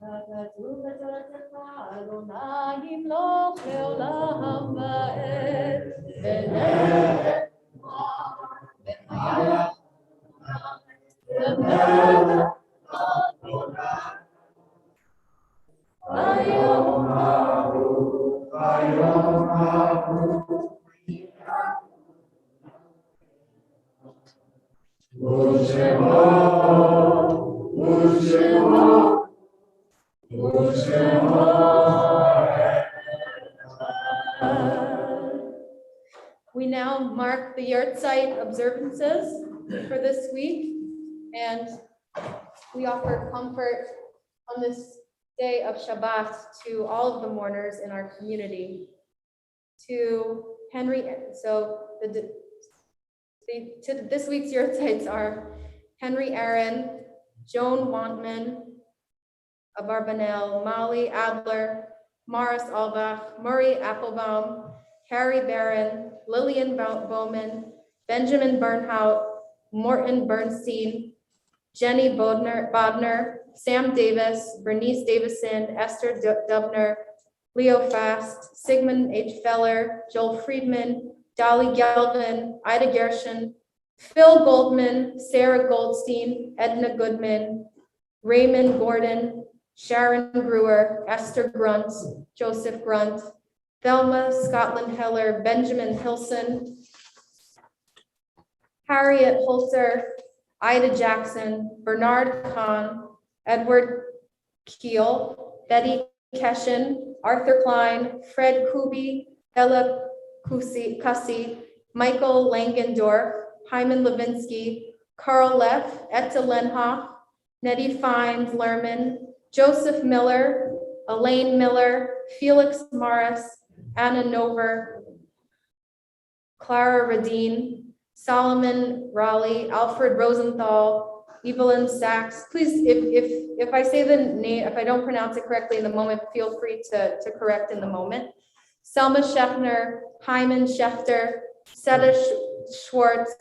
כתוב בתורתך, אדוני ימלוך לעולם ועד, ונלך ונהיה למלך ביום ההוא, ביום ההוא, ושמו, ושמו, ושמו. We now mark the Yahrzeit observances for this week, and we offer comfort on this day of Shabbat to all of the mourners in our community. To Henry, so this week's Yahrzeits are Henry Aaron, Joan Wantman, Abarbanel, Molly Adler, Morris Albach, Murray Applebaum, Harry Barron, Lillian Bowman, Benjamin Bernhout, Morton Bernstein, Jenny Bodner, Sam Davis, Bernice Davison, Esther Dubner, Leo Fast, Sigmund H. Feller, Joel Friedman, Dolly Gelvin, Ida Gershon, Phil Goldman, Sarah Goldstein, Edna Goodman, Raymond Gordon, Sharon Brewer, Esther Grunt, Joseph Grunt, Thelma Scotland Heller, Benjamin Hilson, Harriet Holzer, Ida Jackson, Bernard Kahn, Edward Keel, Betty Keshen, Arthur Klein, Fred Kuby, Ella Cussie, Michael Langendorf, Hyman Levinsky, Carl Leff, Etta Lenhoff, Nettie Fines Lerman, Joseph Miller, Elaine Miller, Felix Morris, Anna Nover, Clara Radine, Solomon Raleigh, Alfred Rosenthal, Evelyn Sachs. Please, if I say the name, if I don't pronounce it correctly in the moment, feel free to correct in the moment. Selma Scheffner, Hyman Schechter, Seta Schwartz,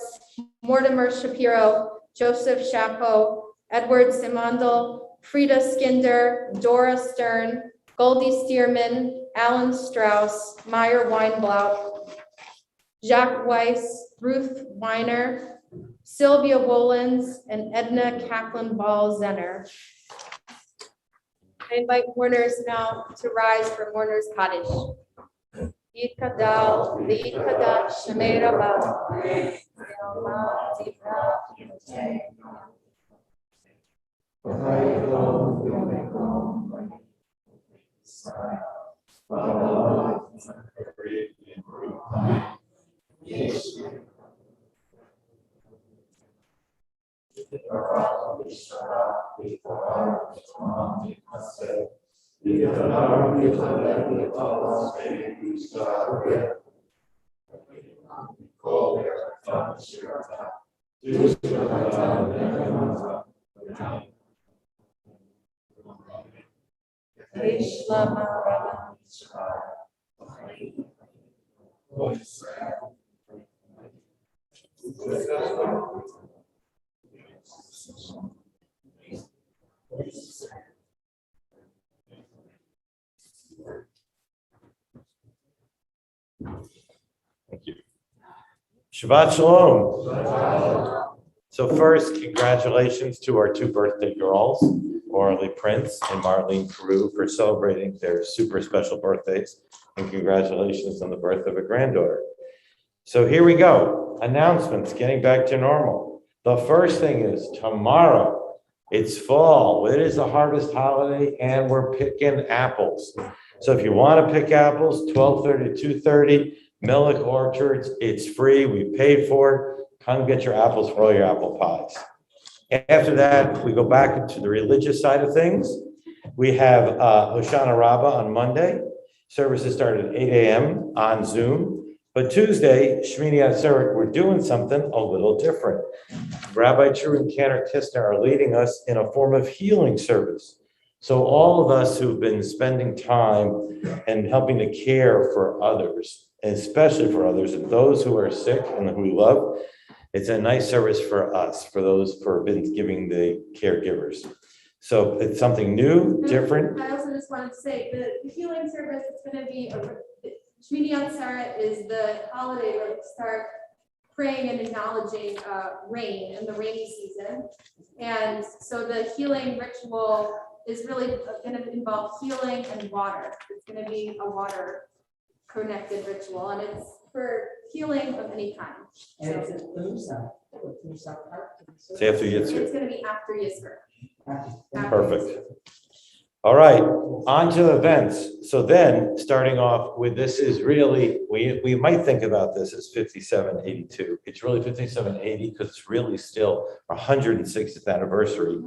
Mortimer Shapiro, Joseph Chapo, Edward Simondel, Frida Skinder, Dora Stern, Goldie Stearman, Alan Strauss, Meyer Weinblatt, Jacques Weiss, Ruth Weiner, Sylvia Wolins, and Edna Kaplan Ball I invite mourners now to rise for Mourners Kaddish. Yid Kadal, Yid Kadat, Shemei Rabbah, Thank you. Shabbat Shalom. So first, congratulations to our two birthday girls, Orly Prince and Marlene Carew, for celebrating their super special birthdays. And congratulations on the birth of a granddaughter. So here we go. Announcements, getting back to normal. The first thing is tomorrow, it's fall. It is a harvest holiday and we're picking apples. So if you want to pick apples, 12:30 to 2:30, Millick Orchards, it's free. We paid for it. Come get your apples for all your apple pies. After that, we go back into the religious side of things. We have Hoshana Rabbah on Monday. Services start at 8 a.m. on Zoom. But Tuesday, Shmini Atzeret, we're doing something a little different. Rabbi True and Cantor Kistner are leading us in a form of healing service. So all of us who've been spending time and helping to care for others, especially for others and those who are sick and who we love, it's a nice service for us, for those who have been giving the caregivers. So it's something new, different. I also just wanted to say the healing service is going to be Shmini Atzeret is the holiday where we start praying and acknowledging rain and the rainy season. And so the healing ritual is really going to involve healing and water. It's going to be a water connected ritual, and it's for healing of any kind. And it's at Thumsa. It's after Yitzhak. It's going to be after Yisro. Perfect. All right, on to the events. So then, starting off with this is really, we might think about this as 5782. It's really 5780 because it's really still our 160th anniversary,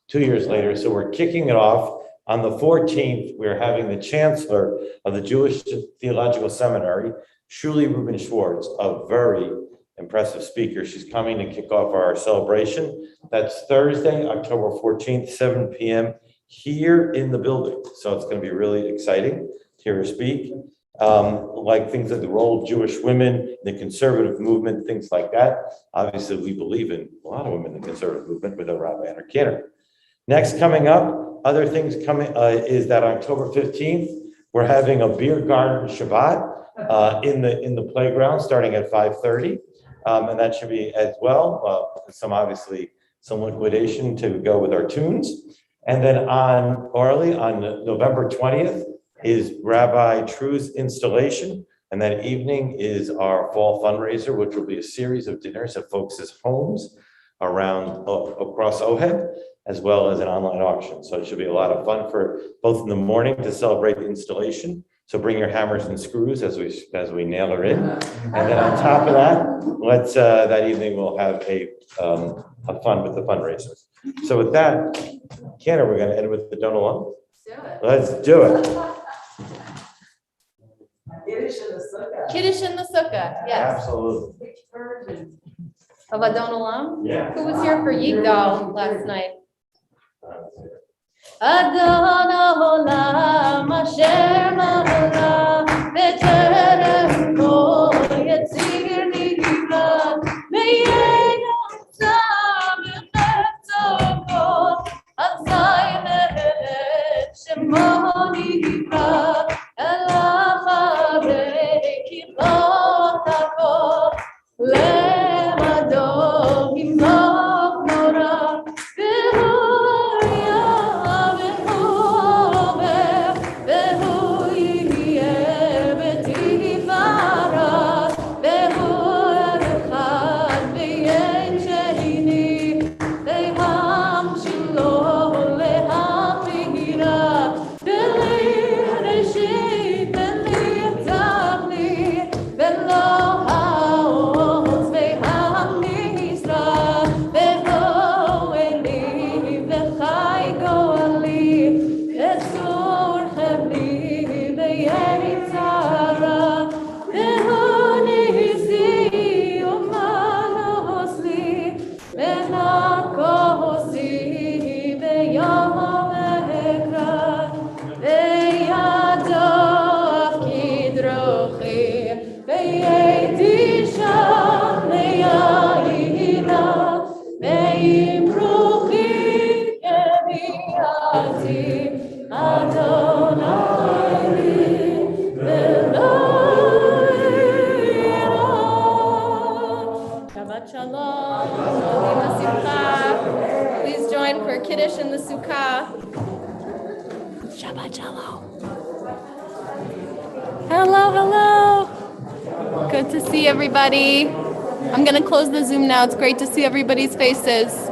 2 years later. So we're kicking it off. On the 14th, we're having the chancellor of the Jewish Theological Seminary, Shuli Rubin Schwartz, a very impressive speaker. She's coming to kick off our celebration. That's Thursday, October 14th, 7 p.m. here in the building. So it's going to be really exciting to hear her speak. Like things like the role of Jewish women, the conservative movement, things like that. Obviously, we believe in a lot of women in the conservative movement with a rabbi and a cantor. Next, coming up, other things coming is that October 15th, we're having a beer garden Shabbat in the playground starting at 5:30. And that should be as well, some liquidation to go with our tunes. And then on November 20th is Rabbi True's installation. And that evening is our fall fundraiser, which will be a series of dinners at folks' homes across Oheb, as well as an online auction. So it should be a lot of fun for both in the morning to celebrate the installation. So bring your hammers and screws as we nail her in. And then on top of that, that evening we'll have a fun with the fundraisers. So with that, Cantor, we're going to end with the Don't Alone. Let's do it. Kiddush in the Sukkah, yes. Absolutely. Of Adon Olam? Yeah. Who was here for Yigal last night? Adon Olam Asher Ma'ala B'terem Kol Yetzir Nivra Me'yen Otzam B'chetzo Kol Atzai Me'et Shemo Nivra El Acharei Kilot HaKol Le'mado Himlok Nora Shabbat Shalom. Please join for Kiddush in the Sukkah. Shabbat Shalom. Hello, hello. Good to see everybody. I'm going to close the Zoom now. It's great to see everybody's faces.